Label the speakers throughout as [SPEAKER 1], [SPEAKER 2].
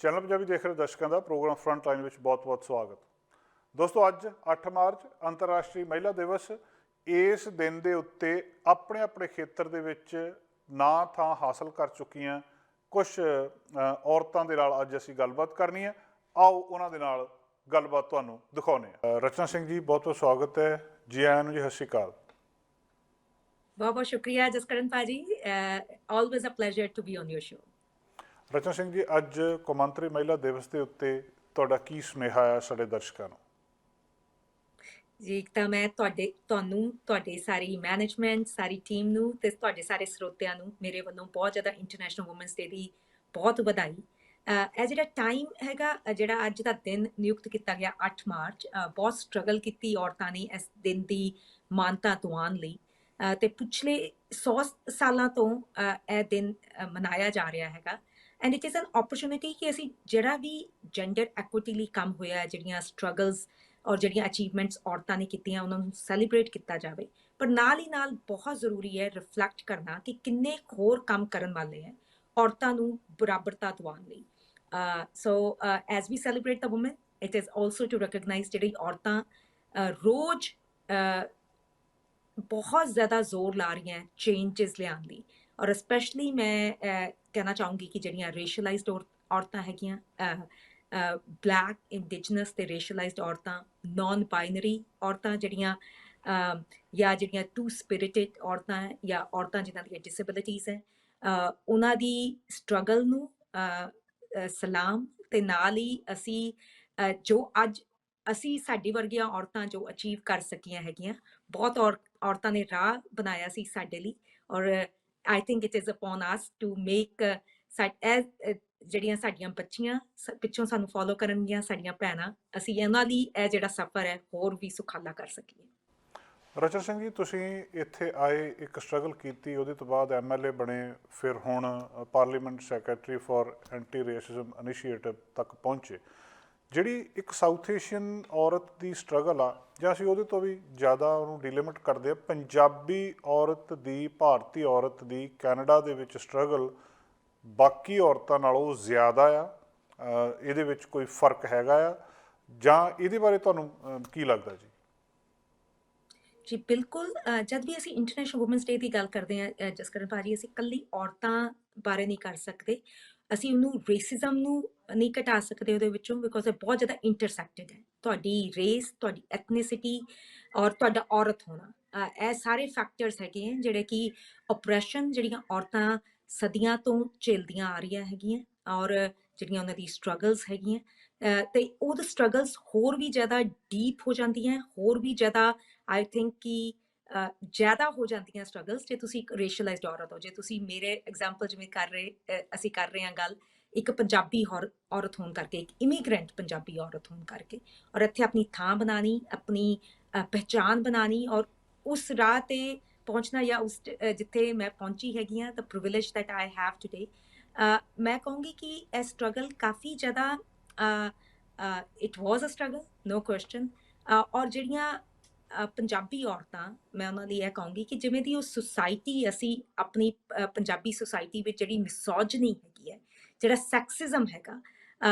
[SPEAKER 1] Channel Punjabi ਦੇਖ ਰਹੇ ਦਰਸ਼ਕਾਂ ਦਾ ਪ੍ਰੋਗਰਾਮ ਫਰੰਟ ਲਾਈਨ ਵਿੱਚ ਬਹੁਤ-ਬਹੁਤ ਸਵਾਗਤ। ਦੋਸਤੋ, ਅੱਜ 8 ਮਾਰਚ ਅੰਤਰਰਾਸ਼ਟਰੀ ਮਹਿਲਾ ਦਿਵਸ। ਇਸ ਦਿਨ ਦੇ ਉੱਤੇ ਆਪਣੇ ਆਪਣੇ ਖੇਤਰ ਦੇ ਵਿੱਚ ਨਾਂ ਥਾਂ ਹਾਸਲ ਕਰ ਚੁੱਕੀਆਂ ਕੁਝ ਔਰਤਾਂ ਦੇ ਨਾਲ ਅੱਜ ਅਸੀਂ ਗੱਲਬਾਤ ਕਰਨੀ ਹੈ। ਆਓ ਉਹਨਾਂ ਦੇ ਨਾਲ ਗੱਲਬਾਤ ਤੁਹਾਨੂੰ ਦਿਖਾਉਂਦੇ ਹਾਂ। ਰਚਨਾ ਸਿੰਘ ਜੀ, ਬਹੁਤ-ਬਹੁਤ ਸਵਾਗਤ ਹੈ। ਜੀ ਆਇਆਂ ਨੂੰ ਜੀ, ਸਤਿ ਸ਼੍ਰੀ ਅਕਾਲ।
[SPEAKER 2] बहुत बहुत शुक्रिया जसकरण पाजी, always a pleasure to be on your show.
[SPEAKER 1] Rachna Singh ji, ਅੱਜ ਕੌਮਾਂਤਰੀ ਮਹਿਲਾ ਦਿਵਸ ਦੇ ਉੱਤੇ ਤੁਹਾਡਾ ਕੀ ਸੁਨੇਹਾ ਹੈ ਸਾਡੇ ਦਰਸ਼ਕਾਂ ਨੂੰ?
[SPEAKER 2] ਜੀ, ਇੱਕ ਤਾਂ ਮੈਂ ਤੁਹਾਡੇ ਸਾਰੀ ਮੈਨੇਜਮੈਂਟ, ਸਾਰੀ ਟੀਮ ਨੂੰ ਤੇ ਤੁਹਾਡੇ ਸਾਰੇ ਸਰੋਤਿਆਂ ਨੂੰ ਮੇਰੇ ਵੱਲੋਂ ਬਹੁਤ ਜ਼ਿਆਦਾ ਇੰਟਰਨੈਸ਼ਨਲ ਵੂਮਨਸ ਡੇ ਦੀ ਬਹੁਤ ਵਧਾਈ। ਇਹ ਜਿਹੜਾ ਟਾਈਮ ਹੈਗਾ, ਜਿਹੜਾ ਅੱਜ ਦਾ ਦਿਨ ਨਿਯੁਕਤ ਕੀਤਾ ਗਿਆ 8 ਮਾਰਚ, ਬਹੁਤ ਸਟਰਗਲ ਕੀਤੀ ਔਰਤਾਂ ਨੇ ਇਸ ਦਿਨ ਦੀ ਮਾਨਤਾ ਦਿਵਾਉਣ ਲਈ। ਤੇ ਪਿਛਲੇ 100 ਸਾਲਾਂ ਤੋਂ ਇਹ ਦਿਨ ਮਨਾਇਆ ਜਾ ਰਿਹਾ ਹੈਗਾ। And it is an opportunity ਕਿ ਅਸੀਂ ਜਿਹੜਾ ਵੀ ਜੈਂਡਰ ਐਕੁਇਟੀ ਲਈ ਕੰਮ ਹੋਇਆ, ਜਿਹੜੀਆਂ ਸਟਰਗਲਸ ਔਰ ਜਿਹੜੀਆਂ ਅਚੀਵਮੈਂਟਸ ਔਰਤਾਂ ਨੇ ਕੀਤੀਆਂ, ਉਹਨਾਂ ਨੂੰ ਸੈਲੀਬ੍ਰੇਟ ਕੀਤਾ ਜਾਵੇ। ਪਰ ਨਾਲ ਹੀ ਨਾਲ ਬਹੁਤ ਜ਼ਰੂਰੀ ਹੈ ਰਿਫਲੈਕਟ ਕਰਨਾ ਕਿ ਕਿੰਨੇ ਹੋਰ ਕੰਮ ਕਰਨ ਵਾਲੇ ਹੈ ਔਰਤਾਂ ਨੂੰ ਬਰਾਬਰਤਾ ਦਿਵਾਉਣ ਲਈ। So as we celebrate the woman, it is also to recognise ਜਿਹੜੀ ਔਰਤਾਂ ਰੋਜ਼ बहुत ज़्यादा जोर ला रही हैं चेंजेस लियान दी। और स्पैशली मैं कहना चाहूँगी कि जड़ियाँ रेशलाइज्ड औरतां हैगियां, ब्लैक, इंडिजनस ते रेशलाइज्ड औरतां, नॉन बाइनरी औरतां जड़ियाँ, या जड़ियाँ टू स्पिरिटेड औरतां है, या औरतां जिन्हां दी डिसेबिलिटीज़ है, उन्हां दी स्ट्रगल नू सलाम ते नाल ही असी जो अज ਅਸੀਂ ਸਾਡੀ ਵਰਗੀਆਂ ਔਰਤਾਂ ਜੋ ਅਚੀਵ ਕਰ ਸਕੀਆਂ ਹੈਗੀਆਂ, ਬਹੁਤ ਔਰਤਾਂ ਨੇ ਰਾਹ ਬਣਾਇਆ ਸੀ ਸਾਡੇ ਲਈ। ਔਰ I think it is upon us to make ਜਿਹੜੀਆਂ ਸਾਡੀਆਂ ਬੱਚੀਆਂ ਪਿੱਛੋਂ ਸਾਨੂੰ ਫੋਲੋ ਕਰਨਗੀਆਂ, ਸਾਡੀਆਂ ਭੈਣਾਂ, ਅਸੀਂ ਇਹਨਾਂ ਲਈ ਇਹ ਜਿਹੜਾ ਸਫ਼ਰ ਹੈ ਹੋਰ ਵੀ ਸੁਖਾਲਾ ਕਰ ਸਕੀਏ।
[SPEAKER 1] ਰਚਨਾ ਸਿੰਘ ਜੀ, ਤੁਸੀਂ ਇੱਥੇ ਆਏ, ਇੱਕ ਸਟਰਗਲ ਕੀਤੀ, ਉਹਦੇ ਤੋਂ ਬਾਅਦ MLA ਬਣੇ, ਫਿਰ ਹੁਣ parliament secretary for anti racism initiative ਤੱਕ ਪਹੁੰਚੇ। ਜਿਹੜੀ ਇੱਕ ਸਾਊਥ ਏਸ਼ੀਅਨ ਔਰਤ ਦੀ ਸਟਰਗਲ ਆ, ਜਾਂ ਅਸੀਂ ਉਹਦੇ ਤੋਂ ਵੀ ਜ਼ਿਆਦਾ ਉਹਨੂੰ ਡੀਲਿਮਿਟ ਕਰਦੇ ਹਾਂ, ਪੰਜਾਬੀ ਔਰਤ ਦੀ, ਭਾਰਤੀ ਔਰਤ ਦੀ ਕੈਨੇਡਾ ਦੇ ਵਿੱਚ ਸਟਰਗਲ ਬਾਕੀ ਔਰਤਾਂ ਨਾਲੋਂ ਜ਼ਿਆਦਾ ਆ। ਇਹਦੇ ਵਿੱਚ ਕੋਈ ਫਰਕ ਹੈਗਾ ਆ, ਜਾਂ ਇਹਦੇ ਬਾਰੇ ਤੁਹਾਨੂੰ ਕੀ ਲੱਗਦਾ ਜੀ?
[SPEAKER 2] ਜੀ ਬਿਲਕੁਲ। ਜਦ ਵੀ ਅਸੀਂ ਇੰਟਰਨੈਸ਼ਨਲ ਵੂਮਨਸ ਡੇ ਦੀ ਗੱਲ ਕਰਦੇ ਹਾਂ ਜਸਕਰਨ ਭਾਜੀ, ਅਸੀਂ ਇਕੱਲੀ ਔਰਤਾਂ ਬਾਰੇ ਨਹੀਂ ਕਰ ਸਕਦੇ, ਅਸੀਂ ਉਹਨੂੰ ਰੇਸਿਜ਼ਮ ਨੂੰ ਨਹੀਂ ਘਟਾ ਸਕਦੇ ਉਹਦੇ ਵਿੱਚੋਂ, ਬਿਕੋਜ਼ ਇਹ ਬਹੁਤ ਜ਼ਿਆਦਾ ਇੰਟਰਸੈਕਟਡ ਹੈ। ਤੁਹਾਡੀ ਰੇਸ, ਤੁਹਾਡੀ ਐਥਨੀਸਿਟੀ ਔਰ ਤੁਹਾਡਾ ਔਰਤ ਹੋਣਾ, ਇਹ ਸਾਰੇ ਫੈਕਟਰਸ ਹੈਗੇ ਹੈ ਜਿਹੜੇ ਕਿ ਓਪਰੈਸ਼ਨ ਜਿਹੜੀਆਂ ਔਰਤਾਂ ਸਦੀਆਂ ਤੋਂ ਝੇਲਦੀਆਂ ਆ ਰਹੀਆਂ ਹੈਗੀਆਂ, ਔਰ ਜਿਹੜੀਆਂ ਉਹਨਾਂ ਦੀ ਸਟਰਗਲਸ ਹੈਗੀਆਂ, ਤੇ ਉਹ ਸਟਰਗਲਸ ਹੋਰ ਵੀ ਜ਼ਿਆਦਾ ਡੀਪ ਹੋ ਜਾਂਦੀਆਂ, ਹੋਰ ਵੀ ਜ਼ਿਆਦਾ ਆਈ ਥਿੰਕ ਕਿ ਜ਼ਿਆਦਾ ਹੋ ਜਾਂਦੀਆਂ ਸਟਰਗਲਸ ਜੇ ਤੁਸੀਂ ਇੱਕ ਰੇਸ਼ਲਾਈਜ਼ਡ ਔਰਤ ਹੋ। ਜੇ ਤੁਸੀਂ ਮੇਰੇ ਐਗਜ਼ਾਮਪਲ ਜਿਵੇਂ ਅਸੀਂ ਕਰ ਰਹੇ ਹਾਂ ਗੱਲ, ਇੱਕ ਪੰਜਾਬੀ ਔਰਤ ਹੋਣ ਕਰਕੇ, ਇੱਕ ਇਮੀਗ੍ਰੈਂਟ ਪੰਜਾਬੀ ਔਰਤ ਹੋਣ ਕਰਕੇ, ਔਰ ਇੱਥੇ ਆਪਣੀ ਥਾਂ ਬਣਾਉਣੀ, ਆਪਣੀ ਪਹਿਚਾਣ ਬਣਾਉਣੀ, ਔਰ ਉਸ ਰਾਹ 'ਤੇ ਪਹੁੰਚਣਾ, ਜਾਂ ਉਸ ਜਿੱਥੇ ਮੈਂ ਪਹੁੰਚੀ ਹੈਗੀ ਹਾਂ, the privilege that I have today. ਮੈਂ ਕਹੂੰਗੀ ਕਿ ਇਹ ਸਟਰਗਲ ਕਾਫੀ ਜ਼ਿਆਦਾ, it was a struggle, no question. ਔਰ ਜਿਹੜੀਆਂ ਪੰਜਾਬੀ ਔਰਤਾਂ, ਮੈਂ ਉਹਨਾਂ ਲਈ ਇਹ ਕਹੂੰਗੀ ਕਿ ਜਿਵੇਂ ਦੀ ਉਹ ਸੁਸਾਇਟੀ, ਅਸੀਂ ਆਪਣੀ ਪੰਜਾਬੀ ਸੁਸਾਇਟੀ ਵਿੱਚ ਜਿਹੜੀ ਮਿਸੋਜਨੀ ਹੈਗੀ ਹੈ, ਜਿਹੜਾ ਸੈਕਸਿਜ਼ਮ ਹੈਗਾ,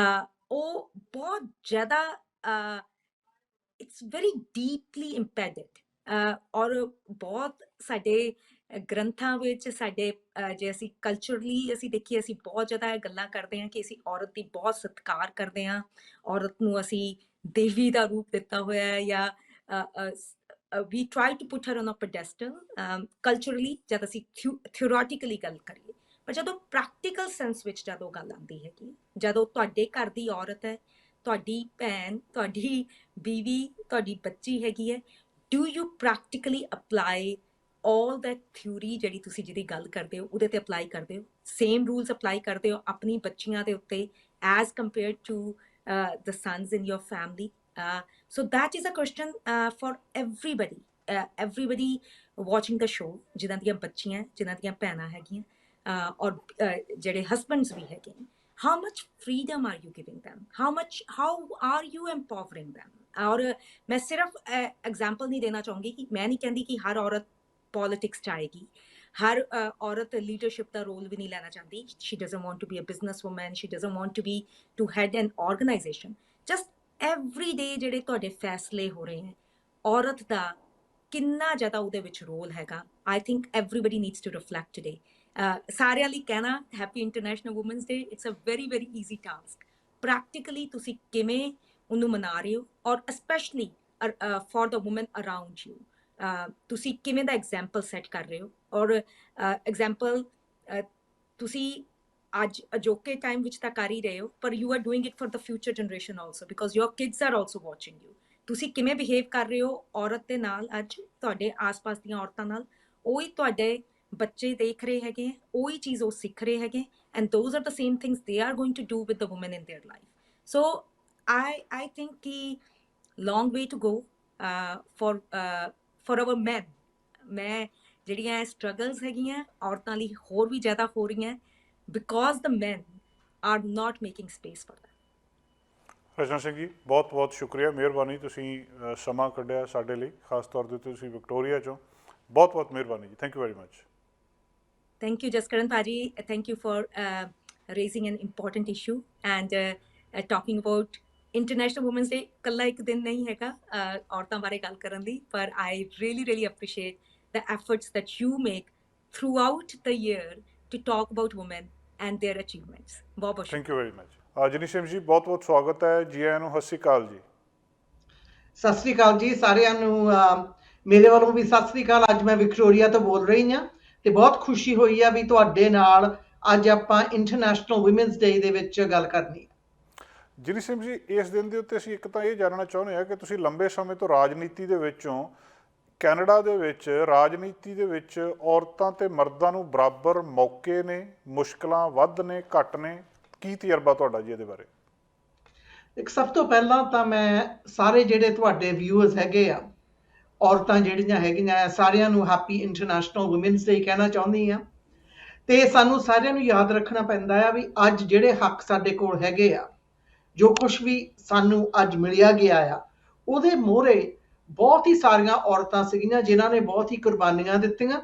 [SPEAKER 2] ਉਹ ਬਹੁਤ ਜ਼ਿਆਦਾ, ਇਟਸ ਵੈਰੀ ਡੀਪਲੀ ਇੰਪੈਡਡ। ਔਰ ਬਹੁਤ ਸਾਡੇ ਗ੍ਰੰਥਾਂ ਵਿੱਚ, ਸਾਡੇ ਜੇ ਅਸੀਂ ਕਲਚਰਲੀ ਅਸੀਂ ਦੇਖੀਏ, ਅਸੀਂ ਬਹੁਤ ਜ਼ਿਆਦਾ ਇਹ ਗੱਲਾਂ ਕਰਦੇ ਹਾਂ ਕਿ ਅਸੀਂ ਔਰਤ ਦੀ ਬਹੁਤ ਸਤਿਕਾਰ ਕਰਦੇ ਹਾਂ, ਔਰਤ ਨੂੰ ਅਸੀਂ ਦੇਵੀ ਦਾ ਰੂਪ ਦਿੱਤਾ ਹੋਇਆ ਹੈ, ਜਾਂ we try to put her on a pedestal culturally, ਜਦ ਅਸੀਂ theoretically ਗੱਲ ਕਰੀਏ। ਪਰ ਜਦੋਂ ਪ੍ਰੈਕਟੀਕਲ ਸੈਂਸ ਵਿੱਚ ਜਦੋਂ ਗੱਲ ਆਉਂਦੀ ਹੈਗੀ, ਜਦੋਂ ਤੁਹਾਡੇ ਘਰ ਦੀ ਔਰਤ ਹੈ, ਤੁਹਾਡੀ ਭੈਣ, ਤੁਹਾਡੀ ਬੀਵੀ, ਤੁਹਾਡੀ ਬੱਚੀ ਹੈਗੀ ਹੈ, do you practically apply all that theory ਜਿਹੜੀ ਤੁਸੀਂ ਜਿਹਦੀ ਗੱਲ ਕਰਦੇ ਹੋ, ਉਹਦੇ ਤੇ ਅਪਲਾਈ ਕਰਦੇ ਹੋ? ਸੇਮ ਰੂਲਸ ਅਪਲਾਈ ਕਰਦੇ ਹੋ ਆਪਣੀ ਬੱਚੀਆਂ ਦੇ ਉੱਤੇ as compared to the sons in your family? So that is a question for everybody, everybody watching the show, ਜਿਨ੍ਹਾਂ ਦੀਆਂ ਬੱਚੀਆਂ, ਜਿਨ੍ਹਾਂ ਦੀਆਂ ਭੈਣਾਂ ਹੈਗੀਆਂ, ਔਰ ਜਿਹੜੇ ਹਸਬੈਂਡਸ ਵੀ ਹੈਗੇ। How much freedom are you giving them? How are you empowering them? ਔਰ ਮੈਂ ਸਿਰਫ ਐਗਜ਼ਾਮਪਲ ਨਹੀਂ ਦੇਣਾ ਚਾਹੂੰਗੀ ਕਿ ਮੈਂ ਨਹੀਂ ਕਹਿੰਦੀ ਕਿ ਹਰ ਔਰਤ ਪੋਲਿਟਿਕਸ 'ਚ ਆਏਗੀ, ਹਰ ਔਰਤ ਲੀਡਰਸ਼ਿਪ ਦਾ ਰੋਲ ਵੀ ਨਹੀਂ ਲੈਣਾ ਚਾਹੁੰਦੀ। She doesn't want to be a business woman, she doesn't want to be to head an organisation. Just every day ਜਿਹੜੇ ਤੁਹਾਡੇ ਫੈਸਲੇ ਹੋ ਰਹੇ ਹੈ, ਔਰਤ ਦਾ ਕਿੰਨਾ ਜ਼ਿਆਦਾ ਉਹਦੇ ਵਿੱਚ ਰੋਲ ਹੈਗਾ। I think everybody needs to reflect today. ਸਾਰਿਆਂ ਲਈ ਕਹਿਣਾ happy international women's day, it's a very very easy task. Practically ਤੁਸੀਂ ਕਿਵੇਂ ਉਹਨੂੰ ਮਨਾ ਰਹੇ ਹੋ, ਔਰ specially for the woman around you ਤੁਸੀਂ ਕਿਵੇਂ ਦਾ ਐਗਜ਼ਾਮਪਲ ਸੈੱਟ ਕਰ ਰਹੇ ਹੋ। ਔਰ ਐਗਜ਼ਾਮਪਲ ਤੁਸੀਂ ਅੱਜ ਅਜੋਕੇ ਟਾਈਮ ਵਿੱਚ ਤਾਂ ਕਰ ਹੀ ਰਹੇ ਹੋ, ਪਰ you are doing it for the future generation also, because your kids are also watching you. ਤੁਸੀਂ ਕਿਵੇਂ ਬਿਹੇਵ ਕਰ ਰਹੇ ਹੋ ਔਰਤ ਦੇ ਨਾਲ, ਅੱਜ ਤੁਹਾਡੇ ਆਸ-ਪਾਸ ਦੀਆਂ ਔਰਤਾਂ ਨਾਲ, ਉਹੀ ਤੁਹਾਡੇ ਬੱਚੇ ਦੇਖ ਰਹੇ ਹੈਗੇ, ਉਹੀ ਚੀਜ਼ ਉਹ ਸਿੱਖ ਰਹੇ ਹੈਗੇ, and those are the same things they are going to do with the women in their life. So I think ki long way to go for our men. ਮੈਂ ਜਿਹੜੀਆਂ ਸਟਰਗਲਸ ਹੈਗੀਆਂ ਔਰਤਾਂ ਲਈ ਹੋਰ ਵੀ ਜ਼ਿਆਦਾ ਹੋ ਰਹੀਆਂ, because the men are not making space for them.
[SPEAKER 1] ਰਚਨਾ ਸਿੰਘ ਜੀ, ਬਹੁਤ ਬਹੁਤ ਸ਼ੁਕਰੀਆ, ਮਿਹਰਬਾਨੀ, ਤੁਸੀਂ ਸਮਾਂ ਕੱਢਿਆ ਸਾਡੇ ਲਈ, ਖਾਸ ਤੌਰ 'ਤੇ ਤੁਸੀਂ ਵਿਕਟੋਰੀਆ 'ਚੋਂ। ਬਹੁਤ ਬਹੁਤ ਮਿਹਰਬਾਨੀ ਜੀ, thank you very much.
[SPEAKER 2] Thank you, Jaskaran Paji. Thank you for raising an important issue and talking about International Women's Day. ਕੱਲਾ ਇੱਕ ਦਿਨ ਨਹੀਂ ਹੈਗਾ ਔਰਤਾਂ ਬਾਰੇ ਗੱਲ ਕਰਨ ਲਈ, ਪਰ I really appreciate the efforts that you make throughout the year to talk about women and their achievements. ਬਹੁਤ ਬਹੁਤ
[SPEAKER 1] ਥੈਂਕ ਯੂ ਵੈਰੀ ਮਚ। ਜਨੀਸ਼ਮ ਜੀ, ਬਹੁਤ ਬਹੁਤ ਸਵਾਗਤ ਹੈ, ਜੀ ਆਇਆਂ ਨੂੰ, ਸਤਿ ਸ਼੍ਰੀ ਅਕਾਲ ਜੀ।
[SPEAKER 3] ਸਤਿ ਸ੍ਰੀ ਅਕਾਲ ਜੀ ਸਾਰਿਆਂ ਨੂੰ, ਮੇਰੇ ਵੱਲੋਂ ਵੀ ਸਤਿ ਸ੍ਰੀ ਅਕਾਲ। ਅੱਜ ਮੈਂ ਵਿਕਟੋਰੀਆ ਤੋਂ ਬੋਲ ਰਹੀ ਹਾਂ ਤੇ ਬਹੁਤ ਖੁਸ਼ੀ ਹੋਈ ਆ ਵੀ ਤੁਹਾਡੇ ਨਾਲ ਅੱਜ ਆਪਾਂ ਇੰਟਰਨੈਸ਼ਨਲ ਵੂਮਨਸ ਡੇ ਦੇ ਵਿੱਚ ਗੱਲ ਕਰਨੀ ਹੈ।
[SPEAKER 1] ਜਨੀਸ਼ਮ ਜੀ, ਇਸ ਦਿਨ ਦੇ ਉੱਤੇ ਅਸੀਂ ਇੱਕ ਤਾਂ ਇਹ ਜਾਣਨਾ ਚਾਹੁੰਦੇ ਹਾਂ ਕਿ ਤੁਸੀਂ ਲੰਬੇ ਸਮੇਂ ਤੋਂ ਰਾਜਨੀਤੀ ਦੇ ਵਿੱਚੋਂ, ਕੈਨੇਡਾ ਦੇ ਵਿੱਚ ਰਾਜਨੀਤੀ ਦੇ ਵਿੱਚ ਔਰਤਾਂ ਤੇ ਮਰਦਾਂ ਨੂੰ ਬਰਾਬਰ ਮੌਕੇ ਨੇ, ਮੁਸ਼ਕਲਾਂ ਵੱਧ ਨੇ, ਘੱਟ ਨੇ, ਕੀ ਤਜਰਬਾ ਤੁਹਾਡਾ ਜੀ ਇਹਦੇ ਬਾਰੇ?
[SPEAKER 3] ਇੱਕ ਸਭ ਤੋਂ ਪਹਿਲਾਂ ਤਾਂ ਮੈਂ ਸਾਰੇ ਜਿਹੜੇ ਤੁਹਾਡੇ ਵਿਊਅਰਸ ਹੈਗੇ ਆ, ਔਰਤਾਂ ਜਿਹੜੀਆਂ ਹੈਗੀਆਂ ਆ, ਸਾਰਿਆਂ ਨੂੰ ਹੈਪੀ ਇੰਟਰਨੈਸ਼ਨਲ ਵੂਮਨਸ ਡੇ ਕਹਿਣਾ ਚਾਹੁੰਦੀ ਆ। ਤੇ ਸਾਨੂੰ ਸਾਰਿਆਂ ਨੂੰ ਯਾਦ ਰੱਖਣਾ ਪੈਂਦਾ ਆ ਵੀ ਅੱਜ ਜਿਹੜੇ ਹੱਕ ਸਾਡੇ ਕੋਲ ਹੈਗੇ ਆ, ਜੋ ਕੁਝ ਵੀ ਸਾਨੂੰ ਅੱਜ ਮਿਲਿਆ ਗਿਆ ਆ, ਉਹਦੇ ਮੋਹਰੇ ਬਹੁਤ ਹੀ ਸਾਰੀਆਂ ਔਰਤਾਂ ਸੀਗੀਆਂ ਜਿਨ੍ਹਾਂ ਨੇ ਬਹੁਤ ਹੀ ਕੁਰਬਾਨੀਆਂ ਦਿੱਤੀਆਂ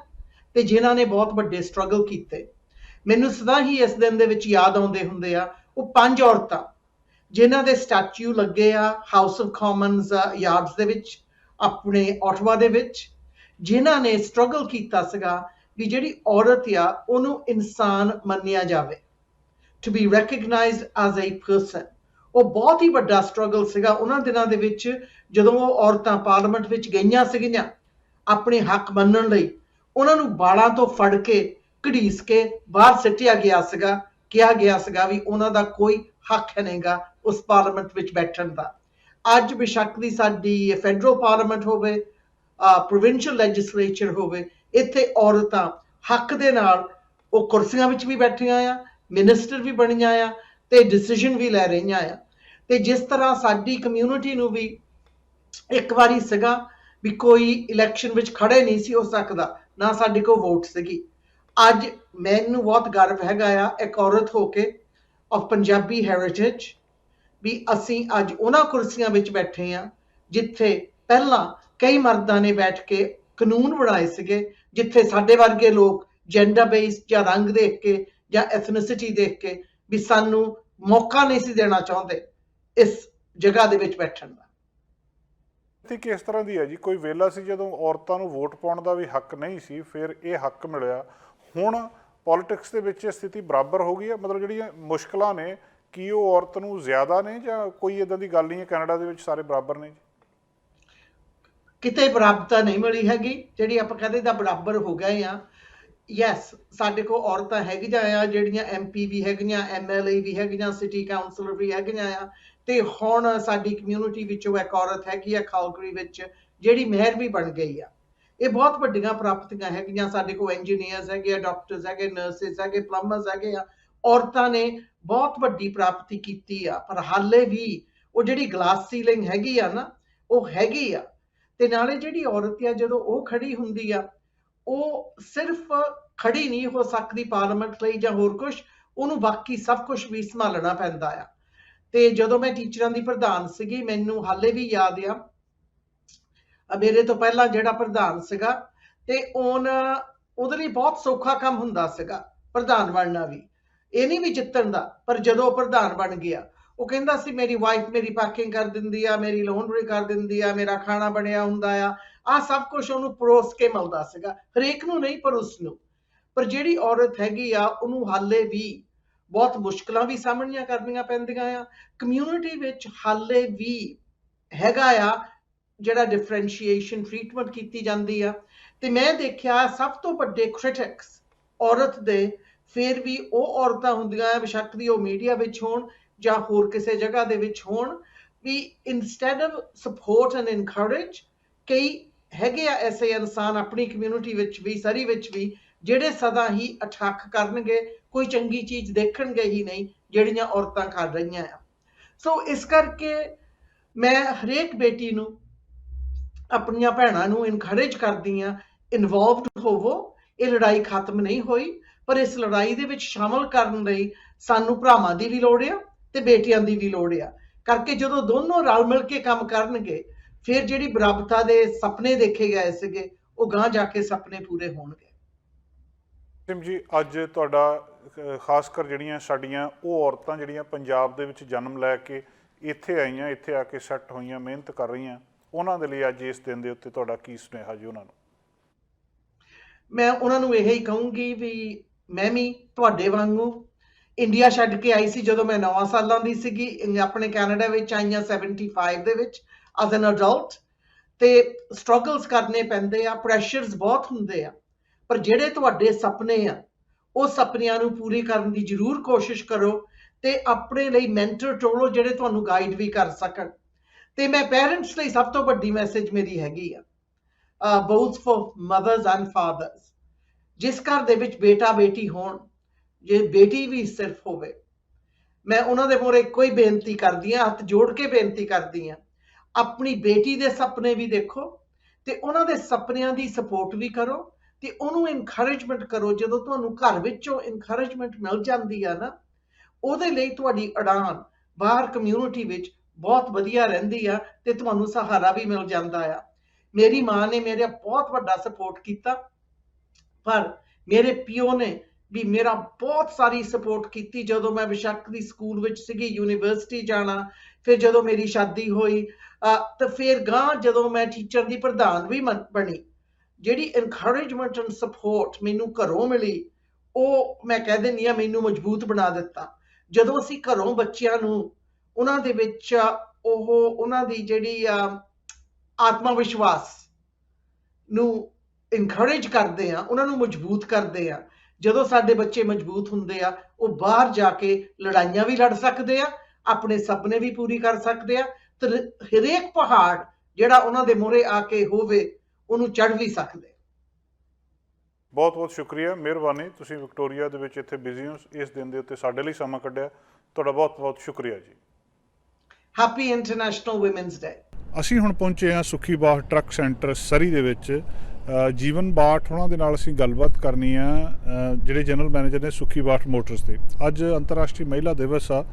[SPEAKER 3] ਤੇ ਜਿਨ੍ਹਾਂ ਨੇ ਬਹੁਤ ਵੱਡੇ ਸਟਰਗਲ ਕੀਤੇ। ਮੈਨੂੰ ਸਦਾ ਹੀ ਇਸ ਦਿਨ ਦੇ ਵਿੱਚ ਯਾਦ ਆਉਂਦੇ ਹੁੰਦੇ ਆ ਉਹ 5 ਔਰਤਾਂ ਜਿਨ੍ਹਾਂ ਦੇ ਸਟੈਚੂ ਲੱਗੇ ਆ ਹਾਊਸ ਆਫ ਕਾਮਨਸ ਯਾਰਡਸ ਦੇ ਵਿੱਚ, ਆਪਣੇ ਆਟਵਾ ਦੇ ਵਿੱਚ, ਜਿਨ੍ਹਾਂ ਨੇ ਸਟਰਗਲ ਕੀਤਾ ਸੀਗਾ ਵੀ ਜਿਹੜੀ ਔਰਤ ਆ ਉਹਨੂੰ ਇਨਸਾਨ ਮੰਨਿਆ ਜਾਵੇ, to be recognised as a person. ਉਹ ਬਹੁਤ ਹੀ ਵੱਡਾ ਸਟਰਗਲ ਸੀਗਾ ਉਹਨਾਂ ਦਿਨਾਂ ਦੇ ਵਿੱਚ ਜਦੋਂ ਉਹ ਔਰਤਾਂ ਪਾਰਲੀਮੈਂਟ ਵਿੱਚ ਗਈਆਂ ਸੀਗੀਆਂ ਆਪਣੇ ਹੱਕ ਮੰਨਣ ਲਈ। ਉਹਨਾਂ ਨੂੰ ਵਾਲਾਂ ਤੋਂ ਫੜ ਕੇ ਘੜੀਸ ਕੇ ਬਾਹਰ ਸਿੱਟਿਆ ਗਿਆ ਸੀਗਾ, ਕਿਹਾ ਗਿਆ ਸੀਗਾ ਵੀ ਉਹਨਾਂ ਦਾ ਕੋਈ ਹੱਕ ਨਹੀਂਗਾ ਉਸ ਪਾਰਲੀਮੈਂਟ ਵਿੱਚ ਬੈਠਣ ਦਾ। ਅੱਜ ਬੇਸ਼ੱਕ ਦੀ ਸਾਡੀ ਫੈਡਰਲ ਪਾਰਲੀਮੈਂਟ ਹੋਵੇ, ਪ੍ਰੋਵਿੰਸ਼ੀਅਲ ਲੈਜਿਸਲੇਚਰ ਹੋਵੇ, ਇੱਥੇ ਔਰਤਾਂ ਹੱਕ ਦੇ ਨਾਲ ਉਹ ਕੁਰਸੀਆਂ ਵਿੱਚ ਵੀ ਬੈਠੀਆਂ ਆ, ਮਿਨਿਸਟਰ ਵੀ ਬਣੀਆਂ ਆ ਤੇ ਡਿਸੀਜਨ ਵੀ ਲੈ ਰਹੀਆਂ ਆ। ਤੇ ਜਿਸ ਤਰ੍ਹਾਂ ਸਾਡੀ ਕਮਿਊਨਿਟੀ ਨੂੰ ਵੀ ਇੱਕ ਵਾਰੀ ਸੀਗਾ ਵੀ ਕੋਈ ਇਲੈਕਸ਼ਨ ਵਿੱਚ ਖੜੇ ਨਹੀਂ ਸੀ ਹੋ ਸਕਦਾ, ਨਾ ਸਾਡੇ ਕੋਲ ਵੋਟ ਸੀਗੀ। ਅੱਜ ਮੈਨੂੰ ਬਹੁਤ ਗਰਵ ਹੈਗਾ ਆ ਇੱਕ ਔਰਤ ਹੋ ਕੇ ਆਫ ਪੰਜਾਬੀ ਹੈਰੀਟੇਜ ਵੀ ਅਸੀਂ ਅੱਜ ਉਹਨਾਂ ਕੁਰਸੀਆਂ ਵਿੱਚ ਬੈਠੇ ਆ ਜਿੱਥੇ ਪਹਿਲਾਂ ਕਈ ਮਰਦਾਂ ਨੇ ਬੈਠ ਕੇ ਕਾਨੂੰਨ ਬਣਾਏ ਸੀਗੇ, ਜਿੱਥੇ ਸਾਡੇ ਵਰਗੇ ਲੋਕ ਜੈਂਡਰ ਬੇਸਡ ਜਾਂ ਰੰਗ ਦੇਖ ਕੇ ਜਾਂ ਐਥਨਿਸਿਟੀ ਦੇਖ ਕੇ ਵੀ ਸਾਨੂੰ ਮੌਕਾ ਨਹੀਂ ਸੀ ਦੇਣਾ ਚਾਹੁੰਦੇ ਇਸ ਜਗ੍ਹਾ ਦੇ ਵਿੱਚ ਬੈਠਣ ਦਾ।
[SPEAKER 1] ਤੇ ਕਿਸ ਤਰ੍ਹਾਂ ਦੀ ਹੈ ਜੀ? ਕੋਈ ਵੇਲਾ ਸੀ ਜਦੋਂ ਔਰਤਾਂ ਨੂੰ ਵੋਟ ਪਾਉਣ ਦਾ ਵੀ ਹੱਕ ਨਹੀਂ ਸੀ, ਫਿਰ ਇਹ ਹੱਕ ਮਿਲਿਆ। ਹੁਣ ਪੋਲੀਟਿਕਸ ਦੇ ਵਿੱਚ ਇਹ ਸਥਿਤੀ ਬਰਾਬਰ ਹੋ ਗਈ ਹੈ? ਮਤਲਬ ਜਿਹੜੀਆਂ ਮੁਸ਼ਕਲਾਂ ਨੇ, ਕੀ ਉਹ ਔਰਤ ਨੂੰ ਜ਼ਿਆਦਾ ਨੇ ਜਾਂ ਕੋਈ ਇੱਦਾਂ ਦੀ ਗੱਲ ਨਹੀਂ ਹੈ? ਕੈਨੇਡਾ ਦੇ ਵਿੱਚ ਸਾਰੇ ਬਰਾਬਰ ਨੇ ਜੀ?
[SPEAKER 3] ਕਿਤੇ ਬਰਾਬਰਤਾ ਨਹੀਂ ਮਿਲੀ ਹੈਗੀ, ਜਿਹੜੀ ਆਪਾਂ ਕਹਿੰਦੇ ਤਾਂ ਬਰਾਬਰ ਹੋ ਗਏ ਆ। ਯੈਸ, ਸਾਡੇ ਕੋਲ ਔਰਤਾਂ ਹੈਗੀਆਂ ਆ ਜਿਹੜੀਆਂ MP ਵੀ ਹੈਗੀਆਂ, MLA ਵੀ ਹੈਗੀਆਂ, ਸਿਟੀ ਕਾਉਂਸਲਰ ਵੀ ਹੈਗੀਆਂ ਆ। ਤੇ ਹੁਣ ਸਾਡੀ ਕਮਿਊਨਿਟੀ ਵਿੱਚੋਂ ਇੱਕ ਔਰਤ ਹੈਗੀ ਆ ਖਾਲਗਰੀ ਵਿੱਚ ਜਿਹੜੀ ਮੇਅਰ ਵੀ ਬਣ ਗਈ ਆ। ਇਹ ਬਹੁਤ ਵੱਡੀਆਂ ਪ੍ਰਾਪਤੀਆਂ ਹੈਗੀਆਂ। ਸਾਡੇ ਕੋਲ ਇੰਜੀਨੀਅਰਸ ਹੈਗੇ ਆ, ਡਾਕਟਰਸ ਹੈਗੇ, ਨਰਸਿਸ ਹੈਗੇ, ਪਲੰਬਰਸ ਹੈਗੇ ਆ। ਔਰਤਾਂ ਨੇ ਬਹੁਤ ਵੱਡੀ ਪ੍ਰਾਪਤੀ ਕੀਤੀ ਆ, ਪਰ ਹਾਲੇ ਵੀ ਉਹ ਜਿਹੜੀ ਗਲਾਸ ਸੀਲਿੰਗ ਹੈਗੀ ਆ ਨਾ, ਉਹ ਹੈਗੀ ਆ। ਤੇ ਨਾਲੇ ਜਿਹੜੀ ਔਰਤ ਆ ਜਦੋਂ ਉਹ ਖੜੀ ਹੁੰਦੀ ਆ, ਉਹ ਸਿਰਫ ਖੜੀ ਨਹੀਂ ਹੋ ਸਕਦੀ ਪਾਰਲੀਮੈਂਟ ਲਈ ਜਾਂ ਹੋਰ ਕੁਝ, ਉਹਨੂੰ ਬਾਕੀ ਸਭ ਕੁਝ ਵੀ ਸੰਭਾਲਣਾ ਪੈਂਦਾ ਆ। ਤੇ ਜਦੋਂ ਮੈਂ ਟੀਚਰਾਂ ਦੀ ਪ੍ਰਧਾਨ ਸੀਗੀ, ਮੈਨੂੰ ਹਾਲੇ ਵੀ ਯਾਦ ਆ ਮੇਰੇ ਤੋਂ ਪਹਿਲਾਂ ਜਿਹੜਾ ਪ੍ਰਧਾਨ ਸੀਗਾ ਤੇ ਉਹਦੇ ਲਈ ਬਹੁਤ ਸੌਖਾ ਕੰਮ ਹੁੰਦਾ ਸੀਗਾ ਪ੍ਰਧਾਨ ਬਣਨਾ ਵੀ। ਇਹ ਨਹੀਂ ਵੀ ਜਿੱਤਣ ਦਾ, ਪਰ ਜਦੋਂ ਉਹ ਪ੍ਰਧਾਨ ਬਣ ਗਿਆ ਉਹ ਕਹਿੰਦਾ ਸੀ ਮੇਰੀ ਵਾਈਫ ਮੇਰੀ ਪੈਕਿੰਗ ਕਰ ਦਿੰਦੀ ਆ, ਮੇਰੀ ਲਾਂਡਰੀ ਕਰ ਦਿੰਦੀ ਆ, ਮੇਰਾ ਖਾਣਾ ਬਣਿਆ ਹੁੰਦਾ ਆ ਸਭ ਕੁਝ ਉਹਨੂੰ ਪਰੋਸ ਕੇ ਮਿਲਦਾ ਸੀਗਾ। ਹਰੇਕ ਨੂੰ ਨਹੀਂ, ਪਰ ਉਸ ਨੂੰ। ਪਰ ਜਿਹੜੀ ਔਰਤ ਹੈਗੀ ਆ ਉਹਨੂੰ ਹਾਲੇ ਵੀ ਬਹੁਤ ਮੁਸ਼ਕਲਾਂ ਵੀ ਸਾਹਮਣੀਆਂ ਕਰਨੀਆਂ ਪੈਂਦੀਆਂ ਆ। ਕਮਿਊਨਿਟੀ ਵਿੱਚ ਹਾਲੇ ਵੀ ਹੈਗਾ ਆ ਜਿਹੜਾ ਡਿਫਰੈਂਸ਼ੀਏਸ਼ਨ ਟ੍ਰੀਟਮੈਂਟ ਕੀਤੀ ਜਾਂਦੀ ਆ। ਤੇ ਮੈਂ ਦੇਖਿਆ ਸਭ ਤੋਂ ਵੱਡੇ ਕ੍ਰਿਟਿਕਸ ਔਰਤ ਦੇ ਫਿਰ ਵੀ ਉਹ ਔਰਤਾਂ ਹੁੰਦੀਆਂ ਆ, ਬੇਸ਼ੱਕ ਦੀ ਉਹ ਮੀਡੀਆ ਵਿੱਚ ਹੋਣ ਜਾਂ ਹੋਰ ਕਿਸੇ ਜਗ੍ਹਾ ਦੇ ਵਿੱਚ ਹੋਣ, ਵੀ instead of support and encourage, ਕਈ ਹੈਗੇ ਆ ਐਸੇ ਇਨਸਾਨ ਆਪਣੀ ਕਮਿਊਨਿਟੀ ਵਿੱਚ ਵੀ, ਸਰੀ ਵਿੱਚ ਵੀ, ਜਿਹੜੇ ਸਦਾ ਹੀ ਅਟੈਕ ਕਰਨਗੇ, ਕੋਈ ਚੰਗੀ ਚੀਜ਼ ਦੇਖਣਗੇ ਹੀ ਨਹੀਂ ਜਿਹੜੀਆਂ ਔਰਤਾਂ ਕਰ ਰਹੀਆਂ ਆ। ਸੋ ਇਸ ਕਰਕੇ ਮੈਂ ਹਰੇਕ ਬੇਟੀ ਨੂੰ, ਆਪਣੀਆਂ ਭੈਣਾਂ ਨੂੰ ਇਨਕਰੇਜ ਕਰਦੀ ਆ, ਇਨਵੋਲਵਡ ਹੋਵੋ। ਇਹ ਲੜਾਈ ਖਤਮ ਨਹੀਂ ਹੋਈ, ਪਰ ਇਸ ਲੜਾਈ ਦੇ ਵਿੱਚ ਸ਼ਾਮਲ ਕਰਨ ਲਈ ਸਾਨੂੰ ਭਰਾਵਾਂ ਦੀ ਵੀ ਲੋੜ ਆ ਤੇ ਬੇਟੀਆਂ ਦੀ ਵੀ ਲੋੜ ਆ। ਕਰਕੇ ਜਦੋਂ ਦੋਨੋਂ ਰਲ ਮਿਲ ਕੇ ਕੰਮ ਕਰਨਗੇ, ਫਿਰ ਜਿਹੜੀ ਬਰਾਬਰਤਾ ਦੇ ਸੁਪਨੇ ਦੇਖੇ ਗਏ ਸੀਗੇ ਉਹ ਗਾਂ ਜਾ ਕੇ ਸੁਪਨੇ ਪੂਰੇ ਹੋਣਗੇ।
[SPEAKER 1] ਸਿਮ ਜੀ, ਅੱਜ ਤੁਹਾਡਾ ਖਾਸ ਕਰ ਜਿਹੜੀਆਂ ਸਾਡੀਆਂ ਉਹ ਔਰਤਾਂ ਜਿਹੜੀਆਂ ਪੰਜਾਬ ਦੇ ਵਿੱਚ ਜਨਮ ਲੈ ਕੇ ਇੱਥੇ ਆਈਆਂ, ਇੱਥੇ ਆ ਕੇ ਸੈੱਟ ਹੋਈਆਂ, ਮਿਹਨਤ ਕਰ ਰਹੀਆਂ, ਉਹਨਾਂ ਦੇ ਲਈ ਅੱਜ ਇਸ ਦਿਨ ਦੇ ਉੱਤੇ ਤੁਹਾਡਾ ਕੀ ਸੁਨੇਹਾ ਜੀ ਉਹਨਾਂ ਨੂੰ?
[SPEAKER 3] ਮੈਂ ਉਹਨਾਂ ਨੂੰ ਇਹ ਹੀ ਕਹੂੰਗੀ ਵੀ ਮੈਂ ਵੀ ਤੁਹਾਡੇ ਵਾਂਗੂ ਇੰਡੀਆ ਛੱਡ ਕੇ ਆਈ ਸੀ ਜਦੋਂ ਮੈਂ 9 ਸਾਲਾਂ ਦੀ ਸੀਗੀ। ਆਪਣੇ ਕੈਨੇਡਾ ਵਿੱਚ ਆਈਆਂ 75 ਦੇ ਵਿੱਚ ਐਜ਼ ਐਨ ਅਡਲਟ, ਤੇ ਸਟਰਗਲਸ ਕਰਨੇ ਪੈਂਦੇ ਆ, ਪ੍ਰੈਸ਼ਰਸ ਬਹੁਤ ਹੁੰਦੇ ਆ। ਪਰ ਜਿਹੜੇ ਤੁਹਾਡੇ ਸੁਪਨੇ ਆ ਉਹ ਸੁਪਨਿਆਂ ਨੂੰ ਪੂਰੀ ਕਰਨ ਦੀ ਜ਼ਰੂਰ ਕੋਸ਼ਿਸ਼ ਕਰੋ ਤੇ ਆਪਣੇ ਲਈ ਮੈਂਟਰ ਟੋਲੋ ਜਿਹੜੇ ਤੁਹਾਨੂੰ ਗਾਈਡ ਵੀ ਕਰ ਸਕਣ। ਤੇ ਮੈਂ ਪੇਰੈਂਟਸ ਲਈ ਸਭ ਤੋਂ ਵੱਡੀ ਮੈਸੇਜ ਮੇਰੀ ਹੈਗੀ ਆ, both for mothers and fathers, ਜਿਸ ਘਰ ਦੇ ਵਿੱਚ ਬੇਟਾ ਬੇਟੀ ਹੋਣ, ਜੇ ਬੇਟੀ ਵੀ ਸਿਰਫ ਹੋਵੇ, ਮੈਂ ਉਹਨਾਂ ਦੇ ਮੂਹਰੇ ਇੱਕੋ ਹੀ ਬੇਨਤੀ ਕਰਦੀ ਹਾਂ, ਹੱਥ ਜੋੜ ਕੇ ਬੇਨਤੀ ਕਰਦੀ ਹਾਂ, ਆਪਣੀ ਬੇਟੀ ਦੇ ਸੁਪਨੇ ਵੀ ਦੇਖੋ ਤੇ ਉਹਨਾਂ ਦੇ ਸੁਪਨਿਆਂ ਦੀ ਸਪੋਰਟ ਵੀ ਕਰੋ ਤੇ ਉਹਨੂੰ ਇਨਕਰੇਜਮੈਂਟ ਕਰੋ। ਜਦੋਂ ਤੁਹਾਨੂੰ ਘਰ ਵਿੱਚੋਂ ਇਨਕਰੇਜਮੈਂਟ ਮਿਲ ਜਾਂਦੀ ਆ ਨਾ, ਉਹਦੇ ਲਈ ਤੁਹਾਡੀ ਉਡਾਨ ਬਾਹਰ ਕਮਿਊਨਿਟੀ ਵਿੱਚ ਬਹੁਤ ਵਧੀਆ ਰਹਿੰਦੀ ਆ ਤੇ ਤੁਹਾਨੂੰ ਸਹਾਰਾ ਵੀ ਮਿਲ ਜਾਂਦਾ ਆ। ਮੇਰੀ ਮਾਂ ਨੇ ਮੇਰਾ ਬਹੁਤ ਵੱਡਾ ਸਪੋਰਟ ਕੀਤਾ, ਪਰ ਮੇਰੇ ਪਿਓ ਨੇ ਵੀ ਮੇਰਾ ਬਹੁਤ ਸਾਰੀ ਸਪੋਰਟ ਕੀਤੀ। ਜਦੋਂ ਮੈਂ ਬੇਸ਼ੱਕ ਦੀ ਸਕੂਲ ਵਿੱਚ ਸੀਗੀ, ਯੂਨੀਵਰਸਿਟੀ ਜਾਣਾ, ਫਿਰ ਜਦੋਂ ਮੇਰੀ ਸ਼ਾਦੀ ਹੋਈ ਤਾਂ ਫਿਰ ਗਾਂ ਜਦੋਂ ਮੈਂ ਟੀਚਰ ਦੀ ਪ੍ਰਧਾਨ ਵੀ ਬਣੀ, ਜਿਹੜੀ ਇਨਕਰੇਜਮੈਂਟ ਐਂਡ ਸਪੋਰਟ ਮੈਨੂੰ ਘਰੋਂ ਮਿਲੀ, ਉਹ ਮੈਂ ਕਹਿ ਦਿੰਦੀ ਆ ਮੈਨੂੰ ਮਜ਼ਬੂਤ ਬਣਾ ਦਿੱਤਾ। ਜਦੋਂ ਅਸੀਂ ਘਰੋਂ ਬੱਚਿਆਂ ਨੂੰ ਉਹਨਾਂ ਦੇ ਵਿੱਚ ਉਹਨਾਂ ਦੀ ਜਿਹੜੀ ਆਤਮਾ ਵਿਸ਼ਵਾਸ ਨੂੰ ਇਨਕਰੇਜ ਕਰਦੇ ਆ, ਉਹਨਾਂ ਨੂੰ ਮਜ਼ਬੂਤ ਕਰਦੇ ਆ, ਜਦੋਂ ਸਾਡੇ ਬੱਚੇ ਮਜ਼ਬੂਤ ਹੁੰਦੇ ਆ, ਉਹ ਬਾਹਰ ਜਾ ਕੇ ਲੜਾਈਆਂ ਵੀ ਲੜ ਸਕਦੇ ਆ, ਆਪਣੇ ਸੁਪਨੇ ਵੀ ਪੂਰੀ ਕਰ ਸਕਦੇ ਆ ਤੇ ਹਰੇਕ ਪਹਾੜ ਜਿਹੜਾ ਉਹਨਾਂ ਦੇ ਮੂਹਰੇ ਆ ਕੇ ਹੋਵੇ ਉਹਨੂੰ ਚੜ੍ਹ ਵੀ ਸਕਦੇ।
[SPEAKER 1] ਬਹੁਤ ਬਹੁਤ ਸ਼ੁਕਰੀਆ, ਮਿਹਰਬਾਨੀ। ਤੁਸੀਂ ਵਿਕਟੋਰੀਆ ਦੇ ਵਿੱਚ ਇੱਥੇ ਬਿਜ਼ੀ ਹੋ, ਇਸ ਦਿਨ ਦੇ ਉੱਤੇ ਸਾਡੇ ਲਈ ਸਮਾਂ ਕੱਢਿਆ, ਤੁਹਾਡਾ ਬਹੁਤ ਬਹੁਤ ਸ਼ੁਕਰੀਆ ਜੀ।
[SPEAKER 3] Happy international women's day.
[SPEAKER 1] ਅਸੀਂ ਹੁਣ ਪਹੁੰਚੇ ਹਾਂ ਸੁੱਖੀ ਬਾਠ ਟਰੱਕ ਸੈਂਟਰ ਸਰੀ ਦੇ ਵਿੱਚ। ਜੀਵਨ ਬਾਠ ਉਹਨਾਂ ਦੇ ਨਾਲ ਅਸੀਂ ਗੱਲਬਾਤ ਕਰਨੀ ਆ, ਜਿਹੜੇ ਜਨਰਲ ਮੈਨੇਜਰ ਨੇ ਸੁੱਖੀ ਬਾਠ ਮੋਟਰਸ ਦੇ। ਅੱਜ ਅੰਤਰਰਾਸ਼ਟਰੀ ਮਹਿਲਾ ਦਿਵਸ ਆ।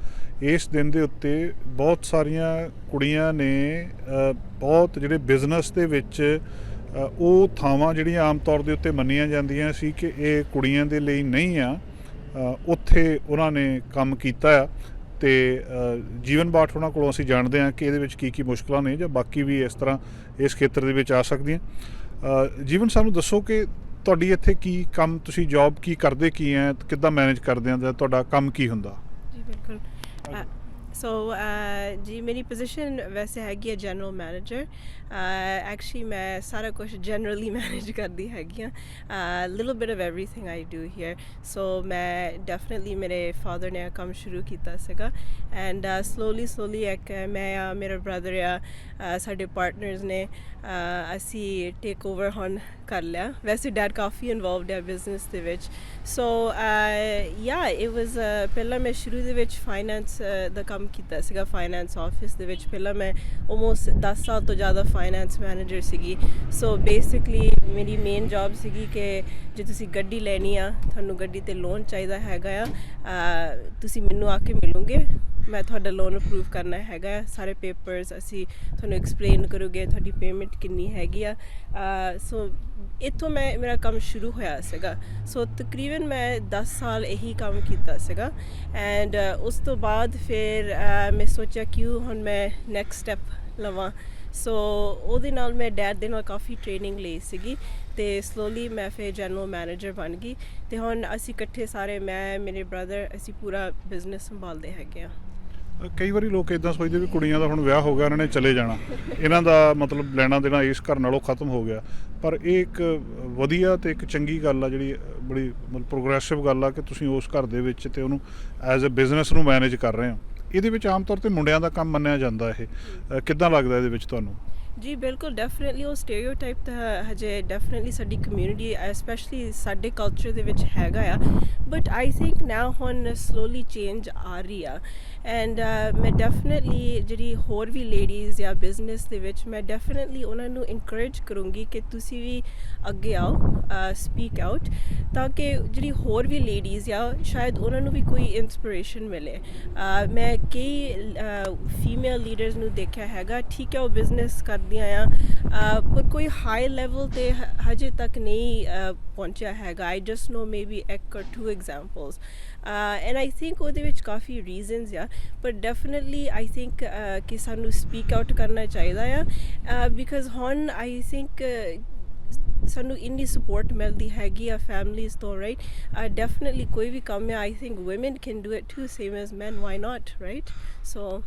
[SPEAKER 1] ਇਸ ਦਿਨ ਦੇ ਉੱਤੇ ਬਹੁਤ ਸਾਰੀਆਂ ਕੁੜੀਆਂ ਨੇ ਬਹੁਤ ਜਿਹੜੇ ਬਿਜ਼ਨਸ ਦੇ ਵਿੱਚ ਉਹ ਥਾਵਾਂ ਜਿਹੜੀਆਂ ਆਮ ਤੌਰ ਦੇ ਉੱਤੇ ਮੰਨੀਆਂ ਜਾਂਦੀਆਂ ਸੀ ਕਿ ਇਹ ਕੁੜੀਆਂ ਦੇ ਲਈ ਨਹੀਂ ਆ, ਉੱਥੇ ਉਹਨਾਂ ਨੇ ਕੰਮ ਕੀਤਾ ਆ। ਤੇ ਜੀਵਨ ਬਾਠ ਉਹਨਾਂ ਕੋਲੋਂ ਅਸੀਂ ਜਾਣਦੇ ਹਾਂ ਕਿ ਇਹਦੇ ਵਿੱਚ ਕੀ ਕੀ ਮੁਸ਼ਕਲਾਂ ਨੇ ਜਾਂ ਬਾਕੀ ਵੀ ਇਸ ਤਰ੍ਹਾਂ ਇਸ ਖੇਤਰ ਦੇ ਵਿੱਚ ਆ ਸਕਦੀਆਂ। ਜੀਵਨ, ਸਾਨੂੰ ਦੱਸੋ ਕਿ ਤੁਹਾਡੀ ਇੱਥੇ ਕੀ ਕੰਮ, ਤੁਸੀਂ ਜੌਬ ਕੀ ਕਰਦੇ, ਕੀ ਹੈ, ਕਿੱਦਾਂ ਮੈਨੇਜ ਕਰਦੇ ਆ, ਤੁਹਾਡਾ ਕੰਮ ਕੀ ਹੁੰਦਾ?
[SPEAKER 4] ਜੀ ਬਿਲਕੁਲ। ਸੋ ਜੀ ਮੇਰੀ ਪੋਜੀਸ਼ਨ ਵੈਸੇ ਹੈਗੀ ਹੈ ਜਨਰਲ ਮੈਨੇਜਰ। ਐਕਚੁਅਲੀ ਮੈਂ ਸਾਰਾ ਕੁਝ ਜਨਰਲੀ ਮੈਨੇਜ ਕਰਦੀ ਹੈਗੀ ਹਾਂ, little bit of everything I do here. So ਮੈਂ ਡੈਫੀਨੇਟਲੀ ਮੇਰੇ ਫਾਦਰ ਨੇ ਕੰਮ ਸ਼ੁਰੂ ਕੀਤਾ ਸੀਗਾ ਐਂਡ ਸਲੋਲੀ ਇੱਕ ਮੈਂ ਮੇਰਾ ਬ੍ਰਦਰ ਆ, ਸਾਡੇ ਪਾਰਟਨਰਸ ਨੇ, ਅਸੀਂ ਟੇਕ ਓਵਰ ਹੁਣ ਕਰ ਲਿਆ। ਵੈਸੇ ਡੈਡ ਕਾਫੀ ਇਨਵੋਲਵਡ ਹੈ ਬਿਜ਼ਨਸ ਦੇ ਵਿੱਚ। ਸੋ ਯਾ ਇਟ ਵਾਜ਼ ਪਹਿਲਾਂ ਮੈਂ ਸ਼ੁਰੂ ਦੇ ਵਿੱਚ ਫਾਈਨੈਂਸ ਦਾ ਕੰਮ ਕੀਤਾ ਸੀਗਾ, ਫਾਈਨੈਂਸ ਆਫਿਸ ਦੇ ਵਿੱਚ। ਪਹਿਲਾਂ ਮੈਂ ਆਲਮੋਸਟ 10 ਸਾਲ ਤੋਂ ਜ਼ਿਆਦਾ ਫਾਈਨੈਂਸ ਮੈਨੇਜਰ ਸੀਗੀ। ਸੋ ਬੇਸਿਕਲੀ ਮੇਰੀ ਮੇਨ ਜੌਬ ਸੀਗੀ ਕਿ ਜੇ ਤੁਸੀਂ ਗੱਡੀ ਲੈਣੀ ਆ, ਤੁਹਾਨੂੰ ਗੱਡੀ 'ਤੇ ਲੋਨ ਚਾਹੀਦਾ ਹੈਗਾ ਆ, ਤੁਸੀਂ ਮੈਨੂੰ ਆ ਕੇ ਮਿਲੋਗੇ, ਮੈਂ ਤੁਹਾਡਾ ਲੋਨ ਅਪਰੂਵ ਕਰਨਾ ਹੈਗਾ, ਸਾਰੇ ਪੇਪਰਸ ਅਸੀਂ ਤੁਹਾਨੂੰ ਐਕਸਪਲੇਨ ਕਰੋਗੇ ਤੁਹਾਡੀ ਪੇਮੈਂਟ ਕਿੰਨੀ ਹੈਗੀ ਆ। ਸੋ ਇੱਥੋਂ ਮੇਰਾ ਕੰਮ ਸ਼ੁਰੂ ਹੋਇਆ ਸੀਗਾ। ਸੋ ਤਕਰੀਬਨ ਮੈਂ 10 ਸਾਲ ਇਹੀ ਕੰਮ ਕੀਤਾ ਸੀਗਾ ਐਂਡ ਉਸ ਤੋਂ ਬਾਅਦ ਫਿਰ ਮੈਂ ਸੋਚਿਆ ਕਿਉਂ ਹੁਣ ਮੈਂ ਨੈਕਸਟ ਸਟੈਪ ਲਵਾਂ। ਸੋ ਉਹਦੇ ਨਾਲ ਮੈਂ ਡੈਡ ਦੇ ਨਾਲ ਕਾਫੀ ਟ੍ਰੇਨਿੰਗ ਲਈ ਸੀਗੀ ਅਤੇ ਸਲੋਲੀ ਮੈਂ ਫਿਰ ਜਨਰਲ ਮੈਨੇਜਰ ਬਣ ਗਈ ਅਤੇ ਹੁਣ ਅਸੀਂ ਇਕੱਠੇ ਸਾਰੇ ਮੈਂ ਮੇਰੇ ਬ੍ਰਦਰ ਅਸੀਂ ਪੂਰਾ ਬਿਜ਼ਨਸ ਸੰਭਾਲਦੇ ਹੈਗੇ ਹਾਂ।
[SPEAKER 1] ਕਈ ਵਾਰੀ ਲੋਕ ਇਦਾਂ ਸੋਚਦੇ ਵੀ ਕੁੜੀਆਂ ਦਾ ਹੁਣ ਵਿਆਹ ਹੋ ਗਿਆ, ਉਹਨਾਂ ਨੇ ਚਲੇ ਜਾਣਾ, ਇਹਨਾਂ ਦਾ ਮਤਲਬ ਲੈਣਾ ਦੇਣਾ ਇਸ ਘਰ ਨਾਲੋਂ ਖਤਮ ਹੋ ਗਿਆ। ਪਰ ਇਹ ਇੱਕ ਵਧੀਆ ਅਤੇ ਇੱਕ ਚੰਗੀ ਗੱਲ ਆ, ਜਿਹੜੀ ਬੜੀ ਮਤਲਬ ਪ੍ਰੋਗਰੈਸਿਵ ਗੱਲ ਆ ਕਿ ਤੁਸੀਂ ਉਸ ਘਰ ਦੇ ਵਿੱਚ ਅਤੇ ਉਹਨੂੰ ਐਜ਼ ਅ ਬਿਜ਼ਨਸ ਨੂੰ ਮੈਨੇਜ ਕਰ ਰਹੇ ਹੋ। ਇਹਦੇ ਵਿੱਚ ਆਮ ਤੌਰ 'ਤੇ ਮੁੰਡਿਆਂ ਦਾ ਕੰਮ ਮੰਨਿਆ ਜਾਂਦਾ। ਇਹ ਕਿੱਦਾਂ ਲੱਗਦਾ ਇਹਦੇ ਵਿੱਚ ਤੁਹਾਨੂੰ?
[SPEAKER 4] ਜੀ ਬਿਲਕੁਲ, ਡੈਫੀਨੇਟਲੀ ਉਹ ਸਟੇਰੀਓਟਾਈਪ ਤਾਂ ਹਜੇ ਡੈਫੀਨੇਟਲੀ ਸਾਡੀ ਕਮਿਊਨਿਟੀ ਐਸਪੈਸ਼ਲੀ ਸਾਡੇ ਕਲਚਰ ਦੇ ਵਿੱਚ ਹੈਗਾ ਆ, ਬਟ ਆਈ ਥਿੰਕ ਨਾਓ ਹੁਣ ਸਲੋਲੀ ਚੇਂਜ ਆ ਰਹੀ ਆ ਐਂਡ ਮੈਂ ਡੈਫੀਨੇਟਲੀ ਜਿਹੜੀ ਹੋਰ ਵੀ ਲੇਡੀਜ਼ ਜਾਂ ਬਿਜ਼ਨਸ ਦੇ ਵਿੱਚ ਮੈਂ ਡੈਫੀਨੇਟਲੀ ਉਹਨਾਂ ਨੂੰ ਇਨਕਰੇਜ ਕਰੂੰਗੀ ਕਿ ਤੁਸੀਂ ਵੀ ਅੱਗੇ ਆਓ, ਸਪੀਕ ਆਊਟ, ਤਾਂ ਕਿ ਜਿਹੜੀ ਹੋਰ ਵੀ ਲੇਡੀਜ਼ ਆ ਸ਼ਾਇਦ ਉਹਨਾਂ ਨੂੰ ਵੀ ਕੋਈ ਇੰਸਪੀਰੇਸ਼ਨ ਮਿਲੇ। ਮੈਂ ਕਈ ਫੀਮੇਲ ਲੀਡਰਸ ਨੂੰ ਦੇਖਿਆ ਹੈਗਾ, ਠੀਕ ਹੈ ਉਹ ਬਿਜ਼ਨਸ ਕਰਦੀਆਂ ਆ ਪਰ ਕੋਈ ਹਾਈ ਲੈਵਲ 'ਤੇ ਹਜੇ ਤੱਕ ਨਹੀਂ ਪਹੁੰਚਿਆ ਹੈਗਾ। I just know maybe 1 or 2 examples and I think ਉਹਦੇ ਵਿੱਚ ਕਾਫੀ ਰੀਜ਼ਨਸ ਆ, ਪਰ ਡੈਫੀਨੇਟਲੀ ਆਈ ਥਿੰਕ ਕਿ ਸਾਨੂੰ ਸਪੀਕ ਆਊਟ ਕਰਨਾ ਚਾਹੀਦਾ ਆ ਬਿਕਾਜ਼ ਹੁਣ ਆਈ ਥਿੰਕ ਸਾਨੂੰ ਇੰਨੀ ਸਪੋਰਟ ਮਿਲਦੀ ਹੈਗੀ ਆ ਫੈਮਲੀਜ਼ ਤੋਂ, ਰਾਈਟ। ਡੈਫੀਨੇਟਲੀ ਕੋਈ ਵੀ ਕੰਮ ਆ I think woman can do it too same as man, why not, right. So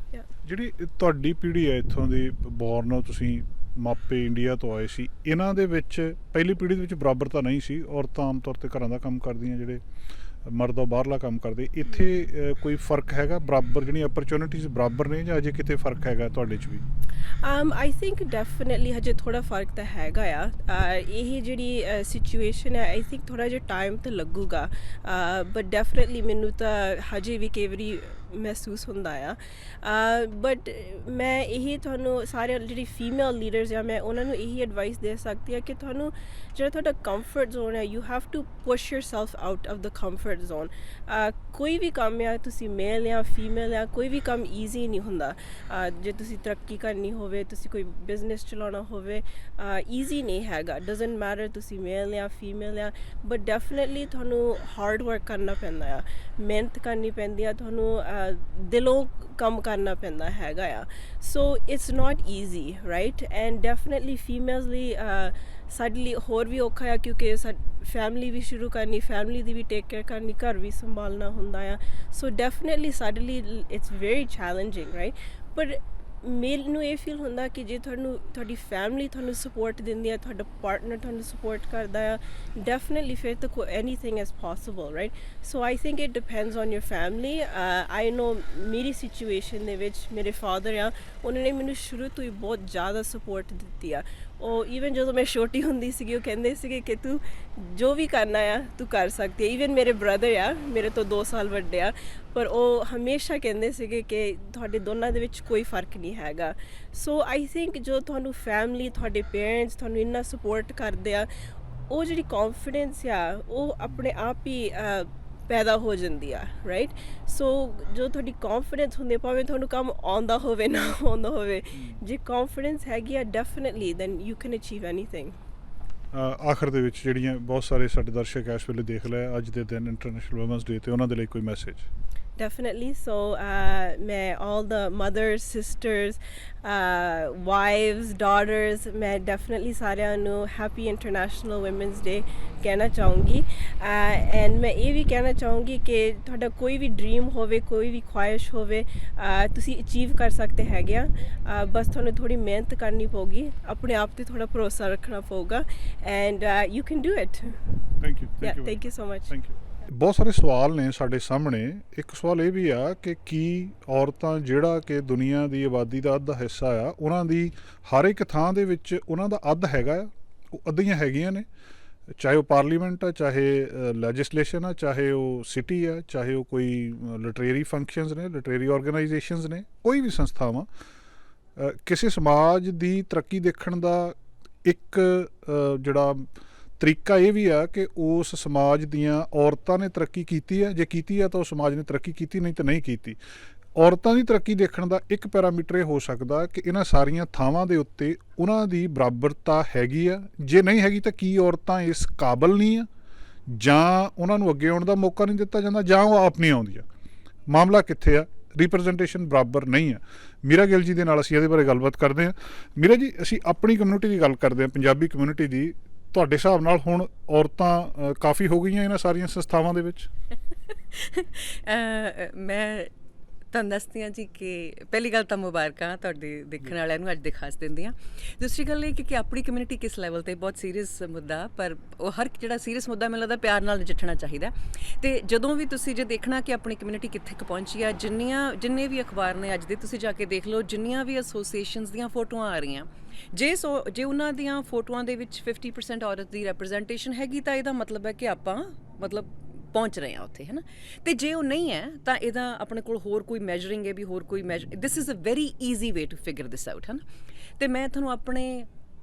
[SPEAKER 1] ਜਿਹੜੀ ਤੁਹਾਡੀ ਪੀੜ੍ਹੀ ਹੈ ਇੱਥੋਂ ਦੀ ਬੋਰਨ ਹੋ ਤੁਸੀਂ, ਮਾਪੇ ਇੰਡੀਆ ਤੋਂ ਆਏ ਸੀ, ਇਹਨਾਂ ਦੇ ਵਿੱਚ ਪਹਿਲੀ ਪੀੜ੍ਹੀ ਦੇ ਵਿੱਚ ਬਰਾਬਰਤਾ ਨਹੀਂ ਸੀ। ਔਰਤਾਂ ਆਮ ਤੌਰ 'ਤੇ ਘਰਾਂ ਦਾ ਕੰਮ ਕਰਦੀਆਂ, ਜਿਹੜੇ ਮਰਦ ਉਹ ਬਾਹਰਲਾ ਕੰਮ ਕਰਦੇ। ਇੱਥੇ ਕੋਈ ਫਰਕ ਹੈਗਾ? ਬਰਾਬਰ ਜਿਹੜੀਆਂ ਅਪਰਚੁਨਿਟੀਜ਼ ਬਰਾਬਰ ਨੇ ਜਾਂ ਅਜੇ ਕਿਤੇ ਫਰਕ ਹੈਗਾ ਤੁਹਾਡੇ 'ਚ ਵੀ?
[SPEAKER 4] ਆਈ ਥਿੰਕ ਡੈਫੀਨੇਟਲੀ ਹਜੇ ਥੋੜ੍ਹਾ ਫਰਕ ਤਾਂ ਹੈਗਾ ਆ। ਇਹ ਜਿਹੜੀ ਸਿਚੁਏਸ਼ਨ ਹੈ ਆਈ ਥਿੰਕ ਥੋੜ੍ਹਾ ਜਿਹਾ ਟਾਈਮ ਤਾਂ ਲੱਗੂਗਾ, ਬਟ ਡੈਫੀਨੇਟਲੀ ਮੈਨੂੰ ਤਾਂ ਹਜੇ ਵੀ ਕਈ ਵਾਰੀ ਮਹਿਸੂਸ ਹੁੰਦਾ ਆ। ਬਟ ਮੈਂ ਇਹੀ ਤੁਹਾਨੂੰ ਸਾਰੇ ਜਿਹੜੀ ਫੀਮੇਲ ਲੀਡਰਸ ਆ ਮੈਂ ਉਹਨਾਂ ਨੂੰ ਇਹੀ ਐਡਵਾਈਸ ਦੇ ਸਕਦੀ ਹਾਂ ਕਿ ਤੁਹਾਨੂੰ ਜਿਹੜਾ ਤੁਹਾਡਾ ਕੰਫਰਟ ਜ਼ੋਨ ਹੈ you have to push yourself out of the comfort zone. ਕੋਈ ਵੀ ਕੰਮ ਆ, ਤੁਸੀਂ ਮੇਲ ਜਾਂ ਫੀਮੇਲ ਆ, ਕੋਈ ਵੀ ਕੰਮ ਈਜ਼ੀ ਨਹੀਂ ਹੁੰਦਾ। ਜੇ ਤੁਸੀਂ ਤਰੱਕੀ ਕਰਨੀ ਹੋਵੇ, ਤੁਸੀਂ ਕੋਈ ਬਿਜ਼ਨਸ ਚਲਾਉਣਾ ਹੋਵੇ, ਈਜ਼ੀ ਨਹੀਂ ਹੈਗਾ। ਡਜ਼ਨਟ ਮੈਟਰ ਤੁਸੀਂ ਮੇਲ ਜਾਂ ਫੀਮੇਲ ਆ, ਬਟ ਡੈਫੀਨੇਟਲੀ ਤੁਹਾਨੂੰ ਹਾਰਡ ਵਰਕ ਕਰਨਾ ਪੈਂਦਾ ਆ, ਮਿਹਨਤ ਕਰਨੀ ਪੈਂਦੀ ਆ, ਤੁਹਾਨੂੰ ਦਿਲੋਂ ਕੰਮ ਕਰਨਾ ਪੈਂਦਾ ਹੈਗਾ ਆ। So it's not easy, right. And definitely females ਲਈ ਸਾਡੇ ਲਈ ਹੋਰ ਵੀ ਔਖਾ ਆ ਕਿਉਂਕਿ ਫੈਮਿਲੀ ਵੀ ਸ਼ੁਰੂ ਕਰਨੀ, ਫੈਮਿਲੀ ਦੀ ਵੀ ਟੇਕ ਕੇਅਰ ਕਰਨੀ, ਘਰ ਵੀ ਸੰਭਾਲਣਾ ਹੁੰਦਾ ਆ। ਸੋ ਡੈਫੀਨੇਟਲੀ ਸਾਡੇ ਲਈ ਇਟਸ ਵੈਰੀ ਚੈਲੰਜਿੰਗ, ਰਾਈਟ। ਪਰ ਮੈਨੂੰ ਇਹ ਫੀਲ ਹੁੰਦਾ ਕਿ ਜੇ ਤੁਹਾਡੀ ਫੈਮਿਲੀ ਤੁਹਾਨੂੰ ਸਪੋਰਟ ਦਿੰਦੀ ਹੈ, ਤੁਹਾਡਾ ਪਾਰਟਨਰ ਤੁਹਾਨੂੰ ਸਪੋਰਟ ਕਰਦਾ ਆ, ਡੈਫੀਨੇਟਲੀ ਫਿਰ ਤਾਂ anything is possible, right. So I think it depends on your family. I know ਮੇਰੀ ਸਿਚੁਏਸ਼ਨ ਦੇ ਵਿੱਚ ਮੇਰੇ ਫਾਦਰ ਆ, ਉਹਨਾਂ ਨੇ ਮੈਨੂੰ ਸ਼ੁਰੂ ਤੋਂ ਹੀ ਬਹੁਤ ਜ਼ਿਆਦਾ ਸਪੋਰਟ ਦਿੱਤੀ ਆ। ਉਹ ਈਵਨ ਜਦੋਂ ਮੈਂ ਛੋਟੀ ਹੁੰਦੀ ਸੀਗੀ ਉਹ ਕਹਿੰਦੇ ਸੀਗੇ ਕਿ ਤੂੰ ਜੋ ਵੀ ਕਰਨਾ ਆ ਤੂੰ ਕਰ ਸਕਦੀ ਹੈ। ਈਵਨ ਮੇਰੇ ਬ੍ਰਦਰ ਆ, ਮੇਰੇ ਤੋਂ 2 ਸਾਲ ਵੱਡੇ ਆ, ਪਰ ਉਹ ਹਮੇਸ਼ਾ ਕਹਿੰਦੇ ਸੀਗੇ ਕਿ ਤੁਹਾਡੇ ਦੋਨਾਂ ਦੇ ਵਿੱਚ ਕੋਈ ਫਰਕ ਨਹੀਂ ਹੈਗਾ। ਸੋ ਆਈ ਥਿੰਕ ਜੋ ਤੁਹਾਨੂੰ ਫੈਮਿਲੀ, ਤੁਹਾਡੇ ਪੇਰੈਂਟਸ ਤੁਹਾਨੂੰ ਇੰਨਾ ਸਪੋਰਟ ਕਰਦੇ ਆ, ਉਹ ਜਿਹੜੀ ਕੌਨਫੀਡੈਂਸ ਆ ਉਹ ਆਪਣੇ ਆਪ ਹੀ ਪੈਦਾ ਹੋ ਜਾਂਦੀ ਆ, ਰਾਈਟ। ਸੋ ਜੋ ਤੁਹਾਡੀ ਕੌਨਫੀਡੈਂਸ ਹੁੰਦੀ ਭਾਵੇਂ ਤੁਹਾਨੂੰ ਕੰਮ ਆਉਂਦਾ ਹੋਵੇ ਨਾ ਆਉਂਦਾ ਹੋਵੇ, ਜੇ ਕੌਨਫੀਡੈਂਸ ਹੈਗੀ ਆ definitely then you can achieve anything.
[SPEAKER 1] ਆਖਰ ਦੇ ਵਿੱਚ ਜਿਹੜੀਆਂ ਬਹੁਤ ਸਾਰੇ ਸਾਡੇ ਦਰਸ਼ਕ ਇਸ ਵੇਲੇ ਦੇਖ ਲਿਆ ਅੱਜ ਦੇ ਦਿਨ ਇੰਟਰਨੈਸ਼ਨਲ ਵੂਮਨਸ ਡੇ, ਤੇ ਉਹਨਾਂ ਦੇ ਲਈ ਕੋਈ ਮੈਸੇਜ?
[SPEAKER 4] Definitely. So, मैं all the mothers, sisters, wives, daughters, मैं definitely ਸਾਰਿਆਂ ਨੂੰ Happy International Women's Day ਕਹਿਣਾ ਚਾਹੂੰਗੀ। ਐਂਡ ਮੈਂ ਇਹ ਵੀ ਕਹਿਣਾ ਚਾਹੂੰਗੀ ਕਿ ਤੁਹਾਡਾ ਕੋਈ ਵੀ ਡ੍ਰੀਮ ਹੋਵੇ, ਕੋਈ ਵੀ ਖੁਆਇਸ਼ ਹੋਵੇ, ਤੁਸੀਂ ਅਚੀਵ ਕਰ ਸਕਦੇ ਹੈਗੇ ਆ। ਬਸ ਤੁਹਾਨੂੰ ਥੋੜੀ ਮਿਹਨਤ ਕਰਨੀ ਪਊਗੀ, ਆਪਣੇ ਆਪ ਤੇ ਥੋੜਾ ਭਰੋਸਾ ਰੱਖਣਾ ਪਊਗਾ and you can do it.
[SPEAKER 1] Thank you.
[SPEAKER 4] Thank you so much.
[SPEAKER 1] Thank you. ਬਹੁਤ ਸਾਰੇ ਸਵਾਲ ਨੇ ਸਾਡੇ ਸਾਹਮਣੇ। ਇੱਕ ਸਵਾਲ ਇਹ ਵੀ ਆ ਕਿ ਕੀ ਔਰਤਾਂ ਜਿਹੜਾ ਕਿ ਦੁਨੀਆ ਦੀ ਆਬਾਦੀ ਦਾ ਅੱਧਾ ਹਿੱਸਾ ਆ, ਉਹਨਾਂ ਦੀ ਹਰ ਇੱਕ ਥਾਂ ਦੇ ਵਿੱਚ ਉਹਨਾਂ ਦਾ ਅੱਧ ਹੈਗਾ ਆ? ਉਹ ਅੱਧੀਆਂ ਹੈਗੀਆਂ ਨੇ, ਚਾਹੇ ਉਹ ਪਾਰਲੀਮੈਂਟ ਆ, ਚਾਹੇ ਲੈਜਿਸਲੇਸ਼ਨ ਆ, ਚਾਹੇ ਉਹ ਸਿਟੀ ਆ, ਚਾਹੇ ਉਹ ਕੋਈ ਲਿਟਰੇਰੀ ਫੰਕਸ਼ਨਸ ਨੇ, ਲਿਟਰੇਰੀ ਆਰਗੇਨਾਈਜੇਸ਼ਨਸ ਨੇ, ਕੋਈ ਵੀ ਸੰਸਥਾਵਾਂ। ਕਿਸੇ ਸਮਾਜ ਦੀ ਤਰੱਕੀ ਦੇਖਣ ਦਾ ਇੱਕ ਜਿਹੜਾ ਤਰੀਕਾ ਇਹ ਵੀ ਆ ਕਿ ਉਸ ਸਮਾਜ ਦੀਆਂ ਔਰਤਾਂ ਨੇ ਤਰੱਕੀ ਕੀਤੀ ਹੈ, ਜੇ ਕੀਤੀ ਹੈ ਤਾਂ ਉਹ ਸਮਾਜ ਨੇ ਤਰੱਕੀ ਕੀਤੀ, ਨਹੀਂ ਤਾਂ ਨਹੀਂ ਕੀਤੀ। ਔਰਤਾਂ ਦੀ ਤਰੱਕੀ ਦੇਖਣ ਦਾ ਇੱਕ ਪੈਰਾਮੀਟਰ ਇਹ ਹੋ ਸਕਦਾ ਕਿ ਇਹਨਾਂ ਸਾਰੀਆਂ ਥਾਵਾਂ ਦੇ ਉੱਤੇ ਉਹਨਾਂ ਦੀ ਬਰਾਬਰਤਾ ਹੈਗੀ ਆ, ਜੇ ਨਹੀਂ ਹੈਗੀ ਤਾਂ ਕੀ ਔਰਤਾਂ ਇਸ ਕਾਬਲ ਨਹੀਂ ਆ, ਜਾਂ ਉਹਨਾਂ ਨੂੰ ਅੱਗੇ ਆਉਣ ਦਾ ਮੌਕਾ ਨਹੀਂ ਦਿੱਤਾ ਜਾਂਦਾ, ਜਾਂ ਉਹ ਆਪ ਨਹੀਂ ਆਉਂਦੀਆਂ। ਮਾਮਲਾ ਕਿੱਥੇ ਆ? ਰਿਪਰੈਜ਼ੈਂਟੇਸ਼ਨ ਬਰਾਬਰ ਨਹੀਂ ਆ। ਮੀਰਾ ਗਿੱਲ ਜੀ ਦੇ ਨਾਲ ਅਸੀਂ ਇਹਦੇ ਬਾਰੇ ਗੱਲਬਾਤ ਕਰਦੇ ਹਾਂ। ਮੀਰਾ ਜੀ, ਅਸੀਂ ਆਪਣੀ ਕਮਿਊਨਿਟੀ ਦੀ ਗੱਲ ਕਰਦੇ ਹਾਂ, ਪੰਜਾਬੀ ਕਮਿਊਨਿਟੀ ਦੀ। ਤੁਹਾਡੇ ਹਿਸਾਬ ਨਾਲ ਹੁਣ ਔਰਤਾਂ ਕਾਫੀ ਹੋ ਗਈਆਂ ਇਹਨਾਂ ਸਾਰੀਆਂ ਸੰਸਥਾਵਾਂ ਦੇ ਵਿੱਚ?
[SPEAKER 5] ਮੈਂ ਤੁਹਾਨੂੰ ਦੱਸਦੀ ਹਾਂ ਜੀ ਕਿ ਪਹਿਲੀ ਗੱਲ ਤਾਂ ਮੁਬਾਰਕਾਂ ਤੁਹਾਡੇ ਦੇਖਣ ਵਾਲਿਆਂ ਨੂੰ ਅੱਜ ਦੇ ਖਾਸ ਦਿਨ ਦੀਆਂ। ਦੂਸਰੀ ਗੱਲ ਇਹ ਕਿ ਆਪਣੀ ਕਮਿਊਨਿਟੀ ਕਿਸ ਲੈਵਲ 'ਤੇ ਬਹੁਤ ਸੀਰੀਅਸ ਮੁੱਦਾ, ਪਰ ਉਹ ਹਰ ਜਿਹੜਾ ਸੀਰੀਅਸ ਮੁੱਦਾ ਮੈਨੂੰ ਲੱਗਦਾ ਪਿਆਰ ਨਾਲ ਨਜਿੱਠਣਾ ਚਾਹੀਦਾ। ਅਤੇ ਜਦੋਂ ਵੀ ਤੁਸੀਂ ਜੇ ਦੇਖਣਾ ਕਿ ਆਪਣੀ ਕਮਿਊਨਿਟੀ ਕਿੱਥੇ ਕੁ ਪਹੁੰਚੀ ਆ, ਜਿੰਨੇ ਵੀ ਅਖਬਾਰ ਨੇ ਅੱਜ ਦੇ ਤੁਸੀਂ ਜਾ ਕੇ ਦੇਖ ਲਓ, ਜਿੰਨੀਆਂ ਵੀ ਐਸੋਸੀਏਸ਼ਨਸ ਦੀਆਂ ਫੋਟੋਆਂ ਆ ਰਹੀਆਂ, ਜੇ ਉਹਨਾਂ ਦੀਆਂ ਫੋਟੋਆਂ ਦੇ ਵਿੱਚ 50% ਔਰਤ ਦੀ ਰੈਪਰਜ਼ੈਂਟੇਸ਼ਨ ਹੈਗੀ ਤਾਂ ਇਹਦਾ ਮਤਲਬ ਹੈ ਕਿ ਆਪਾਂ ਪਹੁੰਚ ਰਹੇ ਹਾਂ ਉੱਥੇ, ਹੈ ਨਾ। ਅਤੇ ਜੇ ਉਹ ਨਹੀਂ ਹੈ ਤਾਂ ਇਹਦਾ ਆਪਣੇ ਕੋਲ ਹੋਰ ਕੋਈ ਮੈਜਰਿੰਗ ਹੈ ਵੀ ਹੋਰ ਕੋਈ this is a very easy way to figure this out, ਹੈ ਨਾ। ਅਤੇ ਮੈਂ ਤੁਹਾਨੂੰ ਆਪਣੇ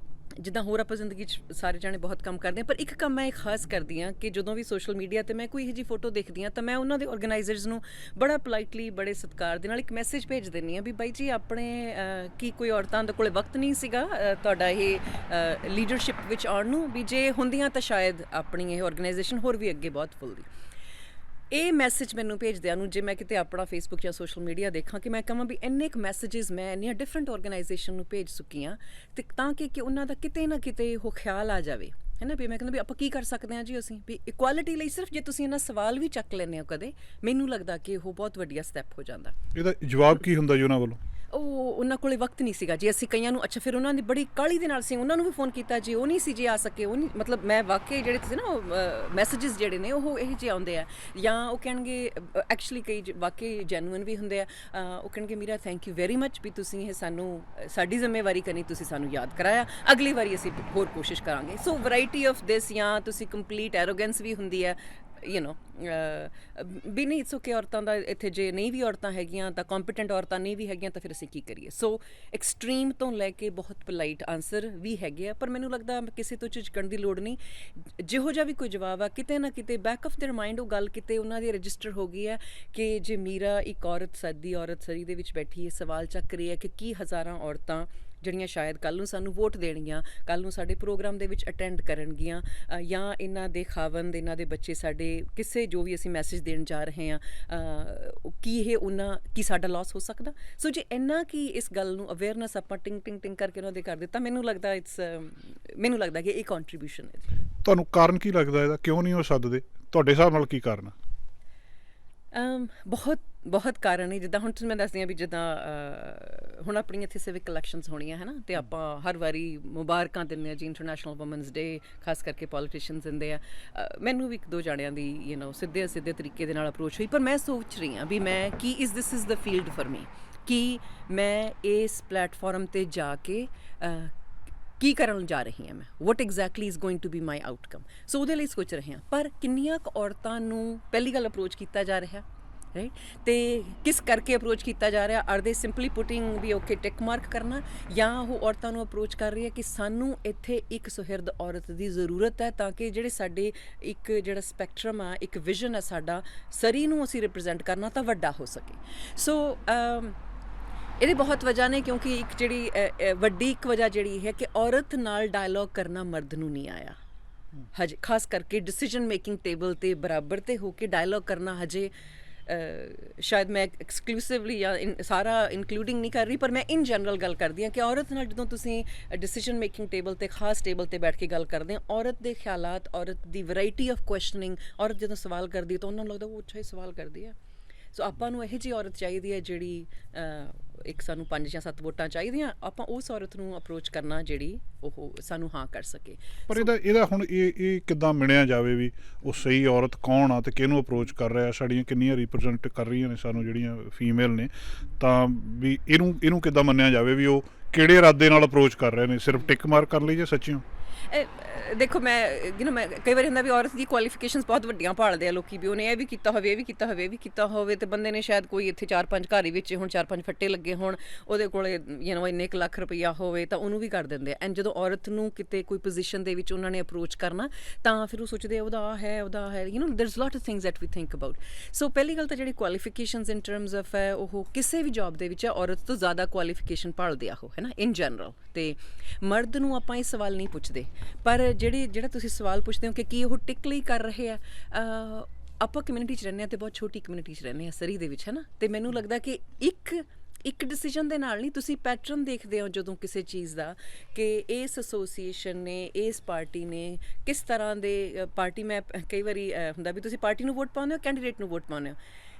[SPEAKER 5] ਜਿੱਦਾਂ ਹੋਰ ਆਪਾਂ ਜ਼ਿੰਦਗੀ 'ਚ ਸਾਰੇ ਜਾਣੇ ਬਹੁਤ ਕੰਮ ਕਰਦੇ ਹਾਂ, ਪਰ ਇੱਕ ਕੰਮ ਮੈਂ ਖਾਸ ਕਰਦੀ ਹਾਂ ਕਿ ਜਦੋਂ ਵੀ ਸੋਸ਼ਲ ਮੀਡੀਆ 'ਤੇ ਮੈਂ ਕੋਈ ਇਹੋ ਜਿਹੀ ਫੋਟੋ ਦੇਖਦੀ ਹਾਂ ਤਾਂ ਮੈਂ ਉਹਨਾਂ ਦੇ ਆਰਗੇਨਾਈਜ਼ਰਸ ਨੂੰ ਬੜਾ ਪੋਲਾਈਟਲੀ, ਬੜੇ ਸਤਿਕਾਰ ਦੇ ਨਾਲ ਇੱਕ ਮੈਸੇਜ ਭੇਜ ਦਿੰਦੀ ਹਾਂ ਵੀ ਬਾਈ ਜੀ, ਆਪਣੇ ਕੀ ਕੋਈ ਔਰਤਾਂ ਦੇ ਕੋਲ ਵਕਤ ਨਹੀਂ ਸੀਗਾ ਤੁਹਾਡਾ ਇਹ ਲੀਡਰਸ਼ਿਪ ਵਿੱਚ ਆਉਣ ਨੂੰ? ਵੀ ਜੇ ਹੁੰਦੀਆਂ ਤਾਂ ਸ਼ਾਇਦ ਆਪਣੀ ਇਹ ਆਰਗੇਨਾਈਜੇਸ਼ਨ ਹੋਰ ਵੀ ਅੱਗੇ ਬਹੁਤ ਫੁੱਲਦੀ। ਇਹ ਮੈਸੇਜ ਮੈਨੂੰ ਭੇਜਦਿਆਂ ਨੂੰ ਜੇ ਮੈਂ ਕਿਤੇ ਆਪਣਾ ਫੇਸਬੁੱਕ ਜਾਂ ਸੋਸ਼ਲ ਮੀਡੀਆ ਦੇਖਾਂ ਕਿ ਮੈਂ ਕਹਾਂ ਵੀ ਇੰਨੇ ਕੁ ਮੈਸੇਜਿਸ ਮੈਂ ਇੰਨੀਆਂ ਡਿਫਰੈਂਟ ਆਰਗੇਨਾਈਜੇਸ਼ਨ ਨੂੰ ਭੇਜ ਚੁੱਕੀ ਹਾਂ, ਅਤੇ ਤਾਂ ਕਿ ਉਹਨਾਂ ਦਾ ਕਿਤੇ ਨਾ ਕਿਤੇ ਉਹ ਖਿਆਲ ਆ ਜਾਵੇ, ਹੈ ਨਾ। ਵੀ ਮੈਂ ਕਹਿੰਦਾ ਵੀ ਆਪਾਂ ਕੀ ਕਰ ਸਕਦੇ ਹਾਂ ਜੀ, ਅਸੀਂ ਵੀ ਇਕੁਆਲਿਟੀ ਲਈ ਸਿਰਫ ਜੇ ਤੁਸੀਂ ਇਹਨਾਂ ਸਵਾਲ ਵੀ ਚੱਕ ਲੈਂਦੇ ਹੋ ਕਦੇ, ਮੈਨੂੰ ਲੱਗਦਾ ਕਿ ਉਹ ਬਹੁਤ ਵੱਡਾ ਸਟੈਪ ਹੋ ਜਾਂਦਾ।
[SPEAKER 1] ਇਹਦਾ ਜਵਾਬ ਕੀ ਹੁੰਦਾ ਜੀ ਉਹਨਾਂ ਵੱਲੋਂ?
[SPEAKER 5] ਉਹਨਾਂ ਕੋਲੇ ਵਕਤ ਨਹੀਂ ਸੀਗਾ ਜੀ। ਅਸੀਂ ਕਈਆਂ ਨੂੰ ਫਿਰ ਉਹਨਾਂ ਦੀ ਬੜੀ ਕਾਹਲੀ ਦੇ ਨਾਲ ਸੀ ਉਹਨਾਂ ਨੂੰ ਵੀ ਫੋਨ ਕੀਤਾ ਜੀ, ਉਹ ਨਹੀਂ ਸੀ ਜੀ ਆ ਸਕੇ, ਉਹ ਨਹੀਂ ਮਤਲਬ ਮੈਂ ਵਾਕਈ ਜਿਹੜੇ ਤੁਸੀਂ ਨਾ ਮੈਸੇਜਿਸ ਜਿਹੜੇ ਨੇ ਉਹ ਇਹੋ ਜਿਹੇ ਆਉਂਦੇ ਆ, ਜਾਂ ਉਹ ਕਹਿਣਗੇ ਐਕਚੁਅਲੀ ਕਈ ਵਾਕਈ ਜੈਨੂਇਨ ਵੀ ਹੁੰਦੇ ਆ, ਉਹ ਕਹਿਣਗੇ Meera thank you very much ਵੀ ਤੁਸੀਂ ਇਹ ਸਾਨੂੰ ਸਾਡੀ ਜ਼ਿੰਮੇਵਾਰੀ ਕਰਨੀ, ਤੁਸੀਂ ਸਾਨੂੰ ਯਾਦ ਕਰਾਇਆ, ਅਗਲੀ ਵਾਰੀ ਅਸੀਂ ਹੋਰ ਕੋਸ਼ਿਸ਼ ਕਰਾਂਗੇ। ਸੋ ਵੈਰਾਈਟੀ ਆਫ ਦਿਸ, ਜਾਂ ਤੁਸੀਂ ਕੰਪਲੀਟ ਐਰੋਗੈਂਸ ਵੀ ਹੁੰਦੀ ਹੈ, ਵੀ ਨਹੀਂ ਇਟਸ ਓਕੇ ਔਰਤਾਂ ਦਾ ਇੱਥੇ ਜੇ ਨਹੀਂ ਵੀ ਔਰਤਾਂ ਹੈਗੀਆਂ ਤਾਂ ਕੰਪੀਟੈਂਟ ਔਰਤਾਂ ਨਹੀਂ ਵੀ ਹੈਗੀਆਂ ਤਾਂ ਫਿਰ ਅਸੀਂ ਕੀ ਕਰੀਏ। ਸੋ ਐਕਸਟ੍ਰੀਮ ਤੋਂ ਲੈ ਕੇ ਬਹੁਤ ਪੋਲਾਈਟ ਆਨਸਰ ਵੀ ਹੈਗੇ ਆ, ਪਰ ਮੈਨੂੰ ਲੱਗਦਾ ਕਿਸੇ ਤੋਂ ਝਿਜਕਣ ਦੀ ਲੋੜ ਨਹੀਂ। ਜਿਹੋ ਜਿਹਾ ਵੀ ਕੋਈ ਜਵਾਬ ਆ, ਕਿਤੇ ਨਾ ਕਿਤੇ ਬੈਕ ਆਫ ਦੇਅਰ ਮਾਈਂਡ ਉਹ ਗੱਲ ਕਿਤੇ ਉਹਨਾਂ ਦੀ ਰਜਿਸਟਰ ਹੋ ਗਈ ਹੈ ਕਿ ਜੇ ਮੀਰਾ ਇੱਕ ਔਰਤ ਸਰੀ ਦੇ ਵਿੱਚ ਬੈਠੀ ਹੈ, ਸਵਾਲ ਚੱਕ ਰਹੀ ਹੈ ਕਿ ਕੀ ਹਜ਼ਾਰਾਂ ਔਰਤਾਂ ਜਿਹੜੀਆਂ ਸ਼ਾਇਦ ਕੱਲ੍ਹ ਨੂੰ ਸਾਨੂੰ ਵੋਟ ਦੇਣਗੀਆਂ, ਕੱਲ੍ਹ ਨੂੰ ਸਾਡੇ ਪ੍ਰੋਗਰਾਮ ਦੇ ਵਿੱਚ ਅਟੈਂਡ ਕਰਨਗੀਆਂ, ਜਾਂ ਇਹਨਾਂ ਦੇ ਖਾਵੰਦ, ਇਹਨਾਂ ਦੇ ਬੱਚੇ ਸਾਡੇ ਕਿਸੇ ਜੋ ਵੀ ਅਸੀਂ ਮੈਸੇਜ ਦੇਣ ਜਾ ਰਹੇ ਹਾਂ, ਕੀ ਸਾਡਾ ਲਾਸ ਹੋ ਸਕਦਾ। ਸੋ ਜੇ ਇੰਨਾ ਕਿ ਇਸ ਗੱਲ ਨੂੰ ਅਵੇਅਰਨੈਸ ਆਪਾਂ ਟਿੰਗ ਟਿੰਗ ਟਿੰਗ ਕਰਕੇ ਉਹਨਾਂ ਦੇ ਕਰ ਦਿੱਤਾ, ਮੈਨੂੰ ਲੱਗਦਾ ਕਿ ਇਹ ਕੰਟਰੀਬਿਊਸ਼ਨ ਹੈ।
[SPEAKER 1] ਤੁਹਾਨੂੰ ਕਾਰਨ ਕੀ ਲੱਗਦਾ ਇਹਦਾ? ਕਿਉਂ ਨਹੀਂ ਉਹ ਸੱਦਦੇ ਤੁਹਾਡੇ ਹਿਸਾਬ ਨਾਲ? ਕੀ ਕਾਰਨ?
[SPEAKER 5] ਬਹੁਤ ਕਾਰਨ ਹੈ। ਜਿੱਦਾਂ ਹੁਣ ਤੁਸੀਂ ਮੈਂ ਦੱਸਦੀ ਹਾਂ ਵੀ ਜਿੱਦਾਂ ਹੁਣ ਆਪਣੀਆਂ ਇੱਥੇ ਸਿਵਿਕ ਇਲੈਕਸ਼ਨਸ ਹੋਣੀਆਂ, ਹੈ ਨਾ, ਅਤੇ ਆਪਾਂ ਹਰ ਵਾਰੀ ਮੁਬਾਰਕਾਂ ਦਿੰਦੇ ਹਾਂ ਜੀ, ਇੰਟਰਨੈਸ਼ਨਲ ਵੂਮਨਸ ਡੇ ਖਾਸ ਕਰਕੇ ਪੋਲੀਟੀਸ਼ੀਅਨਸ ਦਿੰਦੇ ਆ। ਮੈਨੂੰ ਵੀ ਇੱਕ ਦੋ ਜਾਣਿਆਂ ਦੀ ਸਿੱਧੇ ਤਰੀਕੇ ਦੇ ਨਾਲ ਅਪਰੋਚ ਹੋਈ, ਪਰ ਮੈਂ ਸੋਚ ਰਹੀ ਹਾਂ ਵੀ ਮੈਂ this is the field for me, ਕਿ ਮੈਂ ਇਸ ਪਲੇਟਫਾਰਮ 'ਤੇ ਜਾ ਕੇ ਕੀ ਕਰਨ ਜਾ ਰਹੀ ਹਾਂ, ਮੈਂ what exactly is going to be my outcome. So ਉਹਦੇ ਲਈ ਸੋਚ ਰਹੇ ਹਾਂ, ਪਰ ਕਿੰਨੀਆਂ ਕੁ ਔਰਤਾਂ ਨੂੰ ਪਹਿਲੀ ਗੱਲ ਅਪਰੋਚ ਕੀਤਾ ਜਾ ਰਿਹਾ, ਰਾਈਟ, ਅਤੇ ਕਿਸ ਕਰਕੇ ਅਪਰੋਚ ਕੀਤਾ ਜਾ ਰਿਹਾ? ਆਰ ਦੇ ਸਿੰਪਲੀ ਪੁਟਿੰਗ ਵੀ ਓਕੇ ਟਿਕ ਮਾਰਕ ਕਰਨਾ, ਜਾਂ ਉਹ ਔਰਤਾਂ ਨੂੰ ਅਪਰੋਚ ਕਰ ਰਹੀ ਹੈ ਕਿ ਸਾਨੂੰ ਇੱਥੇ ਇੱਕ ਸੁਹਿਰਦ ਔਰਤ ਦੀ ਜ਼ਰੂਰਤ ਹੈ ਤਾਂ ਕਿ ਜਿਹੜੇ ਸਾਡੇ ਇੱਕ ਜਿਹੜਾ ਸਪੈਕਟਰਮ ਆ, ਇੱਕ ਵਿਜ਼ਨ ਹੈ ਸਾਡਾ, ਸਰੀ ਨੂੰ ਅਸੀਂ ਰਿਪਰੈਜ਼ੈਂਟ ਕਰਨਾ ਤਾਂ ਵੱਡਾ ਹੋ ਸਕੇ। ਸੋ ਇਹਦੀ ਬਹੁਤ ਵਜ੍ਹਾ ਨੇ, ਕਿਉਂਕਿ ਇੱਕ ਜਿਹੜੀ ਵੱਡੀ ਇੱਕ ਵਜ੍ਹਾ ਜਿਹੜੀ ਹੈ ਕਿ ਔਰਤ ਨਾਲ ਡਾਇਲੋਗ ਕਰਨਾ ਮਰਦ ਨੂੰ ਨਹੀਂ ਆਇਆ ਹਜੇ, ਖਾਸ ਕਰਕੇ ਡਿਸੀਜਨ ਮੇਕਿੰਗ ਟੇਬਲ 'ਤੇ ਬਰਾਬਰ 'ਤੇ ਹੋ ਕੇ ਡਾਇਲੋਗ ਕਰਨਾ ਹਜੇ ਸ਼ਾਇਦ ਮੈਂ ਐਕਸਕਲੂਸਿਵਲੀ ਜਾਂ ਸਾਰਾ ਇਨਕਲੂਡਿੰਗ ਨਹੀਂ ਕਰ ਰਹੀ, ਪਰ ਮੈਂ ਇਨ ਜਨਰਲ ਗੱਲ ਕਰਦੀ ਹਾਂ ਕਿ ਔਰਤ ਨਾਲ ਜਦੋਂ ਤੁਸੀਂ ਡਿਸੀਜਨ ਮੇਕਿੰਗ ਟੇਬਲ 'ਤੇ, ਖਾਸ ਟੇਬਲ 'ਤੇ ਬੈਠ ਕੇ ਗੱਲ ਕਰਦੇ ਹਾਂ, ਔਰਤ ਦੇ ਖਿਆਲਾਤ, ਔਰਤ ਦੀ ਵੈਰਾਈਟੀ ਆਫ ਕੁਐਸਚਨਿੰਗ, ਔਰਤ ਜਦੋਂ ਸਵਾਲ ਕਰਦੀ ਹੈ ਤਾਂ ਉਹਨਾਂ ਨੂੰ ਲੱਗਦਾ ਉਹ ਅੱਛਾ ਹੀ ਸਵਾਲ ਕਰਦੀ ਹੈ। ਸੋ ਆਪਾਂ ਨੂੰ ਇਹੋ ਜਿਹੀ ਔਰਤ ਚਾਹੀਦੀ ਹੈ ਜਿਹੜੀ ਇੱਕ ਸਾਨੂੰ 5 ਜਾਂ 7 ਵੋਟਾਂ ਚਾਹੀਦੀਆਂ, ਆਪਾਂ ਉਸ ਔਰਤ ਨੂੰ ਅਪਰੋਚ ਕਰਨਾ ਜਿਹੜੀ ਉਹ ਸਾਨੂੰ ਹਾਂ ਕਰ ਸਕੇ।
[SPEAKER 1] ਪਰ ਇਹਦਾ ਹੁਣ ਇਹ ਕਿੱਦਾਂ ਮਿਣਿਆ ਜਾਵੇ ਵੀ ਉਹ ਸਹੀ ਔਰਤ ਕੌਣ ਆ ਤੇ ਕਿਹਨੂੰ ਅਪਰੋਚ ਕਰ ਰਿਹਾ? ਸਾਡੀਆਂ ਕਿੰਨੀਆਂ ਰਿਪਰੈਜ਼ੈਂਟ ਕਰ ਰਹੀਆਂ ਨੇ ਸਾਨੂੰ ਜਿਹੜੀਆਂ ਫੀਮੇਲ ਨੇ, ਤਾਂ ਵੀ ਇਹਨੂੰ ਕਿੱਦਾਂ ਮੰਨਿਆ ਜਾਵੇ ਵੀ ਉਹ ਕਿਹੜੇ ਇਰਾਦੇ ਨਾਲ ਅਪਰੋਚ ਕਰ ਰਹੇ ਨੇ? ਸਿਰਫ ਟਿਕ ਮਾਰਕ ਕਰਨ ਲਈ ਜਾਂ ਸੱਚੀਓ?
[SPEAKER 5] ਦੇਖੋ ਮੈਂ ਮੈਂ ਕਈ ਵਾਰੀ ਹੁੰਦਾ ਵੀ ਔਰਤ ਦੀ ਕੁਆਲੀਫਿਕੇਸ਼ਨਸ ਬਹੁਤ ਵੱਡੀਆਂ ਭਾਲਦੇ ਆ ਲੋਕੀ ਵੀ ਉਹਨੇ ਇਹ ਵੀ ਕੀਤਾ ਹੋਵੇ ਇਹ ਵੀ ਕੀਤਾ ਹੋਵੇ ਇਹ ਵੀ ਕੀਤਾ ਹੋਵੇ ਤੇ ਬੰਦੇ ਨੇ ਸ਼ਾਇਦ ਕੋਈ ਇੱਥੇ 4-5 ਘਰ ਹੀ ਵਿੱਚ ਹੁਣ 4-5 ਫੱਟੇ ਲੱਗੇ ਹੋਣ ਉਹਦੇ ਕੋਲੇ ਇੰਨੇ ਕੁ ਲੱਖ ਰੁਪਈਆ ਹੋਵੇ ਤਾਂ ਉਹਨੂੰ ਵੀ ਕਰ ਦਿੰਦੇ ਆ ਐਂਡ ਜਦੋਂ ਔਰਤ ਨੂੰ ਕਿਤੇ ਕੋਈ ਪੋਜੀਸ਼ਨ ਦੇ ਵਿੱਚ ਉਹਨਾਂ ਨੇ ਅਪਰੋਚ ਕਰਨਾ ਤਾਂ ਫਿਰ ਉਹ ਸੋਚਦੇ ਉਹਦਾ ਉਹਦਾ ਹੈ there's lot of things that we think about ਸੋ ਪਹਿਲੀ ਗੱਲ ਤਾਂ ਜਿਹੜੀ ਕੁਆਲੀਫਿਕੇਸ਼ਨਸ ਇਨ ਟਰਮਸ ਆਫ ਹੈ ਉਹ ਕਿਸੇ ਵੀ ਜੌਬ ਦੇ ਵਿੱਚ ਔਰਤ ਤੋਂ ਜ਼ਿਆਦਾ ਕੁਆਲੀਫਿਕੇਸ਼ਨ ਭਾਲਦੇ ਆ ਉਹ ਹੈ ਨਾ ਇਨ ਜਨਰਲ ਤੇ ਮਰਦ ਨੂੰ ਆਪਾਂ ਇਹ ਸਵਾਲ ਨਹੀਂ ਪੁੱਛਦੇ ਪਰ ਜਿਹੜਾ ਤੁਸੀਂ ਸਵਾਲ ਪੁੱਛਦੇ ਹੋ ਕਿ ਕੀ ਉਹ ਟਿਕ ਲਈ ਕਰ ਰਹੇ ਆ ਆਪਾਂ ਕਮਿਊਨਿਟੀ 'ਚ ਰਹਿੰਦੇ ਹਾਂ ਤੇ ਬਹੁਤ ਛੋਟੀ ਕਮਿਊਨਿਟੀ 'ਚ ਰਹਿੰਦੇ ਹਾਂ ਸਰੀ ਦੇ ਵਿੱਚ ਹੈ ਨਾ ਤੇ ਮੈਨੂੰ ਲੱਗਦਾ ਕਿ ਇੱਕ ਡਿਸੀਜਨ ਦੇ ਨਾਲ ਨਹੀਂ ਤੁਸੀਂ ਪੈਟਰਨ ਦੇਖਦੇ ਹੋ ਜਦੋਂ ਕਿਸੇ ਚੀਜ਼ ਦਾ ਕਿ ਇਸ ਐਸੋਸੀਏਸ਼ਨ ਨੇ ਇਸ ਪਾਰਟੀ ਨੇ ਕਿਸ ਤਰ੍ਹਾਂ ਦੇ ਪਾਰਟੀ ਮੈਂ ਕਈ ਵਾਰੀ ਹੁੰਦਾ ਵੀ ਤੁਸੀਂ ਪਾਰਟੀ ਨੂੰ ਵੋਟ ਪਾਉਂਦੇ ਹੋ ਕੈਂਡੀਡੇਟ ਨੂੰ ਵੋਟ ਪਾਉਂਦੇ ਹੋ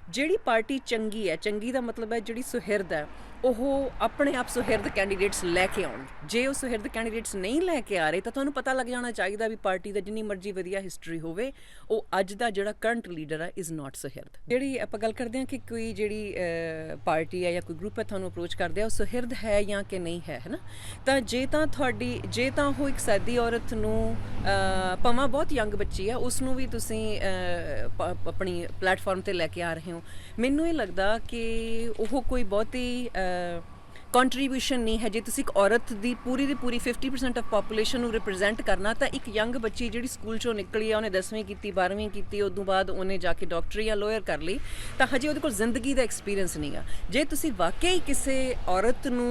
[SPEAKER 5] ਜਿਹੜੀ ਪਾਰਟੀ ਚੰਗੀ ਹੈ ਚੰਗੀ ਦਾ ਮਤਲਬ ਹੈ ਜਿਹੜੀ ਸੁਹਿਰਦ ਹੈ ਉਹ ਆਪਣੇ ਆਪ ਸੁਹਿਰਦ ਕੈਂਡੀਡੇਟਸ ਲੈ ਕੇ ਆਉਣ ਜੇ ਉਹ ਸੁਹਿਰਦ ਕੈਂਡੀਡੇਟਸ ਨਹੀਂ ਲੈ ਕੇ ਆ ਰਹੇ ਤਾਂ ਤੁਹਾਨੂੰ ਪਤਾ ਲੱਗ ਜਾਣਾ ਚਾਹੀਦਾ ਵੀ ਪਾਰਟੀ ਦਾ ਜਿੰਨੀ ਮਰਜ਼ੀ ਵਧੀਆ ਹਿਸਟਰੀ ਹੋਵੇ ਉਹ ਅੱਜ ਦਾ ਜਿਹੜਾ ਕਰੰਟ ਲੀਡਰ ਹੈ ਇਜ਼ ਨਾਟ ਸੁਹਿਰਦ ਜਿਹੜੀ ਆਪਾਂ ਗੱਲ ਕਰਦੇ ਹਾਂ ਕਿ ਕੋਈ ਜਿਹੜੀ ਪਾਰਟੀ ਹੈ ਜਾਂ ਕੋਈ ਗਰੁੱਪ ਹੈ ਤੁਹਾਨੂੰ ਅਪਰੋਚ ਕਰਦੇ ਆ ਉਹ ਸੁਹਿਰਦ ਹੈ ਜਾਂ ਕਿ ਨਹੀਂ ਹੈ ਹੈ ਨਾ ਤਾਂ ਜੇ ਤਾਂ ਉਹ ਇੱਕ ਸਾਦੀ ਔਰਤ ਨੂੰ ਭਾਵੇਂ ਬਹੁਤ ਯੰਗ ਬੱਚੀ ਹੈ ਉਸ ਨੂੰ ਵੀ ਤੁਸੀਂ ਆਪਣੀ ਪਲੇਟਫਾਰਮ ਤੇ ਲੈ ਕੇ ਆ ਰਹੇ ਹੋ ਮੈਨੂੰ ਇਹ ਲੱਗਦਾ ਕਿ ਉਹ ਕੋਈ ਬਹੁਤੀ ਕੰਟਰੀਬਿਊਸ਼ਨ ਨਹੀਂ ਹੈ ਜੇ ਤੁਸੀਂ ਇੱਕ ਔਰਤ ਦੀ ਪੂਰੀ 50% ਆਫ ਪੋਪੂਲੇਸ਼ਨ ਨੂੰ ਰਿਪਰੈਜ਼ੈਂਟ ਕਰਨਾ ਤਾਂ ਇੱਕ ਯੰਗ ਬੱਚੀ ਜਿਹੜੀ ਸਕੂਲ ਚੋਂ ਨਿਕਲੀ ਆ ਉਹਨੇ 10ਵੀਂ ਕੀਤੀ 12ਵੀਂ ਕੀਤੀ ਉਦੋਂ ਬਾਅਦ ਉਹਨੇ ਜਾ ਕੇ ਡਾਕਟਰੀ ਜਾਂ ਲਾਇਰ ਕਰ ਲਈ ਤਾਂ ਹਜੇ ਉਹਦੇ ਕੋਲ ਜ਼ਿੰਦਗੀ ਦਾ ਐਕਸਪੀਰੀਅੰਸ ਨਹੀਂਗਾ ਜੇ ਤੁਸੀਂ ਵਾਕਈ ਕਿਸੇ ਔਰਤ ਨੂੰ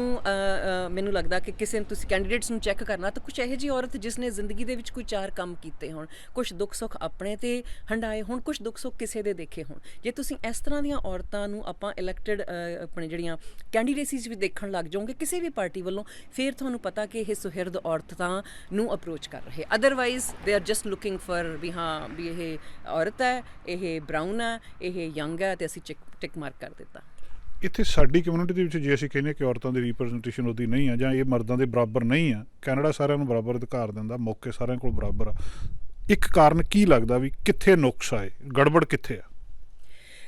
[SPEAKER 5] ਮੈਨੂੰ ਲੱਗਦਾ ਕਿ ਕਿਸੇ ਨੂੰ ਤੁਸੀਂ ਕੈਂਡੀਡੇਟਸ ਨੂੰ ਚੈੱਕ ਕਰਨਾ ਤਾਂ ਕੁਝ ਇਹੋ ਜਿਹੀ ਔਰਤ ਜਿਸ ਨੇ ਜ਼ਿੰਦਗੀ ਦੇ ਵਿੱਚ ਕੋਈ 4 ਕੰਮ ਕੀਤੇ ਹੋਣ ਕੁਝ ਦੁੱਖ ਸੁੱਖ ਆਪਣੇ ਤੇ ਹੰਡਾਏ ਹੋਣ ਕੁਝ ਦੁੱਖ ਸੁੱਖ ਕਿਸੇ ਦੇ ਦੇਖੇ ਹੋਣ ਜੇ ਤੁਸੀਂ ਇਸ ਤਰ੍ਹਾਂ ਦੀਆਂ ਔਰਤਾਂ ਨੂੰ ਆਪਾਂ ਇਲੈਕਟਡ ਆਪਣੇ ਜਿਹੜੀਆਂ ਕੈਂਡੀਡੇਸੀਜ਼ ਵੀ ਦੇਖਣ ਲੱਗ ਜਾਓਗੇ ਕਿਸੇ ਵੀ ਪਾਰਟੀ ਵੱਲੋਂ ਫਿਰ ਤੁਹਾਨੂੰ ਪਤਾ ਕਿ ਇਹ ਸੁਹਿਰਦ ਔਰਤਾਂ ਨੂੰ ਅਪਰੋਚ ਕਰ ਰਹੇ otherwise they are just looking for ਵੀ ਹਾਂ ਵੀ ਇਹ ਔਰਤ ਹੈ ਇਹ ਬਰਾਊਨ ਹੈ ਇਹ ਯੰਗ ਹੈ ਤੇ ਅਸੀਂ ਟਿਕ ਮਾਰਕ ਕਰ ਦਿੱਤਾ
[SPEAKER 1] ਇੱਥੇ ਸਾਡੀ ਕਮਿਊਨਿਟੀ ਦੇ ਵਿੱਚ ਜੇ ਅਸੀਂ ਕਹਿੰਦੇ ਕਿ ਔਰਤਾਂ ਦੀ ਰਿਪਰੈਜ਼ੈਂਟੇਸ਼ਨ ਉਹਦੀ ਨਹੀਂ ਆ ਜਾਂ ਇਹ ਮਰਦਾਂ ਦੇ ਬਰਾਬਰ ਨਹੀਂ ਆ ਕੈਨੇਡਾ ਸਾਰਿਆਂ ਨੂੰ ਬਰਾਬਰ ਅਧਿਕਾਰ ਦਿੰਦਾ ਮੌਕੇ ਸਾਰਿਆਂ ਕੋਲ ਬਰਾਬਰ ਆ ਇੱਕ ਕਾਰਨ ਕੀ ਲੱਗਦਾ ਵੀ ਕਿੱਥੇ ਨੁਕਸ ਆਏ ਗੜਬੜ ਕਿੱਥੇ ਆ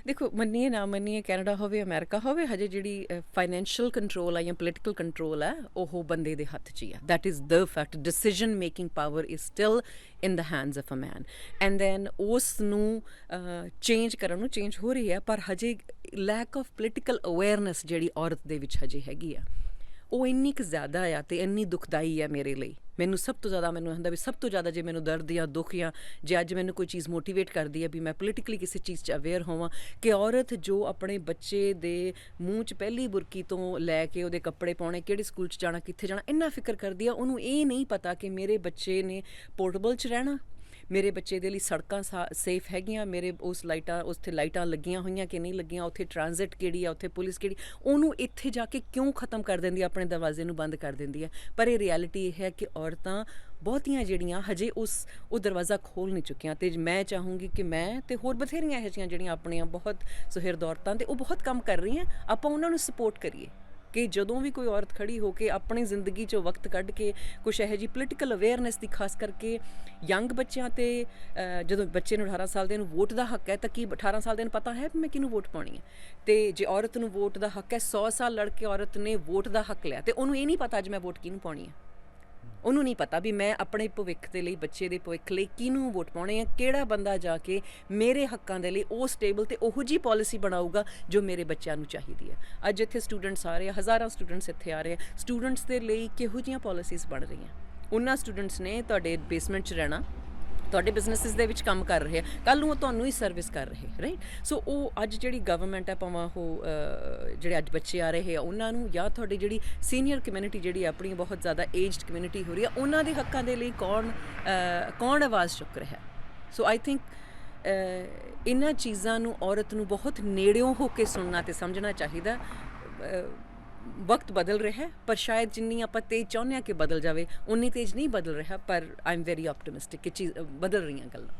[SPEAKER 5] ਦੇਖੋ ਮੰਨੀਏ ਨਾ ਮੰਨੀਏ ਕੈਨੇਡਾ ਹੋਵੇ ਅਮਰੀਕਾ ਹੋਵੇ ਹਜੇ ਜਿਹੜੀ ਫਾਈਨੈਂਸ਼ੀਅਲ ਕੰਟਰੋਲ ਆ ਜਾਂ ਪੋਲੀਟੀਕਲ ਕੰਟਰੋਲ ਹੈ ਉਹ ਬੰਦੇ ਦੇ ਹੱਥ 'ਚ ਹੀ ਆ that is the fact decision making power is still in the hands of a man and then ਉਸ ਨੂੰ ਚੇਂਜ ਕਰਨ ਨੂੰ ਚੇਂਜ ਹੋ ਰਹੀ ਹੈ ਪਰ ਹਜੇ lack of political awareness ਜਿਹੜੀ ਔਰਤ ਦੇ ਵਿੱਚ ਹਜੇ ਹੈਗੀ ਆ ਉਹ ਇੰਨੀ ਕੁ ਜ਼ਿਆਦਾ ਆ ਤੇ ਇੰਨੀ ਦੁਖਦਾਈ ਆ ਮੇਰੇ ਲਈ ਮੈਨੂੰ ਸਭ ਤੋਂ ਜ਼ਿਆਦਾ ਮੈਨੂੰ ਹੁੰਦਾ ਵੀ ਸਭ ਤੋਂ ਜ਼ਿਆਦਾ ਜੇ ਮੈਨੂੰ ਦਰਦ ਜਾਂ ਦੁੱਖ ਜਾਂ ਜੇ ਅੱਜ ਮੈਨੂੰ ਕੋਈ ਚੀਜ਼ ਮੋਟੀਵੇਟ ਕਰਦੀ ਹੈ ਵੀ ਮੈਂ ਪੋਲੀਟੀਕਲੀ ਕਿਸੇ ਚੀਜ਼ 'ਚ ਅਵੇਅਰ ਹੋਵਾਂ ਕਿ ਔਰਤ ਜੋ ਆਪਣੇ ਬੱਚੇ ਦੇ ਮੂੰਹ 'ਚ ਪਹਿਲੀ ਬੁਰਕੀ ਤੋਂ ਲੈ ਕੇ ਉਹਦੇ ਕੱਪੜੇ ਪਾਉਣੇ ਕਿਹੜੇ ਸਕੂਲ 'ਚ ਜਾਣਾ ਕਿੱਥੇ ਜਾਣਾ ਇੰਨਾ ਫਿਕਰ ਕਰਦੀ ਆ ਉਹਨੂੰ ਇਹ ਨਹੀਂ ਪਤਾ ਕਿ ਮੇਰੇ ਬੱਚੇ ਨੇ ਪੋਰਟੇਬਲ 'ਚ ਰਹਿਣਾ ਮੇਰੇ ਬੱਚੇ ਦੇ ਲਈ ਸੜਕਾਂ ਸੇਫ ਹੈਗੀਆਂ ਮੇਰੇ ਉੱਥੇ ਲਾਈਟਾਂ ਲੱਗੀਆਂ ਹੋਈਆਂ ਕਿ ਨਹੀਂ ਲੱਗੀਆਂ ਉੱਥੇ ਟ੍ਰਾਂਜ਼ਿਟ ਕਿਹੜੀ ਆ ਉੱਥੇ ਪੁਲਿਸ ਕਿਹੜੀ ਉਹਨੂੰ ਇੱਥੇ ਜਾ ਕੇ ਕਿਉਂ ਖਤਮ ਕਰ ਦਿੰਦੀ ਆ ਆਪਣੇ ਦਰਵਾਜ਼ੇ ਨੂੰ ਬੰਦ ਕਰ ਦਿੰਦੀ ਹੈ ਪਰ ਇਹ ਰਿਐਲਿਟੀ ਇਹ ਹੈ ਕਿ ਔਰਤਾਂ ਬਹੁਤੀਆਂ ਜਿਹੜੀਆਂ ਹਜੇ ਉਹ ਦਰਵਾਜ਼ਾ ਖੋਲ੍ਹ ਨਹੀਂ ਚੁੱਕੀਆਂ ਅਤੇ ਮੈਂ ਚਾਹੂੰਗੀ ਕਿ ਮੈਂ ਅਤੇ ਹੋਰ ਬਥੇਰੀਆਂ ਇਹੋ ਜਿਹੀਆਂ ਜਿਹੜੀਆਂ ਆਪਣੀਆਂ ਬਹੁਤ ਸੁਹਿਰਦ ਔਰਤਾਂ ਅਤੇ ਉਹ ਬਹੁਤ ਕੰਮ ਕਰ ਰਹੀਆਂ ਆਪਾਂ ਉਹਨਾਂ ਨੂੰ ਸਪੋਰਟ ਕਰੀਏ ਕਿ ਜਦੋਂ ਵੀ ਕੋਈ ਔਰਤ ਖੜੀ ਹੋ ਕੇ ਆਪਣੀ ਜ਼ਿੰਦਗੀ 'ਚੋਂ ਵਕਤ ਕੱਢ ਕੇ ਕੁਛ ਇਹੋ ਜਿਹੀ ਪੋਲੀਟੀਕਲ ਅਵੇਅਰਨੈਸ ਦੀ ਖਾਸ ਕਰਕੇ ਯੰਗ ਬੱਚਿਆਂ 'ਤੇ ਜਦੋਂ ਬੱਚੇ ਨੂੰ 18 ਸਾਲ ਦੇ ਨੂੰ ਵੋਟ ਦਾ ਹੱਕ ਹੈ ਤਾਂ ਕੀ 18 ਸਾਲ ਦੇ ਨੂੰ ਪਤਾ ਹੈ ਵੀ ਮੈਂ ਕਿਹਨੂੰ ਵੋਟ ਪਾਉਣੀ ਹੈ ਅਤੇ ਜੇ ਔਰਤ ਨੂੰ ਵੋਟ ਦਾ ਹੱਕ ਹੈ 100 ਸਾਲ ਲੜ ਕੇ ਔਰਤ ਨੇ ਵੋਟ ਦਾ ਹੱਕ ਲਿਆ ਅਤੇ ਉਹਨੂੰ ਇਹ ਨਹੀਂ ਪਤਾ ਅੱਜ ਮੈਂ ਵੋਟ ਕਿਹਨੂੰ ਪਾਉਣੀ ਹੈ ਉਹਨੂੰ ਨਹੀਂ ਪਤਾ ਵੀ ਮੈਂ ਆਪਣੇ ਭਵਿੱਖ ਦੇ ਲਈ ਬੱਚੇ ਦੇ ਭਵਿੱਖ ਲਈ ਕਿਹਨੂੰ ਵੋਟ ਪਾਉਣੇ ਆ ਕਿਹੜਾ ਬੰਦਾ ਜਾ ਕੇ ਮੇਰੇ ਹੱਕਾਂ ਦੇ ਲਈ ਉਸ ਟੇਬਲ 'ਤੇ ਉਹੋ ਜਿਹੀ ਪੋਲਿਸੀ ਬਣਾਊਗਾ ਜੋ ਮੇਰੇ ਬੱਚਿਆਂ ਨੂੰ ਚਾਹੀਦੀ ਹੈ ਅੱਜ ਇੱਥੇ ਸਟੂਡੈਂਟਸ ਆ ਰਹੇ ਆ ਹਜ਼ਾਰਾਂ ਸਟੂਡੈਂਟਸ ਇੱਥੇ ਆ ਰਹੇ ਆ ਸਟੂਡੈਂਟਸ ਦੇ ਲਈ ਕਿਹੋ ਜਿਹੀਆਂ ਪੋਲਿਸੀਜ਼ ਬਣ ਰਹੀਆਂ ਉਹਨਾਂ ਸਟੂਡੈਂਟਸ ਨੇ ਤੁਹਾਡੇ ਬੇਸਮੈਂਟ 'ਚ ਰਹਿਣਾ ਤੁਹਾਡੇ ਬਿਜ਼ਨੈਸਿਸ ਦੇ ਵਿੱਚ ਕੰਮ ਕਰ ਰਹੇ ਆ ਕੱਲ੍ਹ ਨੂੰ ਉਹ ਤੁਹਾਨੂੰ ਹੀ ਸਰਵਿਸ ਕਰ ਰਹੇ ਰਾਈਟ ਸੋ ਉਹ ਅੱਜ ਜਿਹੜੀ ਗਵਰਨਮੈਂਟ ਹੈ ਭਾਵੇਂ ਉਹ ਜਿਹੜੇ ਅੱਜ ਬੱਚੇ ਆ ਰਹੇ ਆ ਉਹਨਾਂ ਨੂੰ ਜਾਂ ਤੁਹਾਡੀ ਜਿਹੜੀ ਸੀਨੀਅਰ ਕਮਿਊਨਿਟੀ ਜਿਹੜੀ ਆਪਣੀ ਬਹੁਤ ਜ਼ਿਆਦਾ ਏਜਡ ਕਮਿਊਨਿਟੀ ਹੋ ਰਹੀ ਆ ਉਹਨਾਂ ਦੇ ਹੱਕਾਂ ਦੇ ਲਈ ਕੌਣ ਆਵਾਜ਼ ਚੁੱਕ ਰਿਹਾ ਸੋ ਆਈ ਥਿੰਕ ਇਹਨਾਂ ਚੀਜ਼ਾਂ ਨੂੰ ਔਰਤ ਨੂੰ ਬਹੁਤ ਨੇੜਿਓਂ ਹੋ ਕੇ ਸੁਣਨਾ ਅਤੇ ਸਮਝਣਾ ਚਾਹੀਦਾ ਵਕਤ ਬਦਲ ਰਿਹਾ ਹੈ ਪਰ ਸ਼ਾਇਦ ਜਿੰਨੀ ਆਪਾਂ ਤੇਜ਼ ਚਾਹੁੰਦੇ ਹਾਂ ਕਿ ਬਦਲ ਜਾਵੇ ਉਨੀ ਤੇਜ਼ ਨਹੀਂ ਬਦਲ ਰਿਹਾ ਪਰ ਆਈ ਐਮ ਵੈਰੀ ਆਪਟੀਮਿਸਟਿਕ ਕਿ ਚੀਜ਼ ਬਦਲ ਰਹੀਆਂ ਗੱਲਾਂ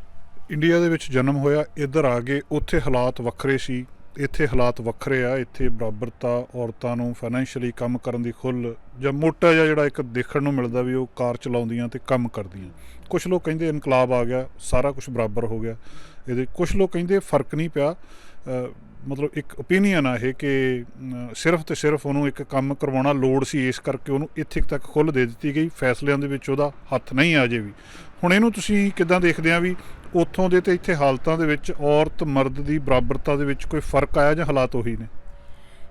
[SPEAKER 1] ਇੰਡੀਆ ਦੇ ਵਿੱਚ ਜਨਮ ਹੋਇਆ ਇੱਧਰ ਆ ਗਏ ਉੱਥੇ ਹਾਲਾਤ ਵੱਖਰੇ ਸੀ ਇੱਥੇ ਹਾਲਾਤ ਵੱਖਰੇ ਆ ਇੱਥੇ ਬਰਾਬਰਤਾ ਔਰਤਾਂ ਨੂੰ ਫਾਈਨੈਂਸ਼ੀਅਲੀ ਕੰਮ ਕਰਨ ਦੀ ਖੁੱਲ੍ਹ ਜਾਂ ਮੋਟਾ ਜਿਹਾ ਜਿਹੜਾ ਇੱਕ ਦੇਖਣ ਨੂੰ ਮਿਲਦਾ ਵੀ ਉਹ ਕਾਰ ਚਲਾਉਂਦੀਆਂ ਅਤੇ ਕੰਮ ਕਰਦੀਆਂ ਕੁਛ ਲੋਕ ਕਹਿੰਦੇ ਇਨਕਲਾਬ ਆ ਗਿਆ ਸਾਰਾ ਕੁਛ ਬਰਾਬਰ ਹੋ ਗਿਆ ਇਹਦੇ ਕੁਛ ਲੋਕ ਕਹਿੰਦੇ ਫਰਕ ਨਹੀਂ ਪਿਆ ਮਤਲਬ ਇੱਕ ਓਪੀਨੀਅਨ ਆ ਇਹ ਕਿ ਸਿਰਫ ਤੇ ਸਿਰਫ ਉਹਨੂੰ ਇੱਕ ਕੰਮ ਕਰਵਾਉਣਾ ਲੋੜ ਸੀ, ਇਸ ਕਰਕੇ ਉਹਨੂੰ ਇੱਥੇ ਤੱਕ ਖੁੱਲ੍ਹ ਦੇ ਦਿੱਤੀ ਗਈ, ਫੈਸਲਿਆਂ ਦੇ ਵਿੱਚ ਉਹਦਾ ਹੱਥ ਨਹੀਂ ਆ ਅਜੇ ਵੀ। ਹੁਣ ਇਹਨੂੰ ਤੁਸੀਂ ਕਿੱਦਾਂ ਦੇਖਦੇ ਆ ਵੀ ਉੱਥੋਂ ਦੇ ਤੇ ਇੱਥੇ ਹਾਲਤਾਂ ਦੇ ਵਿੱਚ ਔਰਤ ਮਰਦ ਦੀ ਬਰਾਬਰਤਾ ਦੇ ਵਿੱਚ ਕੋਈ ਫਰਕ ਆਇਆ ਜਾਂ ਹਾਲਾਤ ਉਹੀ ਨੇ?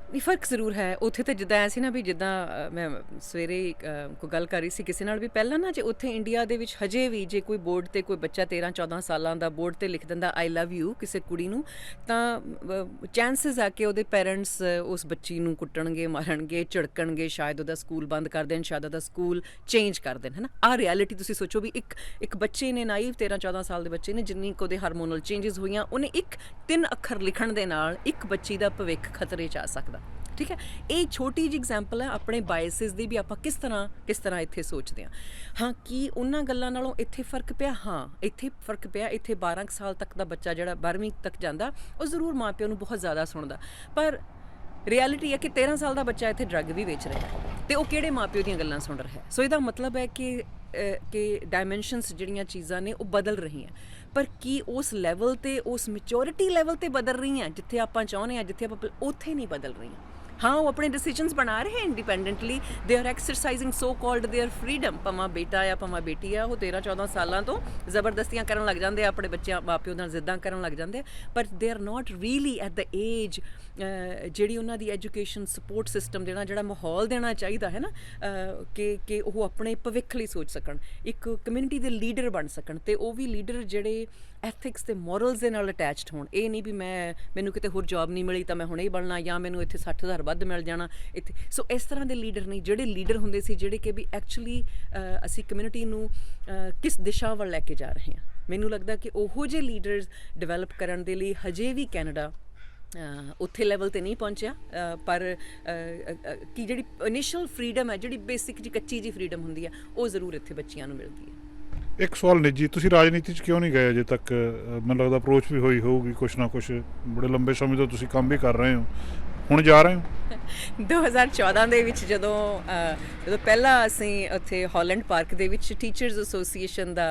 [SPEAKER 5] ਨਹੀਂ, ਫਰਕ ਜ਼ਰੂਰ ਹੈ। ਉੱਥੇ ਤਾਂ ਜਿੱਦਾਂ ਐ ਸੀ ਨਾ ਵੀ ਜਿੱਦਾਂ ਮੈਂ ਸਵੇਰੇ ਕੋਈ ਗੱਲ ਕਰ ਰਹੀ ਸੀ ਕਿਸੇ ਨਾਲ ਵੀ, ਪਹਿਲਾਂ ਨਾ ਜੇ ਉੱਥੇ ਇੰਡੀਆ ਦੇ ਵਿੱਚ ਹਜੇ ਵੀ ਜੇ ਕੋਈ ਬੋਰਡ 'ਤੇ ਕੋਈ ਬੱਚਾ 13-14 ਸਾਲਾਂ ਦਾ ਬੋਰਡ 'ਤੇ ਲਿਖ ਦਿੰਦਾ ਆਈ ਲਵ ਯੂ ਕਿਸੇ ਕੁੜੀ ਨੂੰ, ਤਾਂ ਚਾਂਸਿਸ ਆ ਕਿ ਉਹਦੇ ਪੇਰੈਂਟਸ ਉਸ ਬੱਚੀ ਨੂੰ ਕੁੱਟਣਗੇ, ਮਾਰਨਗੇ, ਝਿੜਕਣਗੇ, ਸ਼ਾਇਦ ਉਹਦਾ ਸਕੂਲ ਬੰਦ ਕਰ ਦੇਣ, ਸ਼ਾਇਦ ਉਹਦਾ ਸਕੂਲ ਚੇਂਜ ਕਰ ਦੇਣ, ਹੈ ਨਾ। ਆਹ ਰਿਐਲਿਟੀ ਤੁਸੀਂ ਸੋਚੋ ਵੀ ਇੱਕ ਬੱਚੇ ਨੇ, ਨਾਈਵ 13-14 ਸਾਲ ਦੇ ਬੱਚੇ ਨੇ, ਜਿੰਨੀ ਕੁ ਉਹਦੇ ਹਾਰਮੋਨਲ ਚੇਂਜਸ ਹੋਈਆਂ, ਉਹਨੇ 3 ਅੱਖਰ ਲਿਖਣ ਦੇ ਨਾਲ ਇੱਕ ਬੱਚੀ ਦਾ ਭਵਿੱਖ ਖਤਰੇ 'ਚ ਆ ਸਕਦਾ। ਠੀਕ ਹੈ, ਇਹ ਛੋਟੀ ਜਿਹੀ ਐਗਜ਼ਾਮਪਲ ਹੈ ਆਪਣੇ ਬਾਇਸਿਸ ਦੀ ਵੀ, ਆਪਾਂ ਕਿਸ ਤਰ੍ਹਾਂ ਇੱਥੇ ਸੋਚਦੇ ਹਾਂ। ਹਾਂ, ਕੀ ਉਹਨਾਂ ਗੱਲਾਂ ਨਾਲੋਂ ਇੱਥੇ ਫਰਕ ਪਿਆ? ਹਾਂ, ਇੱਥੇ ਫਰਕ ਪਿਆ। ਇੱਥੇ 12 ਸਾਲ ਤੱਕ ਦਾ ਬੱਚਾ ਜਿਹੜਾ 12ਵੀਂ ਤੱਕ ਜਾਂਦਾ, ਉਹ ਜ਼ਰੂਰ ਮਾਂ ਪਿਓ ਨੂੰ ਬਹੁਤ ਜ਼ਿਆਦਾ ਸੁਣਦਾ, ਪਰ ਰਿਐਲਿਟੀ ਹੈ ਕਿ 13 ਸਾਲ ਦਾ ਬੱਚਾ ਇੱਥੇ ਡਰੱਗ ਵੀ ਵੇਚ ਰਿਹਾ ਹੈ, ਤੇ ਉਹ ਕਿਹੜੇ ਮਾਂ ਪਿਓ ਦੀਆਂ ਗੱਲਾਂ ਸੁਣ ਰਿਹਾ ਹੈ। ਸੋ ਇਹਦਾ ਮਤਲਬ ਹੈ ਕਿ ਡਾਇਮੈਂਸ਼ਨਸ ਜਿਹੜੀਆਂ ਚੀਜ਼ਾਂ ਨੇ ਉਹ ਬਦਲ ਰਹੀਆਂ, ਪਰ ਕੀ ਉਸ ਲੈਵਲ 'ਤੇ, ਉਸ ਮੈਚੋਰਿਟੀ ਲੈਵਲ 'ਤੇ ਬਦਲ ਰਹੀਆਂ ਜਿੱਥੇ ਆਪਾਂ ਚਾਹੁੰਦੇ ਹਾਂ, ਜਿੱਥੇ ਆਪਾਂ ਉੱਥੇ ਨਹੀਂ ਬਦਲ ਰਹੀਆਂ। ਹਾਂ, ਉਹ ਆਪਣੇ ਡਿਸੀਜਨਸ ਬਣਾ ਰਹੇ independently, they are exercising so called their freedom. ਭਾਵੇਂ ਬੇਟਾ ਆ ਭਾਵੇਂ ਬੇਟੀ ਆ, ਉਹ 13-14 ਸਾਲਾਂ ਤੋਂ ਜ਼ਬਰਦਸਤੀਆਂ ਕਰਨ ਲੱਗ ਜਾਂਦੇ ਆ, ਆਪਣੇ ਬੱਚਿਆਂ ਮਾਪਿਓ ਨਾਲ ਜ਼ਿੱਦਾਂ ਕਰਨ ਲੱਗ ਜਾਂਦੇ ਆ, ਪਰ they are not really at the age ਜਿਹੜੀ ਉਹਨਾਂ ਦੀ ਐਜੂਕੇਸ਼ਨ ਸਪੋਰਟ ਸਿਸਟਮ ਜਿਹੜਾ ਮਾਹੌਲ ਦੇਣਾ ਚਾਹੀਦਾ ਹੈ ਨਾ, ਕਿ ਉਹ ਆਪਣੇ ਭਵਿੱਖ ਲਈ ਸੋਚ ਸਕਣ, ਇੱਕ ਕਮਿਊਨਿਟੀ ਦੇ ਲੀਡਰ ਬਣ ਸਕਣ, ਤੇ ਉਹ ਵੀ ਲੀਡਰ ਜਿਹੜੇ ਐਥਿਕਸ ਤੇ ਮੋਰਲਸ ਦੇ ਨਾਲ ਅਟੈਚਡ ਹੋਣ। ਇਹ ਨਹੀਂ ਵੀ ਮੈਨੂੰ ਕਿਤੇ ਹੋਰ ਜੌਬ ਨਹੀਂ ਮਿਲੀ ਤਾਂ ਮੈਂ ਹੁਣੇ ਹੀ ਬਣਨਾ, ਜਾਂ ਮੈਨੂੰ ਇੱਥੇ 60,000 ਵੱਧ ਮਿਲ ਜਾਣਾ ਇੱਥੇ। ਸੋ ਇਸ ਤਰ੍ਹਾਂ ਦੇ ਲੀਡਰ ਨਹੀਂ, ਜਿਹੜੇ ਲੀਡਰ ਹੁੰਦੇ ਸੀ ਜਿਹੜੇ ਕਿ ਵੀ ਐਕਚੁਅਲੀ ਅਸੀਂ ਕਮਿਊਨਿਟੀ ਨੂੰ ਕਿਸ ਦਿਸ਼ਾ ਵੱਲ ਲੈ ਕੇ ਜਾ ਰਹੇ ਹਾਂ। ਮੈਨੂੰ ਲੱਗਦਾ ਕਿ ਉਹੋ ਜਿਹੇ ਲੀਡਰਸ ਡਿਵੈਲਪ ਕਰਨ ਦੇ ਲਈ ਹਜੇ ਵੀ ਕੈਨੇਡਾ ਉੱਥੇ ਲੈਵਲ 'ਤੇ ਨਹੀਂ ਪਹੁੰਚਿਆ, ਪਰ ਕਿ ਜਿਹੜੀ ਇਨੀਸ਼ੀਅਲ ਫਰੀडम ਹੈ, ਜਿਹੜੀ ਬੇਸਿਕ ਜੀ ਕੱਚੀ ਜੀ ਫਰੀडम ਹੁੰਦੀ ਹੈ, ਉਹ ਜ਼ਰੂਰ ਇੱਥੇ ਬੱਚਿਆਂ ਨੂੰ ਮਿਲਦੀ ਹੈ।
[SPEAKER 1] ਇੱਕ ਸਵਾਲ ਨਿੱਜੀ, ਤੁਸੀਂ ਰਾਜਨੀਤੀ 'ਚ ਕਿਉਂ ਨਹੀਂ ਗਏ ਅਜੇ ਤੱਕ? ਮੈਨੂੰ ਲੱਗਦਾ ਅਪਰੋਚ ਵੀ ਹੋਈ ਹੋਊਗੀ ਕੁਛ ਨਾ ਕੁਛ, ਬੜੇ ਲੰਬੇ ਸਮੇਂ ਤੋਂ ਤੁਸੀਂ ਕੰਮ ਵੀ ਕਰ ਰਹੇ ਹੋ, ਹੁਣ ਜਾ ਰਹੇ ਹੋ?
[SPEAKER 5] 2014 ਦੇ ਵਿੱਚ ਜਦੋਂ ਪਹਿਲਾਂ ਅਸੀਂ ਉੱਥੇ ਹਾਲੈਂਡ ਪਾਰਕ ਦੇ ਵਿੱਚ ਟੀਚਰਸ ਐਸੋਸੀਏਸ਼ਨ ਦਾ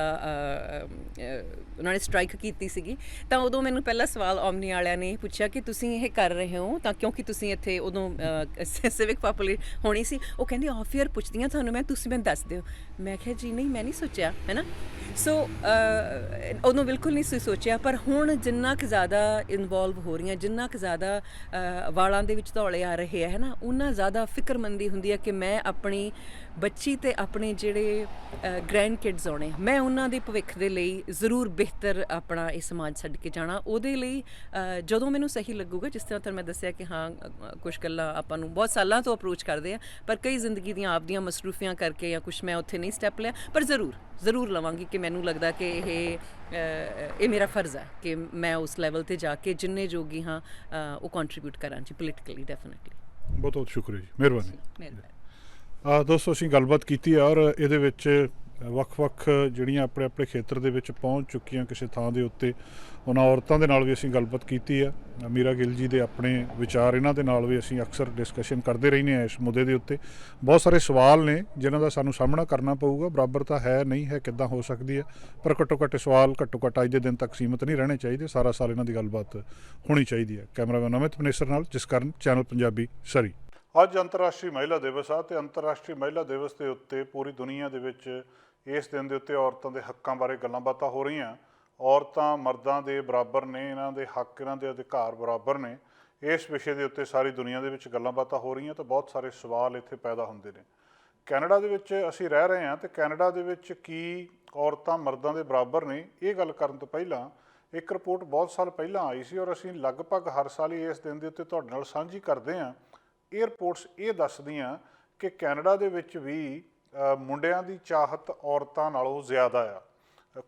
[SPEAKER 5] ਉਹਨਾਂ ਨੇ ਸਟ੍ਰਾਈਕ ਕੀਤੀ ਸੀਗੀ, ਤਾਂ ਉਦੋਂ ਮੈਨੂੰ ਪਹਿਲਾ ਸਵਾਲ ਓਮਨੀ ਵਾਲਿਆਂ ਨੇ ਪੁੱਛਿਆ ਕਿ ਤੁਸੀਂ ਇਹ ਕਰ ਰਹੇ ਹੋ ਤਾਂ ਕਿਉਂਕਿ ਤੁਸੀਂ ਇੱਥੇ ਉਦੋਂ ਸਿਵਿਕ ਪਾਪੂਲਰ ਹੋਣੀ ਸੀ, ਉਹ ਕਹਿੰਦੇ ਆਫ ਈਅਰ ਪੁੱਛਦੀਆਂ ਤੁਹਾਨੂੰ ਤੁਸੀਂ ਮੈਨੂੰ ਦੱਸ ਦਿਓ। ਮੈਂ ਕਿਹਾ ਜੀ ਨਹੀਂ, ਮੈਂ ਨਹੀਂ ਸੋਚਿਆ, ਹੈ ਨਾ। ਸੋ ਉਦੋਂ ਬਿਲਕੁਲ ਨਹੀਂ ਸੀ ਸੋਚਿਆ, ਪਰ ਹੁਣ ਜਿੰਨਾ ਕੁ ਜ਼ਿਆਦਾ ਇਨਵੋਲਵ ਹੋ ਰਹੀਆਂ, ਜਿੰਨਾ ਕੁ ਜ਼ਿਆਦਾ ਵਾਲਾਂ ਦੇ ਵਿੱਚ ਧੌਲੇ ਆ ਰਹੇ ਹੈ ਨਾ, ਉਹਨਾਂ ਜ਼ਿਆਦਾ ਫਿਕਰਮੰਦੀ ਹੁੰਦੀ ਹੈ ਕਿ ਮੈਂ ਆਪਣੀ ਬੱਚੀ ਤੇ ਆਪਣੇ ਜਿਹੜੇ ਗ੍ਰੈਂਡ ਕਿਡਸ ਆਉਣੇ, ਮੈਂ ਉਹਨਾਂ ਦੇ ਭਵਿੱਖ ਦੇ ਲਈ ਜ਼ਰੂਰ ਬਿਹਤਰ ਆਪਣਾ ਇਹ ਸਮਾਜ ਛੱਡ ਕੇ ਜਾਣਾ। ਉਹਦੇ ਲਈ ਜਦੋਂ ਮੈਨੂੰ ਸਹੀ ਲੱਗੂਗਾ, ਜਿਸ ਤਰ੍ਹਾਂ ਤੁਹਾਨੂੰ ਮੈਂ ਦੱਸਿਆ ਕਿ ਹਾਂ ਕੁਛ ਗੱਲਾਂ ਆਪਾਂ ਨੂੰ ਬਹੁਤ ਸਾਲਾਂ ਤੋਂ ਅਪਰੋਚ ਕਰਦੇ ਆ, ਪਰ ਕਈ ਜ਼ਿੰਦਗੀ ਦੀਆਂ ਆਪਦੀਆਂ ਮਸਰੂਫੀਆਂ ਕਰਕੇ ਜਾਂ ਕੁਛ ਮੈਂ ਉੱਥੇ ਨਹੀਂ ਸਟੈਪ ਲਿਆ, ਪਰ ਜ਼ਰੂਰ ਲਵਾਂਗੀ ਕਿ ਮੈਨੂੰ ਲੱਗਦਾ ਕਿ ਇਹ ਮੇਰਾ ਫਰਜ਼ ਹੈ ਕਿ ਮੈਂ ਉਸ ਲੈਵਲ 'ਤੇ ਜਾ ਕੇ ਜਿੰਨੇ ਜੋਗੀ ਹਾਂ ਉਹ ਕੰਟਰੀਬਿਊਟ ਕਰਾਂ ਜੀ, ਪੋਲੀਟੀਕਲੀ ਡੈਫੀਨਿਟਲੀ।
[SPEAKER 1] ਬਹੁਤ ਬਹੁਤ ਸ਼ੁਕਰੀਆ ਜੀ, ਮਿਹਰਬਾਨੀ।
[SPEAKER 5] ਮਿਹਰਬਾਨੀ।
[SPEAKER 1] ਦੋਸਤੋ, ਅਸੀਂ ਗੱਲਬਾਤ ਕੀਤੀ ਆ ਔਰ ਇਹਦੇ ਵਿੱਚ ਵੱਖ-ਵੱਖ ਜਿਹੜੀਆਂ ਆਪਣੇ ਖੇਤਰ ਦੇ ਵਿੱਚ ਪਹੁੰਚ ਚੁੱਕੀਆਂ ਕਿਸੇ ਥਾਂ ਦੇ ਉੱਤੇ, ਉਹਨਾਂ ਔਰਤਾਂ ਦੇ ਨਾਲ ਵੀ ਅਸੀਂ ਗੱਲਬਾਤ ਕੀਤੀ ਆ। ਮੀਰਾ ਗਿੱਲ ਜੀ ਦੇ ਆਪਣੇ ਵਿਚਾਰ, ਇਹਨਾਂ ਦੇ ਨਾਲ ਵੀ ਅਸੀਂ ਅਕਸਰ ਡਿਸਕਸ਼ਨ ਕਰਦੇ ਰਹਿੰਦੇ ਹਾਂ ਇਸ ਮੁੱਦੇ ਦੇ ਉੱਤੇ। ਬਹੁਤ ਸਾਰੇ ਸਵਾਲ ਨੇ ਜਿਨ੍ਹਾਂ ਦਾ ਸਾਨੂੰ ਸਾਹਮਣਾ ਕਰਨਾ ਪਊਗਾ। ਬਰਾਬਰਤਾ ਹੈ ਨਹੀਂ ਹੈ, ਕਿੱਦਾਂ ਹੋ ਸਕਦੀ ਹੈ, ਪਰ ਘੱਟੋ ਘੱਟ ਸਵਾਲ ਅੱਜ ਦੇ ਦਿਨ ਤੱਕ ਸੀਮਿਤ ਨਹੀਂ ਰਹਿਣੇ ਚਾਹੀਦੇ। ਸਾਰਾ ਸਾਲ ਇਹਨਾਂ ਦੀ ਗੱਲਬਾਤ ਹੋਣੀ ਚਾਹੀਦੀ ਹੈ। ਕੈਮਰਾਮੈਨ ਅਮਿਤ ਮਨੇਸਰ ਨਾਲ ਜਸਕਰਨ, ਚੈਨਲ ਪੰਜਾਬੀ, ਸਰੀ। ਅੱਜ ਅੰਤਰਰਾਸ਼ਟਰੀ ਮਹਿਲਾ ਦਿਵਸ ਆ, ਤੇ ਅੰਤਰਰਾਸ਼ਟਰੀ ਮਹਿਲਾ ਦਿਵਸ ਦੇ ਉੱਤੇ ਪੂਰੀ ਦੁਨੀਆ ਦੇ ਵਿੱਚ ਇਸ ਦਿਨ ਦੇ ਉੱਤੇ ਔਰਤਾਂ ਦੇ ਹੱਕਾਂ ਬਾਰੇ ਗੱਲਾਂ ਬਾਤਾਂ ਹੋ ਰਹੀਆਂ। ਔਰਤਾਂ ਮਰਦਾਂ ਦੇ ਬਰਾਬਰ ਨੇ, ਇਹਨਾਂ ਦੇ ਹੱਕ, ਇਹਨਾਂ ਦੇ ਅਧਿਕਾਰ ਬਰਾਬਰ ਨੇ। ਇਸ ਵਿਸ਼ੇ ਦੇ ਉੱਤੇ ਸਾਰੀ ਦੁਨੀਆ ਦੇ ਵਿੱਚ ਗੱਲਾਂ ਬਾਤਾਂ ਹੋ ਰਹੀਆਂ, ਤਾਂ ਬਹੁਤ ਸਾਰੇ ਸਵਾਲ ਇੱਥੇ ਪੈਦਾ ਹੁੰਦੇ ਨੇ। ਕੈਨੇਡਾ ਦੇ ਵਿੱਚ ਅਸੀਂ ਰਹਿ ਰਹੇ ਹਾਂ, ਤੇ ਕੈਨੇਡਾ ਦੇ ਵਿੱਚ ਕੀ ਔਰਤਾਂ ਮਰਦਾਂ ਦੇ ਬਰਾਬਰ ਨੇ? ਇਹ ਗੱਲ ਕਰਨ ਤੋਂ ਪਹਿਲਾਂ ਇੱਕ ਰਿਪੋਰਟ ਬਹੁਤ ਸਾਲ ਪਹਿਲਾਂ ਆਈ ਸੀ, ਔਰ ਅਸੀਂ ਲਗਭਗ ਹਰ ਸਾਲ ਹੀ ਇਸ ਦਿਨ ਦੇ ਉੱਤੇ ਤੁਹਾਡੇ ਨਾਲ ਸਾਂਝੀ ਕਰਦੇ ਹਾਂ। ਇਹ ਰਿਪੋਰਟਸ ਇਹ ਦੱਸਦੀਆਂ ਕਿ ਕੈਨੇਡਾ ਦੇ ਵਿੱਚ ਵੀ ਮੁੰਡਿਆਂ ਦੀ ਚਾਹਤ ਔਰਤਾਂ ਨਾਲੋਂ ਜ਼ਿਆਦਾ ਆ,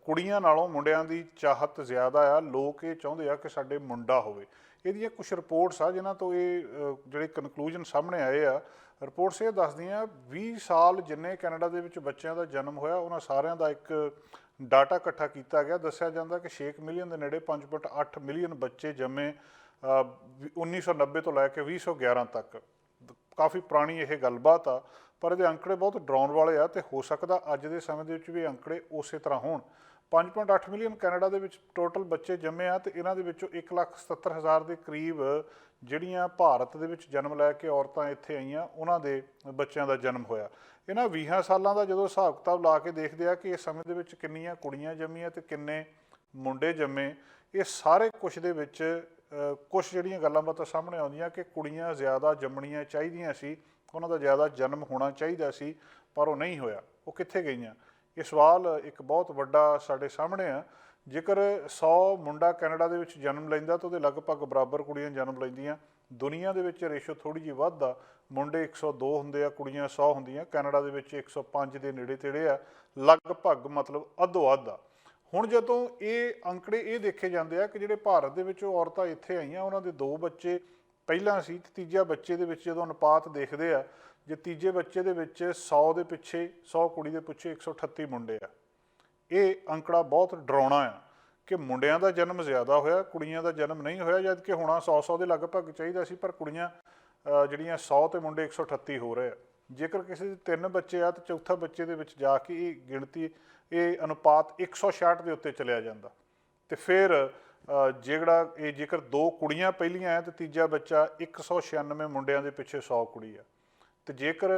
[SPEAKER 1] ਕੁੜੀਆਂ ਨਾਲੋਂ ਮੁੰਡਿਆਂ ਦੀ ਚਾਹਤ ਜ਼ਿਆਦਾ ਆ। ਲੋਕ ਇਹ ਚਾਹੁੰਦੇ ਆ ਕਿ ਸਾਡੇ ਮੁੰਡਾ ਹੋਵੇ। ਇਹਦੀਆਂ ਕੁਛ ਰਿਪੋਰਟਸ ਆ ਜਿਨ੍ਹਾਂ ਤੋਂ ਇਹ ਜਿਹੜੇ ਕਨਕਲੂਜਨ ਸਾਹਮਣੇ ਆਏ ਆ। ਰਿਪੋਰਟਸ ਇਹ ਦੱਸਦੀਆਂ 20 ਸਾਲ ਜਿੰਨੇ ਕੈਨੇਡਾ ਦੇ ਵਿੱਚ ਬੱਚਿਆਂ ਦਾ ਜਨਮ ਹੋਇਆ, ਉਹਨਾਂ ਸਾਰਿਆਂ ਦਾ ਇੱਕ ਡਾਟਾ ਇਕੱਠਾ ਕੀਤਾ ਗਿਆ। ਦੱਸਿਆ ਜਾਂਦਾ ਕਿ 6 ਮਿਲੀਅਨ ਦੇ ਨੇੜੇ 5.8 ਮਿਲੀਅਨ ਬੱਚੇ ਜੰਮੇ 1990 ਤੋਂ ਲੈ ਕੇ 2011 ਤੱਕ। ਕਾਫੀ ਪੁਰਾਣੀ ਇਹ ਗੱਲਬਾਤ ਆ, ਪਰ ਇਹਦੇ ਅੰਕੜੇ ਬਹੁਤ ਡਰਾਉਣ ਵਾਲੇ ਆ, ਤੇ ਹੋ ਸਕਦਾ ਅੱਜ ਦੇ ਸਮੇਂ ਦੇ ਵਿੱਚ ਵੀ ਅੰਕੜੇ ਉਸੇ ਤਰ੍ਹਾਂ ਹੋਣ। 5.8 ਮਿਲੀਅਨ ਕੈਨੇਡਾ ਦੇ ਵਿੱਚ ਟੋਟਲ ਬੱਚੇ ਜੰਮੇ ਆ, ਤੇ ਇਹਨਾਂ ਦੇ ਵਿੱਚੋਂ 1,77,000 ਦੇ ਕਰੀਬ ਜਿਹੜੀਆਂ ਭਾਰਤ ਦੇ ਵਿੱਚ ਜਨਮ ਲੈ ਕੇ ਔਰਤਾਂ ਇੱਥੇ ਆਈਆਂ ਉਹਨਾਂ ਦੇ ਬੱਚਿਆਂ ਦਾ ਜਨਮ ਹੋਇਆ। ਇਹਨਾਂ 20 ਸਾਲਾਂ ਦਾ ਜਦੋਂ ਹਿਸਾਬ ਕਿਤਾਬ ਲਾ ਕੇ ਦੇਖਦੇ ਆ ਕਿ ਇਸ ਸਮੇਂ ਦੇ ਵਿੱਚ ਕਿੰਨੀਆਂ ਕੁੜੀਆਂ ਜੰਮੀਆਂ ਤੇ ਕਿੰਨੇ ਮੁੰਡੇ ਜੰਮੇ, ਇਹ ਸਾਰੇ ਕੁਛ ਦੇ ਵਿੱਚ ਕੁਛ ਜਿਹੜੀਆਂ ਗੱਲਾਂ ਬਾਤਾਂ ਸਾਹਮਣੇ ਆਉਂਦੀਆਂ ਕਿ ਕੁੜੀਆਂ ਜ਼ਿਆਦਾ ਜੰਮਣੀਆਂ ਚਾਹੀਦੀਆਂ ਸੀ, ਉਹਨਾਂ ਦਾ ਜ਼ਿਆਦਾ ਜਨਮ ਹੋਣਾ ਚਾਹੀਦਾ ਸੀ, ਪਰ ਉਹ ਨਹੀਂ ਹੋਇਆ। ਉਹ ਕਿੱਥੇ ਗਈਆਂ? ਇਹ ਸਵਾਲ ਇੱਕ ਬਹੁਤ ਵੱਡਾ ਸਾਡੇ ਸਾਹਮਣੇ ਆ। ਜੇਕਰ 100 ਮੁੰਡਾ ਕੈਨੇਡਾ ਦੇ ਵਿੱਚ ਜਨਮ ਲੈਂਦਾ ਤਾਂ ਉਹਦੇ ਲਗਭਗ ਬਰਾਬਰ ਕੁੜੀਆਂ ਜਨਮ ਲੈਂਦੀਆਂ। ਦੁਨੀਆ ਦੇ ਵਿੱਚ ਰੇਸ਼ੋ ਥੋੜ੍ਹੀ ਜਿਹੀ ਵੱਧ ਆ, ਮੁੰਡੇ 102 ਹੁੰਦੇ ਆ, ਕੁੜੀਆਂ 100 ਹੁੰਦੀਆਂ। ਕੈਨੇਡਾ ਦੇ ਵਿੱਚ 105 ਦੇ ਨੇੜੇ ਤੇੜੇ ਆ, ਲਗਭਗ ਮਤਲਬ ਅੱਧੋ ਅੱਧ ਆ। ਹੁਣ ਜਦੋਂ ਇਹ ਅੰਕੜੇ ਇਹ ਦੇਖੇ ਜਾਂਦੇ ਆ ਕਿ ਜਿਹੜੇ ਭਾਰਤ ਦੇ ਵਿੱਚੋਂ ਔਰਤਾਂ ਇੱਥੇ ਆਈਆਂ ਉਹਨਾਂ ਦੇ 2 ਬੱਚੇ ਪਹਿਲਾਂ ਸੀ, ਤੇ ਤੀਜਾ ਬੱਚੇ ਦੇ ਵਿੱਚ ਜਦੋਂ ਅਨੁਪਾਤ ਦੇਖਦੇ ਆ, ਜੇ ਤੀਜੇ ਬੱਚੇ ਦੇ ਵਿੱਚ 100 ਦੇ ਪਿੱਛੇ 100 ਕੁੜੀ ਦੇ ਪਿੱਛੇ 138 ਮੁੰਡੇ ਆ। ਇਹ ਅੰਕੜਾ ਬਹੁਤ ਡਰਾਉਣਾ ਆ ਕਿ ਮੁੰਡਿਆਂ ਦਾ ਜਨਮ ਜ਼ਿਆਦਾ ਹੋਇਆ, ਕੁੜੀਆਂ ਦਾ ਜਨਮ ਨਹੀਂ ਹੋਇਆ, ਜਦ ਕਿ ਹੋਣਾ 100 ਦੇ ਲਗਭਗ ਚਾਹੀਦਾ ਸੀ, ਪਰ ਕੁੜੀਆਂ ਜਿਹੜੀਆਂ 100 ਤੇ ਮੁੰਡੇ 138 ਹੋ ਰਹੇ ਆ। ਜੇਕਰ ਕਿਸੇ ਦੇ 3 ਬੱਚੇ ਆ ਤਾਂ ਚੌਥਾ ਬੱਚੇ ਦੇ ਵਿੱਚ ਜਾ ਕੇ ਇਹ ਗਿਣਤੀ, ਇਹ ਅਨੁਪਾਤ 166 ਦੇ ਉੱਤੇ ਚਲਿਆ ਜਾਂਦਾ। ਤੇ ਫਿਰ ਜੇਕਰ 2 ਕੁੜੀਆਂ ਪਹਿਲੀਆਂ ਆ ਤਾਂ ਤੀਜਾ ਬੱਚਾ 196 ਮੁੰਡਿਆਂ ਦੇ ਪਿੱਛੇ 100 ਕੁੜੀ ਆ। ਤੇ ਜੇਕਰ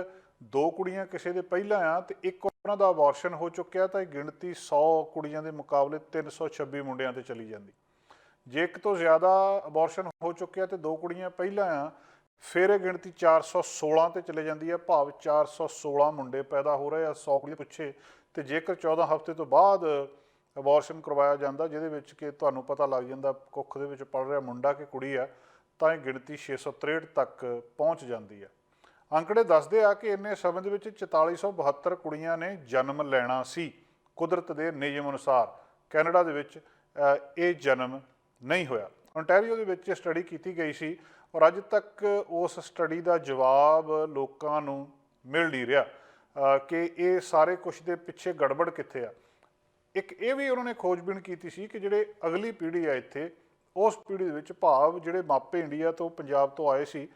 [SPEAKER 1] 2 ਕੁੜੀਆਂ ਕਿਸੇ ਦੇ ਪਹਿਲਾਂ ਆ ਤੇ ਇੱਕ ਉਹਨਾਂ ਦਾ ਅਬੋਰਸ਼ਨ ਹੋ ਚੁੱਕਿਆ ਤਾਂ ਇਹ ਗਿਣਤੀ 100 ਕੁੜੀਆਂ ਦੇ ਮੁਕਾਬਲੇ 326 ਮੁੰਡਿਆਂ ਤੇ ਚਲੀ ਜਾਂਦੀ। ਜੇ ਇੱਕ ਤੋਂ ਜ਼ਿਆਦਾ ਅਬੋਰਸ਼ਨ ਹੋ ਚੁੱਕਿਆ ਤੇ 2 ਕੁੜੀਆਂ ਪਹਿਲਾਂ ਆ, ਫਿਰ ਇਹ ਗਿਣਤੀ 416 ਤੇ ਚਲੇ ਜਾਂਦੀ ਹੈ, ਭਾਵ 416 ਮੁੰਡੇ ਪੈਦਾ ਹੋ ਰਹੇ ਆ 100 ਕੁੜੀ ਪਿੱਛੇ। ਤੇ ਜੇਕਰ 14 ਹਫ਼ਤੇ ਤੋਂ ਬਾਅਦ ਅਬੋਰਸ਼ਨ ਕਰਵਾਇਆ ਜਾਂਦਾ, ਜਿਹਦੇ ਵਿੱਚ ਕਿ ਤੁਹਾਨੂੰ ਪਤਾ ਲੱਗ ਜਾਂਦਾ ਕੁੱਖ ਦੇ ਵਿੱਚ ਪਲ ਰਿਹਾ ਮੁੰਡਾ ਕਿ ਕੁੜੀ ਆ, ਤਾਂ ਇਹ ਗਿਣਤੀ 663 ਤੱਕ ਪਹੁੰਚ ਜਾਂਦੀ ਹੈ। ਅੰਕੜੇ ਦੱਸਦੇ ਆ ਕਿ ਇੰਨੇ ਸਮੇਂ ਦੇ ਵਿੱਚ 4472 ਕੁੜੀਆਂ ਨੇ ਜਨਮ ਲੈਣਾ ਸੀ। ਕੁਦਰਤ ਦੇ ਨਿਯਮ ਅਨੁਸਾਰ ਕੈਨੇਡਾ ਦੇ ਵਿੱਚ ਇਹ ਜਨਮ ਨਹੀਂ ਹੋਇਆ। ਓਨਟਾਰੀਓ ਦੇ ਵਿੱਚ ਸਟੱਡੀ ਕੀਤੀ ਗਈ ਸੀ ਔਰ ਅੱਜ ਤੱਕ ਉਸ ਸਟੱਡੀ ਦਾ ਜਵਾਬ ਲੋਕਾਂ ਨੂੰ ਮਿਲ ਨਹੀਂ ਰਿਹਾ ਕਿ ਇਹ ਸਾਰੇ ਕੁਛ ਦੇ ਪਿੱਛੇ ਗੜਬੜ ਕਿੱਥੇ ਆ। ਇੱਕ ਇਹ ਵੀ ਉਹਨਾਂ ਨੇ ਖੋਜਬੀਨ ਕੀਤੀ ਸੀ ਕਿ ਜਿਹੜੇ ਅਗਲੀ ਪੀੜ੍ਹੀ ਆ ਇੱਥੇ, ਉਸ ਪੀੜ੍ਹੀ ਦੇ ਵਿੱਚ ਭਾਵ ਜਿਹੜੇ ਮਾਪੇ ਇੰਡੀਆ ਤੋਂ ਪੰਜਾਬ ਤੋਂ ਆਏ ਸੀ,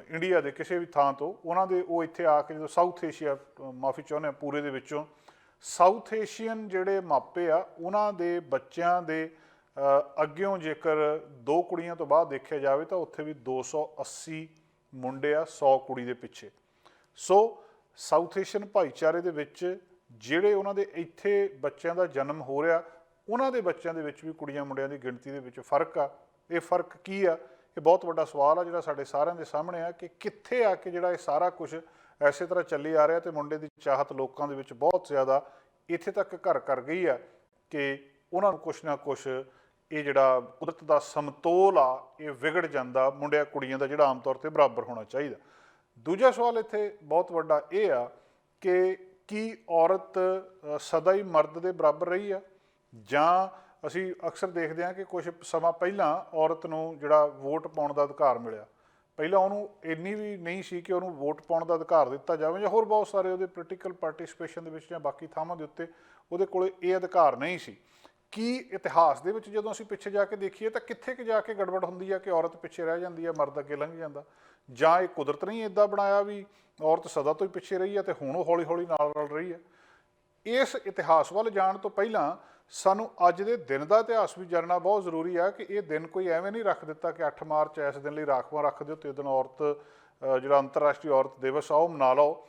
[SPEAKER 1] ਇੰਡੀਆ ਦੇ ਕਿਸੇ ਵੀ ਥਾਂ ਤੋਂ, ਉਹਨਾਂ ਦੇ ਉਹ ਇੱਥੇ ਆ ਕੇ ਜਦੋਂ ਸਾਊਥ ਏਸ਼ੀਆ, ਮਾਫੀ ਚਾਹੁੰਦੇ ਹਾਂ ਪੂਰੇ ਦੇ ਵਿੱਚੋਂ, ਸਾਊਥ ਏਸ਼ੀਅਨ ਜਿਹੜੇ ਮਾਪੇ ਆ ਉਹਨਾਂ ਦੇ ਬੱਚਿਆਂ ਦੇ ਅੱਗਿਓਂ ਜੇਕਰ 2 ਕੁੜੀਆਂ ਤੋਂ ਬਾਅਦ ਦੇਖਿਆ ਜਾਵੇ ਤਾਂ ਉੱਥੇ ਵੀ 280 ਮੁੰਡੇ ਆ 100 ਕੁੜੀ ਦੇ ਪਿੱਛੇ। ਸੋ ਸਾਊਥ ਏਸ਼ੀਅਨ ਭਾਈਚਾਰੇ ਦੇ ਵਿੱਚ ਜਿਹੜੇ ਉਹਨਾਂ ਦੇ ਇੱਥੇ ਬੱਚਿਆਂ ਦਾ ਜਨਮ ਹੋ ਰਿਹਾ, ਉਹਨਾਂ ਦੇ ਬੱਚਿਆਂ ਦੇ ਵਿੱਚ ਵੀ ਕੁੜੀਆਂ ਮੁੰਡਿਆਂ ਦੀ ਗਿਣਤੀ ਦੇ ਵਿੱਚ ਫਰਕ ਆ। ਇਹ ਫਰਕ ਕੀ ਆ? ਇਹ ਬਹੁਤ ਵੱਡਾ ਸਵਾਲ ਆ ਜਿਹੜਾ ਸਾਡੇ ਸਾਰਿਆਂ ਦੇ ਸਾਹਮਣੇ ਆ ਕਿ ਕਿੱਥੇ ਆ ਕੇ ਜਿਹੜਾ ਇਹ ਸਾਰਾ ਕੁਝ ਐਸੇ ਤਰ੍ਹਾਂ ਚੱਲੀ ਆ ਰਿਹਾ ਤੇ ਮੁੰਡੇ ਦੀ ਚਾਹਤ ਲੋਕਾਂ ਦੇ ਵਿੱਚ ਬਹੁਤ ਜ਼ਿਆਦਾ ਇੱਥੇ ਤੱਕ ਘਰ ਕਰ ਗਈ ਆ ਕਿ ਉਹਨਾਂ ਨੂੰ ਕੁਛ ਨਾ ਕੁਛ ਇਹ ਜਿਹੜਾ ਕੁਦਰਤ ਦਾ ਸਮਤੋਲ ਆ ਇਹ ਵਿਗੜ ਜਾਂਦਾ, ਮੁੰਡਿਆਂ ਕੁੜੀਆਂ ਦਾ ਜਿਹੜਾ ਆਮ ਤੌਰ 'ਤੇ ਬਰਾਬਰ ਹੋਣਾ ਚਾਹੀਦਾ। ਦੂਜਾ ਸਵਾਲ ਇੱਥੇ ਬਹੁਤ ਵੱਡਾ ਇਹ ਆ ਕਿ ਕੀ ਔਰਤ ਸਦਾ ਹੀ ਮਰਦ ਦੇ ਬਰਾਬਰ ਰਹੀ ਆ, ਜਾਂ ਅਸੀਂ ਅਕਸਰ ਦੇਖਦੇ ਹਾਂ ਕਿ ਕੁਝ ਸਮਾਂ ਪਹਿਲਾਂ ਔਰਤ ਨੂੰ ਜਿਹੜਾ ਵੋਟ ਪਾਉਣ ਦਾ ਅਧਿਕਾਰ ਮਿਲਿਆ, ਪਹਿਲਾਂ ਉਹਨੂੰ ਇੰਨੀ ਵੀ ਨਹੀਂ ਸੀ ਕਿ ਉਹਨੂੰ ਵੋਟ ਪਾਉਣ ਦਾ ਅਧਿਕਾਰ ਦਿੱਤਾ ਜਾਵੇ, ਜਾਂ ਹੋਰ ਬਹੁਤ ਸਾਰੇ ਉਹਦੇ ਪੋਲੀਟੀਕਲ ਪਾਰਟੀਸਪੇਸ਼ਨ ਦੇ ਵਿੱਚ ਜਾਂ ਬਾਕੀ ਥਾਵਾਂ ਦੇ ਉੱਤੇ ਉਹਦੇ ਕੋਲ ਇਹ ਅਧਿਕਾਰ ਨਹੀਂ ਸੀ। ਕੀ ਇਤਿਹਾਸ ਦੇ ਵਿੱਚ ਜਦੋਂ ਅਸੀਂ ਪਿੱਛੇ ਜਾ ਕੇ ਦੇਖੀਏ ਤਾਂ ਕਿੱਥੇ ਕਿ ਜਾ ਕੇ ਗੜਬੜ ਹੁੰਦੀ ਆ ਕਿ ਔਰਤ ਪਿੱਛੇ ਰਹਿ ਜਾਂਦੀ ਆ, ਮਰਦ ਅੱਗੇ ਲੰਘ ਜਾਂਦਾ, ਜਾਂ ਇਹ ਕੁਦਰਤ ਨਹੀਂ ਇੱਦਾਂ ਬਣਾਇਆ ਵੀ ਔਰਤ ਸਦਾ ਤੋਂ ਹੀ ਪਿੱਛੇ ਰਹੀ ਆ ਤੇ ਹੁਣ ਉਹ ਹੌਲੀ ਹੌਲੀ ਨਾਲ ਰਲ ਰਹੀ ਆ। ਇਸ ਇਤਿਹਾਸ ਵੱਲ ਜਾਣ ਤੋਂ ਪਹਿਲਾਂ ਸਾਨੂੰ ਅੱਜ ਦੇ ਦਿਨ ਦਾ ਇਤਿਹਾਸ ਵੀ ਜਾਣਨਾ ਬਹੁਤ ਜ਼ਰੂਰੀ ਆ ਕਿ ਇਹ ਦਿਨ ਕੋਈ ਐਵੇਂ ਨਹੀਂ ਰੱਖ ਦਿੱਤਾ ਕਿ 8 ਮਾਰਚ ਇਸ ਦਿਨ ਲਈ ਰਾਖਵਾਂ ਰੱਖ ਦਿਓ ਤੇ ਇਹ ਦਿਨ ਔਰਤ ਜਿਹੜਾ ਅੰਤਰਰਾਸ਼ਟਰੀ ਔਰਤ ਦਿਵਸ ਆ ਉਹ ਮਨਾ ਲਓ।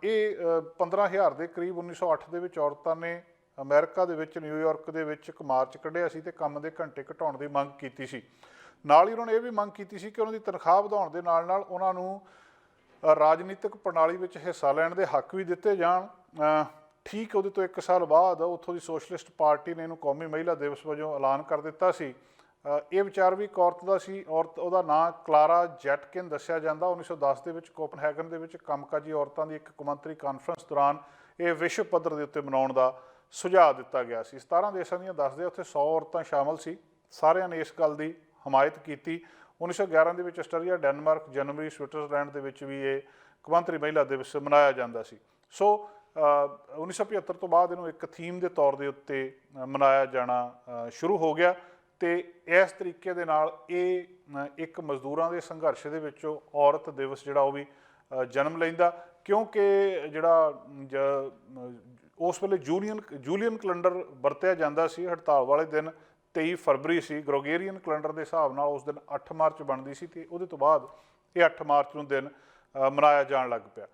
[SPEAKER 1] ਇਹ 15,000 ਦੇ ਕਰੀਬ 1908 ਦੇ ਵਿੱਚ ਔਰਤਾਂ ਨੇ ਅਮਰੀਕਾ ਦੇ ਵਿੱਚ ਨਿਊਯਾਰਕ ਦੇ ਵਿੱਚ ਇੱਕ ਮਾਰਚ ਕੱਢਿਆ ਸੀ ਤੇ ਕੰਮ ਦੇ ਘੰਟੇ ਘਟਾਉਣ ਦੀ ਮੰਗ ਕੀਤੀ ਸੀ। ਨਾਲ ਹੀ ਉਹਨਾਂ ਨੇ ਇਹ ਵੀ ਮੰਗ ਕੀਤੀ ਸੀ ਕਿ ਉਹਨਾਂ ਦੀ ਤਨਖਾਹ ਵਧਾਉਣ ਦੇ ਨਾਲ ਨਾਲ ਉਹਨਾਂ ਨੂੰ ਰਾਜਨੀਤਿਕ ਪ੍ਰਣਾਲੀ ਵਿੱਚ ਹਿੱਸਾ ਲੈਣ ਦੇ ਹੱਕ ਵੀ ਦਿੱਤੇ ਜਾਣ। ਠੀਕ ਉਹਦੇ ਤੋਂ 1 ਸਾਲ ਬਾਅਦ ਉੱਥੋਂ ਦੀ ਸੋਸ਼ਲਿਸਟ ਪਾਰਟੀ ਨੇ ਇਹਨੂੰ ਕੌਮੀ ਮਹਿਲਾ ਦਿਵਸ ਵਜੋਂ ਐਲਾਨ ਕਰ ਦਿੱਤਾ ਸੀ। ਇਹ ਵਿਚਾਰ ਵੀ ਇੱਕ ਔਰਤ ਦਾ ਸੀ। ਔਰਤ, ਉਹਦਾ ਨਾਂ ਕਲਾਰਾ ਜੈਟਕਿਨ ਦੱਸਿਆ ਜਾਂਦਾ। 1910 ਦੇ ਵਿੱਚ ਕੋਪਨਹੈਗਨ ਦੇ ਵਿੱਚ ਕੰਮਕਾਜੀ ਔਰਤਾਂ ਦੀ ਇੱਕ ਕੌਮਾਂਤਰੀ ਕਾਨਫਰੰਸ ਦੌਰਾਨ ਇਹ ਵਿਸ਼ਵ ਪੱਧਰ ਦੇ ਉੱਤੇ ਮਨਾਉਣ ਦਾ ਸੁਝਾਅ ਦਿੱਤਾ ਗਿਆ ਸੀ। 17 ਦੇਸ਼ਾਂ ਦੀਆਂ ਦੱਸਦੇ ਉੱਥੇ 100 ਔਰਤਾਂ ਸ਼ਾਮਲ ਸੀ। ਸਾਰਿਆਂ ਨੇ ਇਸ ਗੱਲ ਦੀ ਹਮਾਇਤ ਕੀਤੀ। 1911 ਦੇ ਵਿੱਚ ਆਸਟਰੀਆ, ਡੈਨਮਾਰਕ, ਜਰਮਨੀ, ਸਵਿਟਜ਼ਰਲੈਂਡ ਦੇ ਵਿੱਚ ਵੀ ਇਹ ਕੌਮਾਂਤਰੀ ਮਹਿਲਾ ਦਿਵਸ ਮਨਾਇਆ ਜਾਂਦਾ ਸੀ। ਸੋ 1975 ਤੋਂ ਬਾਅਦ ਇਹਨੂੰ ਇੱਕ ਥੀਮ ਦੇ ਤੌਰ ਦੇ ਉੱਤੇ ਮਨਾਇਆ ਜਾਣਾ ਸ਼ੁਰੂ ਹੋ ਗਿਆ ਤੇ ਇਸ ਤਰੀਕੇ ਦੇ ਨਾਲ ਇਹ ਇੱਕ ਮਜ਼ਦੂਰਾਂ ਦੇ ਸੰਘਰਸ਼ ਦੇ ਵਿੱਚੋਂ ਔਰਤ ਦਿਵਸ ਜਿਹੜਾ ਉਹ ਵੀ ਜਨਮ ਲੈਂਦਾ, ਕਿਉਂਕਿ ਜਿਹੜਾ ਉਸ ਵੇਲੇ ਜੂਲੀਅਨ ਕੈਲੰਡਰ ਵਰਤਿਆ ਜਾਂਦਾ ਸੀ। ਹੜਤਾਲ ਵਾਲੇ ਦਿਨ 23 ਫਰਵਰੀ ਸੀ, ਗ੍ਰੋਗੇਰੀਅਨ ਕੈਲੰਡਰ ਦੇ ਹਿਸਾਬ ਨਾਲ ਉਸ ਦਿਨ 8 ਮਾਰਚ ਬਣਦੀ ਸੀ ਤੇ ਉਹਦੇ ਤੋਂ ਬਾਅਦ ਇਹ 8 ਮਾਰਚ ਨੂੰ ਦਿਨ ਮਨਾਇਆ ਜਾਣ ਲੱਗ ਪਿਆ।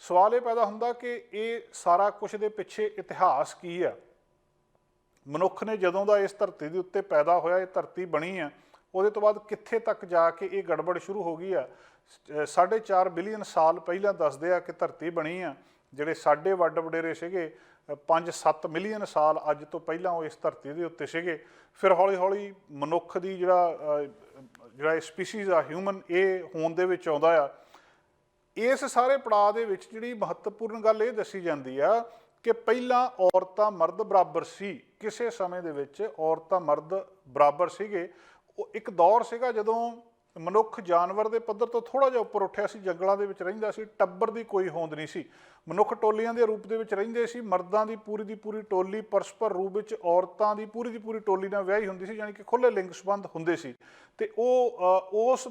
[SPEAKER 1] ਸਵਾਲ ਇਹ ਪੈਦਾ ਹੁੰਦਾ ਕਿ ਇਹ ਸਾਰਾ ਕੁਝ ਦੇ ਪਿੱਛੇ ਇਤਿਹਾਸ ਕੀ ਆ। ਮਨੁੱਖ ਨੇ ਜਦੋਂ ਦਾ ਇਸ ਧਰਤੀ ਦੇ ਉੱਤੇ ਪੈਦਾ ਹੋਇਆ, ਇਹ ਧਰਤੀ ਬਣੀ ਆ, ਉਹਦੇ ਤੋਂ ਬਾਅਦ ਕਿੱਥੇ ਤੱਕ ਜਾ ਕੇ ਇਹ ਗੜਬੜ ਸ਼ੁਰੂ ਹੋ ਗਈ ਆ। 4.5 ਬਿਲੀਅਨ ਸਾਲ ਪਹਿਲਾਂ ਦੱਸਦੇ ਆ ਕਿ ਧਰਤੀ ਬਣੀ ਆ। ਜਿਹੜੇ ਸਾਡੇ ਵੱਡ ਵਡੇਰੇ ਸੀਗੇ 5-7 ਮਿਲੀਅਨ ਸਾਲ ਅੱਜ ਤੋਂ ਪਹਿਲਾਂ ਉਹ ਇਸ ਧਰਤੀ ਦੇ ਉੱਤੇ ਸੀਗੇ। ਫਿਰ ਹੌਲੀ ਹੌਲੀ ਮਨੁੱਖ ਦੀ ਜਿਹੜਾ ਇਹ ਸਪੀਸੀਜ਼ ਆ ਹਿਊਮਨ, ਇਹ ਹੋਂਦ ਦੇ ਵਿੱਚ ਆਉਂਦਾ ਆ। ਇਸ ਸਾਰੇ ਪੜਾਅ ਦੇ ਵਿੱਚ ਜਿਹੜੀ ਮਹੱਤਵਪੂਰਨ ਗੱਲ ਇਹ ਦੱਸੀ ਜਾਂਦੀ ਆ ਕਿ ਪਹਿਲਾਂ ਔਰਤਾਂ ਮਰਦ ਬਰਾਬਰ ਸੀ। ਕਿਸੇ ਸਮੇਂ ਦੇ ਵਿੱਚ ਔਰਤਾਂ ਮਰਦ ਬਰਾਬਰ ਸੀਗੇ। ਉਹ ਇੱਕ ਦੌਰ ਸੀਗਾ ਜਦੋਂ ਮਨੁੱਖ ਜਾਨਵਰ ਦੇ ਪੱਧਰ ਤੋਂ ਥੋੜ੍ਹਾ ਜਿਹਾ ਉੱਪਰ ਉੱਠਿਆ ਸੀ, ਜੰਗਲਾਂ ਦੇ ਵਿੱਚ ਰਹਿੰਦਾ ਸੀ, ਟੱਬਰ ਦੀ ਕੋਈ ਹੋਂਦ ਨਹੀਂ ਸੀ। ਮਨੁੱਖ ਟੋਲੀਆਂ ਦੇ ਰੂਪ ਦੇ ਵਿੱਚ ਰਹਿੰਦੇ ਸੀ। ਮਰਦਾਂ ਦੀ ਪੂਰੀ ਟੋਲੀ ਪਰਸਪਰ ਰੂਪ ਵਿੱਚ ਔਰਤਾਂ ਦੀ ਪੂਰੀ ਟੋਲੀ ਨਾਲ ਵਿਆਹੀ ਹੁੰਦੀ ਸੀ, ਯਾਨੀ ਕਿ ਖੁੱਲ੍ਹੇ ਲਿੰਗ ਸੰਬੰਧ ਹੁੰਦੇ ਸੀ। ਤੇ ਉਹ ਉਸ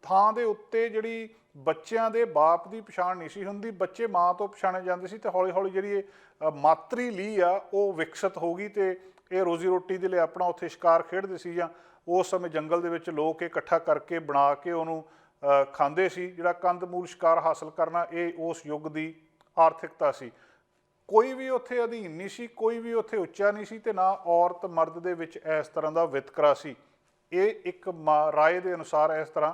[SPEAKER 1] ਥਾਂ ਦੇ ਉੱਤੇ ਜਿਹੜੀ ਬੱਚਿਆਂ ਦੇ ਬਾਪ ਦੀ ਪਛਾਣ ਨਹੀਂ ਸੀ ਹੁੰਦੀ, ਬੱਚੇ ਮਾਂ ਤੋਂ ਪਛਾਣੇ ਜਾਂਦੇ ਸੀ। ਤੇ ਹੌਲੀ ਹੌਲੀ ਜਿਹੜੀ ਇਹ ਮਾਤਰੀ ਲੀਹ ਆ ਉਹ ਵਿਕਸਿਤ ਹੋ ਗਈ ਤੇ ਇਹ ਰੋਜ਼ੀ ਰੋਟੀ ਦੇ ਲਈ ਆਪਣਾ ਉੱਥੇ ਸ਼ਿਕਾਰ ਖੇਡਦੇ ਸੀ, ਜਾਂ ਉਸ ਸਮੇਂ ਜੰਗਲ ਦੇ ਵਿੱਚ ਲੋਕ ਇਕੱਠਾ ਕਰਕੇ ਬਣਾ ਕੇ ਉਹਨੂੰ ਖਾਂਦੇ ਸੀ। ਜਿਹੜਾ ਕੰਦਮੂਲ ਸ਼ਿਕਾਰ ਹਾਸਲ ਕਰਨਾ, ਇਹ ਉਸ ਯੁੱਗ ਦੀ ਆਰਥਿਕਤਾ ਸੀ। ਕੋਈ ਵੀ ਉੱਥੇ ਅਧੀਨ ਨਹੀਂ ਸੀ, ਕੋਈ ਵੀ ਉੱਥੇ ਉੱਚਾ ਨਹੀਂ ਸੀ, ਤੇ ਨਾ ਔਰਤ ਮਰਦ ਦੇ ਵਿੱਚ ਇਸ ਤਰ੍ਹਾਂ ਦਾ ਵਿਤਕਰਾ ਸੀ। ਇਹ ਇੱਕ ਰਾਏ ਦੇ ਅਨੁਸਾਰ ਇਸ ਤਰ੍ਹਾਂ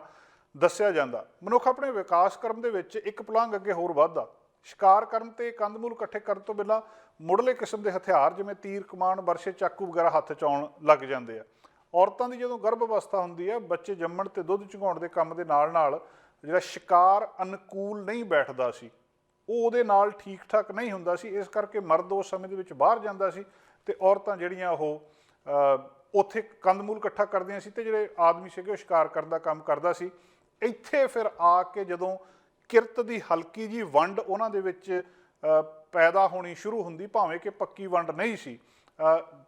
[SPEAKER 1] ਦੱਸਿਆ ਜਾਂਦਾ। ਮਨੁੱਖ ਆਪਣੇ ਵਿਕਾਸ ਕਰਮ ਦੇ ਵਿੱਚ ਇੱਕ ਪਲਾਂਘ ਅੱਗੇ ਹੋਰ ਵੱਧਦਾ। ਸ਼ਿਕਾਰ ਕਰਨ ਤੇ ਕੰਦਮੂਲ ਇਕੱਠੇ ਕਰਨ ਤੋਂ ਪਹਿਲਾਂ ਮੁੱਢਲੇ ਕਿਸਮ ਦੇ ਹਥਿਆਰ ਜਿਵੇਂ ਤੀਰ, ਕਮਾਨ, ਬਰਛੇ, ਚਾਕੂ ਵਗੈਰਾ ਹੱਥ 'ਚ ਆਉਣ ਲੱਗ ਜਾਂਦੇ ਆ। ਔਰਤਾਂ ਦੀ ਜਦੋਂ ਗਰਭ ਅਵਸਥਾ ਹੁੰਦੀ ਹੈ, ਬੱਚੇ ਜੰਮਣ ਤੇ ਦੁੱਧ ਚੁੰਘਾਉਣ ਦੇ ਕੰਮ ਦੇ ਨਾਲ ਜਿਹੜਾ ਸ਼ਿਕਾਰ ਅਨੁਕੂਲ ਨਹੀਂ ਬੈਠਦਾ ਸੀ, ਉਹ ਉਹਦੇ ਨਾਲ ਠੀਕ ਠਾਕ ਨਹੀਂ ਹੁੰਦਾ ਸੀ। ਇਸ ਕਰਕੇ ਮਰਦ ਉਸ ਸਮੇਂ ਦੇ ਵਿੱਚ ਬਾਹਰ ਜਾਂਦਾ ਸੀ ਤੇ ਔਰਤਾਂ ਜਿਹੜੀਆਂ ਉਹ ਉੱਥੇ ਕੰਦਮੂਲ ਇਕੱਠਾ ਕਰਦੀਆਂ ਸੀ ਤੇ ਜਿਹੜੇ ਆਦਮੀ ਸੀਗੇ ਉਹ ਸ਼ਿਕਾਰ ਕਰਨ ਦਾ ਕੰਮ ਕਰਦਾ ਸੀ। ਇੱਥੇ ਫਿਰ ਆ ਕੇ ਜਦੋਂ ਕਿਰਤ ਦੀ ਹਲਕੀ ਜੀ ਵੰਡ ਉਹਨਾਂ ਦੇ ਵਿੱਚ ਪੈਦਾ ਹੋਣੀ ਸ਼ੁਰੂ ਹੁੰਦੀ, ਭਾਵੇਂ ਕਿ ਪੱਕੀ ਵੰਡ ਨਹੀਂ ਸੀ,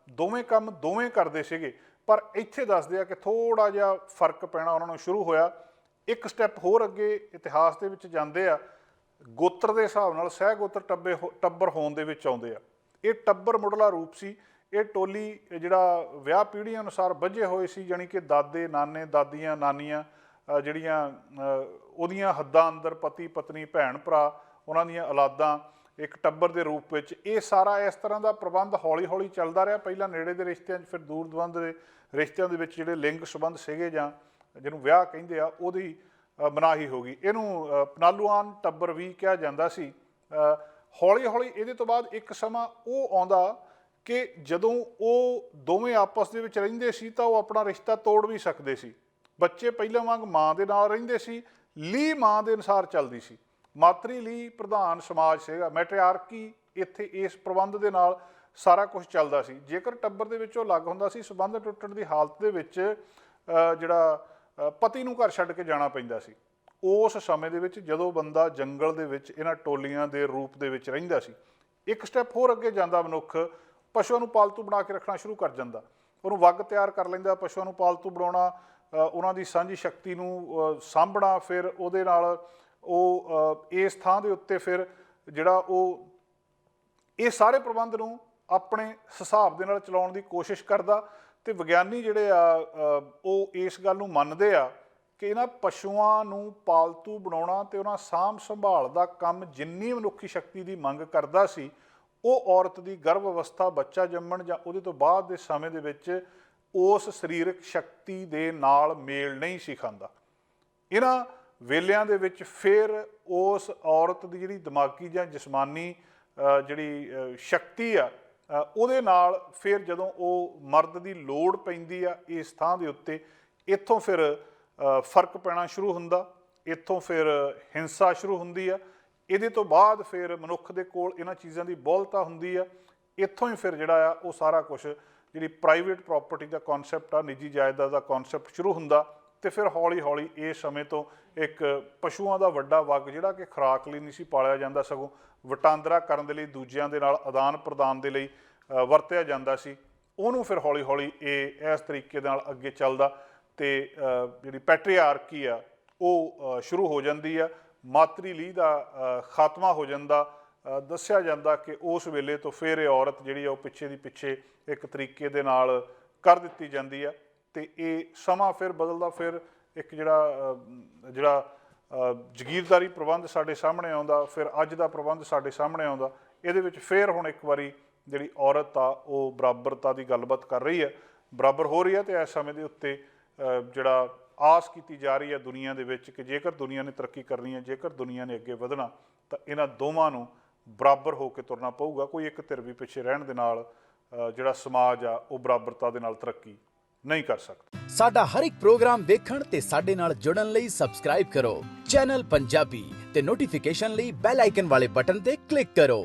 [SPEAKER 1] ਦੋਵੇਂ ਕੰਮ ਦੋਵੇਂ ਕਰਦੇ ਸੀਗੇ, ਪਰ ਇੱਥੇ ਦੱਸਦੇ ਆ ਕਿ ਥੋੜ੍ਹਾ ਜਿਹਾ ਫਰਕ ਪੈਣਾ ਉਹਨਾਂ ਨੂੰ ਸ਼ੁਰੂ ਹੋਇਆ। ਇੱਕ ਸਟੈਪ ਹੋਰ ਅੱਗੇ ਇਤਿਹਾਸ ਦੇ ਵਿੱਚ ਜਾਂਦੇ ਆ, ਗੋਤਰ ਦੇ ਹਿਸਾਬ ਨਾਲ ਸਹਿ ਗੋਤਰ ਟੱਬਰ ਹੋਣ ਦੇ ਵਿੱਚ ਆਉਂਦੇ ਆ। ਇਹ ਟੱਬਰ ਮੁੱਢਲਾ ਰੂਪ ਸੀ। ਇਹ ਟੋਲੀ ਜਿਹੜਾ ਵਿਆਹ ਪੀੜ੍ਹੀਆਂ ਅਨੁਸਾਰ ਬੱਝੇ ਹੋਏ ਸੀ, ਜਾਣੀ ਕਿ ਦਾਦੇ, ਨਾਨੇ, ਦਾਦੀਆਂ, ਨਾਨੀਆਂ, ਜਿਹੜੀਆਂ ਉਹਦੀਆਂ ਹੱਦਾਂ ਅੰਦਰ ਪਤੀ, ਪਤਨੀ, ਭੈਣ, ਭਰਾ, ਉਹਨਾਂ ਦੀਆਂ ਔਲਾਦਾਂ ਇੱਕ ਟੱਬਰ ਦੇ ਰੂਪ ਵਿੱਚ। ਇਹ ਸਾਰਾ ਇਸ ਤਰ੍ਹਾਂ ਦਾ ਪ੍ਰਬੰਧ ਹੌਲੀ ਹੌਲੀ ਚੱਲਦਾ ਰਿਹਾ। ਪਹਿਲਾਂ ਨੇੜੇ ਦੇ ਰਿਸ਼ਤਿਆਂ 'ਚ, ਫਿਰ ਦੂਰ ਦੁਰੰਦ ਦੇ ਰਿਸ਼ਤਿਆਂ ਦੇ ਵਿੱਚ ਜਿਹੜੇ ਲਿੰਗ ਸੰਬੰਧ ਸੀਗੇ ਜਾਂ ਜਿਹਨੂੰ ਵਿਆਹ ਕਹਿੰਦੇ ਆ, ਉਹਦੀ ਮਨਾਹੀ ਹੋ ਗਈ। ਇਹਨੂੰ ਪਨਾਲੂਆਨ ਟੱਬਰ ਵੀ ਕਿਹਾ ਜਾਂਦਾ ਸੀ। ਹੌਲੀ ਹੌਲੀ ਇਹਦੇ ਤੋਂ ਬਾਅਦ ਇੱਕ ਸਮਾਂ ਉਹ ਆਉਂਦਾ ਕਿ ਜਦੋਂ ਉਹ ਦੋਵੇਂ ਆਪਸ ਦੇ ਵਿੱਚ ਰਹਿੰਦੇ ਸੀ ਤਾਂ ਉਹ ਆਪਣਾ ਰਿਸ਼ਤਾ ਤੋੜ ਵੀ ਸਕਦੇ ਸੀ। ਬੱਚੇ ਪਹਿਲਾਂ ਵਾਂਗ ਮਾਂ ਦੇ ਨਾਲ ਰਹਿੰਦੇ ਸੀ, ਲੀਹ ਮਾਂ ਦੇ ਅਨੁਸਾਰ ਚੱਲਦੀ ਸੀ। ਮਾਤਰੀ ਲੀਹ ਪ੍ਰਧਾਨ ਸਮਾਜ ਸੀਗਾ, ਮੈਟਰੀਆਰਕੀ ਇੱਥੇ ਇਸ ਪ੍ਰਬੰਧ ਦੇ ਨਾਲ ਸਾਰਾ ਕੁਝ ਚੱਲਦਾ ਸੀ। ਜੇਕਰ ਟੱਬਰ ਦੇ ਵਿੱਚੋਂ ਅਲੱਗ ਹੁੰਦਾ ਸੀ, ਸੰਬੰਧ ਟੁੱਟਣ ਦੀ ਹਾਲਤ ਦੇ ਵਿੱਚ ਜਿਹੜਾ ਪਤੀ ਨੂੰ ਘਰ ਛੱਡ ਕੇ ਜਾਣਾ ਪੈਂਦਾ ਸੀ। ਉਸ ਸਮੇਂ ਦੇ ਵਿੱਚ ਜਦੋਂ ਬੰਦਾ ਜੰਗਲ ਦੇ ਵਿੱਚ ਇਹਨਾਂ ਟੋਲੀਆਂ ਦੇ ਰੂਪ ਦੇ ਵਿੱਚ ਰਹਿੰਦਾ ਸੀ, ਇੱਕ ਸਟੈਪ ਹੋਰ ਅੱਗੇ ਜਾਂਦਾ ਮਨੁੱਖ, ਪਸ਼ੂਆਂ ਨੂੰ ਪਾਲਤੂ ਬਣਾ ਕੇ ਰੱਖਣਾ ਸ਼ੁਰੂ ਕਰ ਜਾਂਦਾ। ਉਹਨੂੰ ਵੱਗ ਤਿਆਰ ਕਰ ਲੈਂਦਾ, ਪਸ਼ੂਆਂ ਨੂੰ ਪਾਲਤੂ ਬਣਾਉਣਾ, ਉਹਨਾਂ ਦੀ ਸਾਂਝੀ ਸ਼ਕਤੀ ਨੂੰ ਸਾਂਭਣਾ, ਫਿਰ ਉਹਦੇ ਨਾਲ ਉਹ ਇਸ ਥਾਂ ਦੇ ਉੱਤੇ ਫਿਰ ਜਿਹੜਾ ਉਹ ਇਹ ਸਾਰੇ ਪ੍ਰਬੰਧ ਨੂੰ ਆਪਣੇ ਹਿਸਾਬ ਦੇ ਨਾਲ ਚਲਾਉਣ ਦੀ ਕੋਸ਼ਿਸ਼ ਕਰਦਾ। ਤੇ ਵਿਗਿਆਨੀ ਜਿਹੜੇ ਆ ਉਹ ਇਸ ਗੱਲ ਨੂੰ ਮੰਨਦੇ ਆ ਕਿ ਇਹਨਾਂ ਪਸ਼ੂਆਂ ਨੂੰ ਪਾਲਤੂ ਬਣਾਉਣਾ ਤੇ ਉਹਨਾਂ ਸਾਂਭ ਸੰਭਾਲ ਦਾ ਕੰਮ ਜਿੰਨੀ ਮਨੁੱਖੀ ਸ਼ਕਤੀ ਦੀ ਮੰਗ ਕਰਦਾ ਸੀ, ਉਹ ਔਰਤ ਦੀ ਗਰਭ ਅਵਸਥਾ, ਬੱਚਾ ਜੰਮਣ ਜਾਂ ਉਹਦੇ ਤੋਂ ਬਾਅਦ ਦੇ ਸਮੇਂ ਦੇ ਵਿੱਚ ਉਸ ਸਰੀਰਕ ਸ਼ਕਤੀ ਦੇ ਨਾਲ ਮੇਲ ਨਹੀਂ ਸੀ ਖਾਂਦਾ। ਇਹਨਾਂ ਵੇਲਿਆਂ ਦੇ ਵਿੱਚ ਫਿਰ ਉਸ ਔਰਤ ਦੀ ਜਿਹੜੀ ਦਿਮਾਗੀ ਜਾਂ ਜਿਸਮਾਨੀ ਜਿਹੜੀ ਸ਼ਕਤੀ ਆ, ਉਹਦੇ ਨਾਲ ਫਿਰ ਜਦੋਂ ਉਹ ਮਰਦ ਦੀ ਲੋੜ ਪੈਂਦੀ ਆ ਇਸ ਥਾਂ ਦੇ ਉੱਤੇ, ਇੱਥੋਂ ਫਿਰ ਫਰਕ ਪੈਣਾ ਸ਼ੁਰੂ ਹੁੰਦਾ, ਇੱਥੋਂ ਫਿਰ ਹਿੰਸਾ ਸ਼ੁਰੂ ਹੁੰਦੀ ਆ। ਇਹਦੇ ਤੋਂ ਬਾਅਦ ਫਿਰ ਮਨੁੱਖ ਦੇ ਕੋਲ ਇਹਨਾਂ ਚੀਜ਼ਾਂ ਦੀ ਬਹੁਲਤਾ ਹੁੰਦੀ ਆ। ਇੱਥੋਂ ਹੀ ਫਿਰ ਜਿਹੜਾ ਆ ਉਹ ਸਾਰਾ ਕੁਛ ਜਿਹੜੀ ਪ੍ਰਾਈਵੇਟ ਪ੍ਰੋਪਰਟੀ ਦਾ ਕਨਸੈਪਟ ਆ, ਨਿੱਜੀ ਜਾਇਦਾਦ ਦਾ ਕਨਸੈਪਟ ਸ਼ੁਰੂ ਹੁੰਦਾ। ਤੇ ਫਿਰ ਹੌਲੀ ਹੌਲੀ ਇਸ ਸਮੇਂ ਤੋਂ ਇੱਕ ਪਸ਼ੂਆਂ ਦਾ ਵੱਡਾ ਵਗ ਜਿਹੜਾ ਕਿ ਖੁਰਾਕ ਲਈ ਨਹੀਂ ਸੀ ਪਾਲਿਆ ਜਾਂਦਾ, ਸਗੋਂ ਵਟਾਂਦਰਾ ਕਰਨ ਦੇ ਲਈ, ਦੂਜਿਆਂ ਦੇ ਨਾਲ ਆਦਾਨ ਪ੍ਰਦਾਨ ਦੇ ਲਈ ਵਰਤਿਆ ਜਾਂਦਾ ਸੀ, ਉਹਨੂੰ ਫਿਰ ਹੌਲੀ ਹੌਲੀ ਇਹ ਇਸ ਤਰੀਕੇ ਦੇ ਨਾਲ ਅੱਗੇ ਚੱਲਦਾ ਤੇ ਜਿਹੜੀ ਪੈਟਰੀਆਰਕੀ ਆ ਉਹ ਸ਼ੁਰੂ ਹੋ ਜਾਂਦੀ ਆ। ਮਾਤਰੀ ਲੀਹ ਦਾ ਖਾਤਮਾ ਹੋ ਜਾਂਦਾ। ਦੱਸਿਆ ਜਾਂਦਾ ਕਿ ਉਸ ਵੇਲੇ ਤੋਂ ਫਿਰ ਇਹ ਔਰਤ ਜਿਹੜੀ ਆ ਉਹ ਪਿੱਛੇ ਦੀ ਪਿੱਛੇ ਇੱਕ ਤਰੀਕੇ ਦੇ ਨਾਲ ਕਰ ਦਿੱਤੀ ਜਾਂਦੀ ਆ ਤੇ ਇਹ ਸਮਾਂ ਫਿਰ ਬਦਲਦਾ, ਫਿਰ ਇੱਕ ਜਿਹੜਾ ਜਗੀਰਦਾਰੀ ਪ੍ਰਬੰਧ ਸਾਡੇ ਸਾਹਮਣੇ ਆਉਂਦਾ, ਫਿਰ ਅੱਜ ਦਾ ਪ੍ਰਬੰਧ ਸਾਡੇ ਸਾਹਮਣੇ ਆਉਂਦਾ। ਇਹਦੇ ਵਿੱਚ ਫਿਰ ਹੁਣ ਇੱਕ ਵਾਰੀ ਜਿਹੜੀ ਔਰਤ ਆ ਉਹ ਬਰਾਬਰਤਾ ਦੀ ਗੱਲਬਾਤ ਕਰ ਰਹੀ ਹੈ, ਬਰਾਬਰ ਹੋ ਰਹੀ ਹੈ ਤੇ ਇਸ ਸਮੇਂ ਦੇ ਉੱਤੇ ਜਿਹੜਾ ਆਸ ਕੀਤੀ ਜਾ ਰਹੀ ਹੈ ਦੁਨੀਆ ਦੇ ਵਿੱਚ ਕਿ ਜੇਕਰ ਦੁਨੀਆ ਨੇ ਤਰੱਕੀ ਕਰਨੀ ਹੈ, ਜੇਕਰ ਦੁਨੀਆ ਨੇ ਅੱਗੇ ਵਧਣਾ ਤਾਂ ਇਹਨਾਂ ਦੋਵਾਂ ਨੂੰ ਬਰਾਬਰ ਹੋ ਕੇ ਤੁਰਨਾ ਪਊਗਾ। ਕੋਈ ਇੱਕ ਧਿਰ ਵੀ ਪਿੱਛੇ ਰਹਿਣ ਦੇ ਨਾਲ ਜਿਹੜਾ ਸਮਾਜ ਆ ਉਹ ਬਰਾਬਰਤਾ ਦੇ ਨਾਲ ਤਰੱਕੀ ਨਹੀਂ ਕਰ ਸਕਦਾ।
[SPEAKER 6] ਸਾਡਾ ਹਰ ਇੱਕ ਪ੍ਰੋਗਰਾਮ ਵੇਖਣ ਤੇ ਸਾਡੇ ਨਾਲ ਜੁੜਨ ਲਈ ਸਬਸਕ੍ਰਾਈਬ ਕਰੋ ਚੈਨਲ ਪੰਜਾਬੀ ਤੇ ਨੋਟੀਫਿਕੇਸ਼ਨ ਲਈ ਬੈਲ ਆਈਕਨ ਵਾਲੇ ਬਟਨ ਤੇ ਕਲਿੱਕ ਕਰੋ।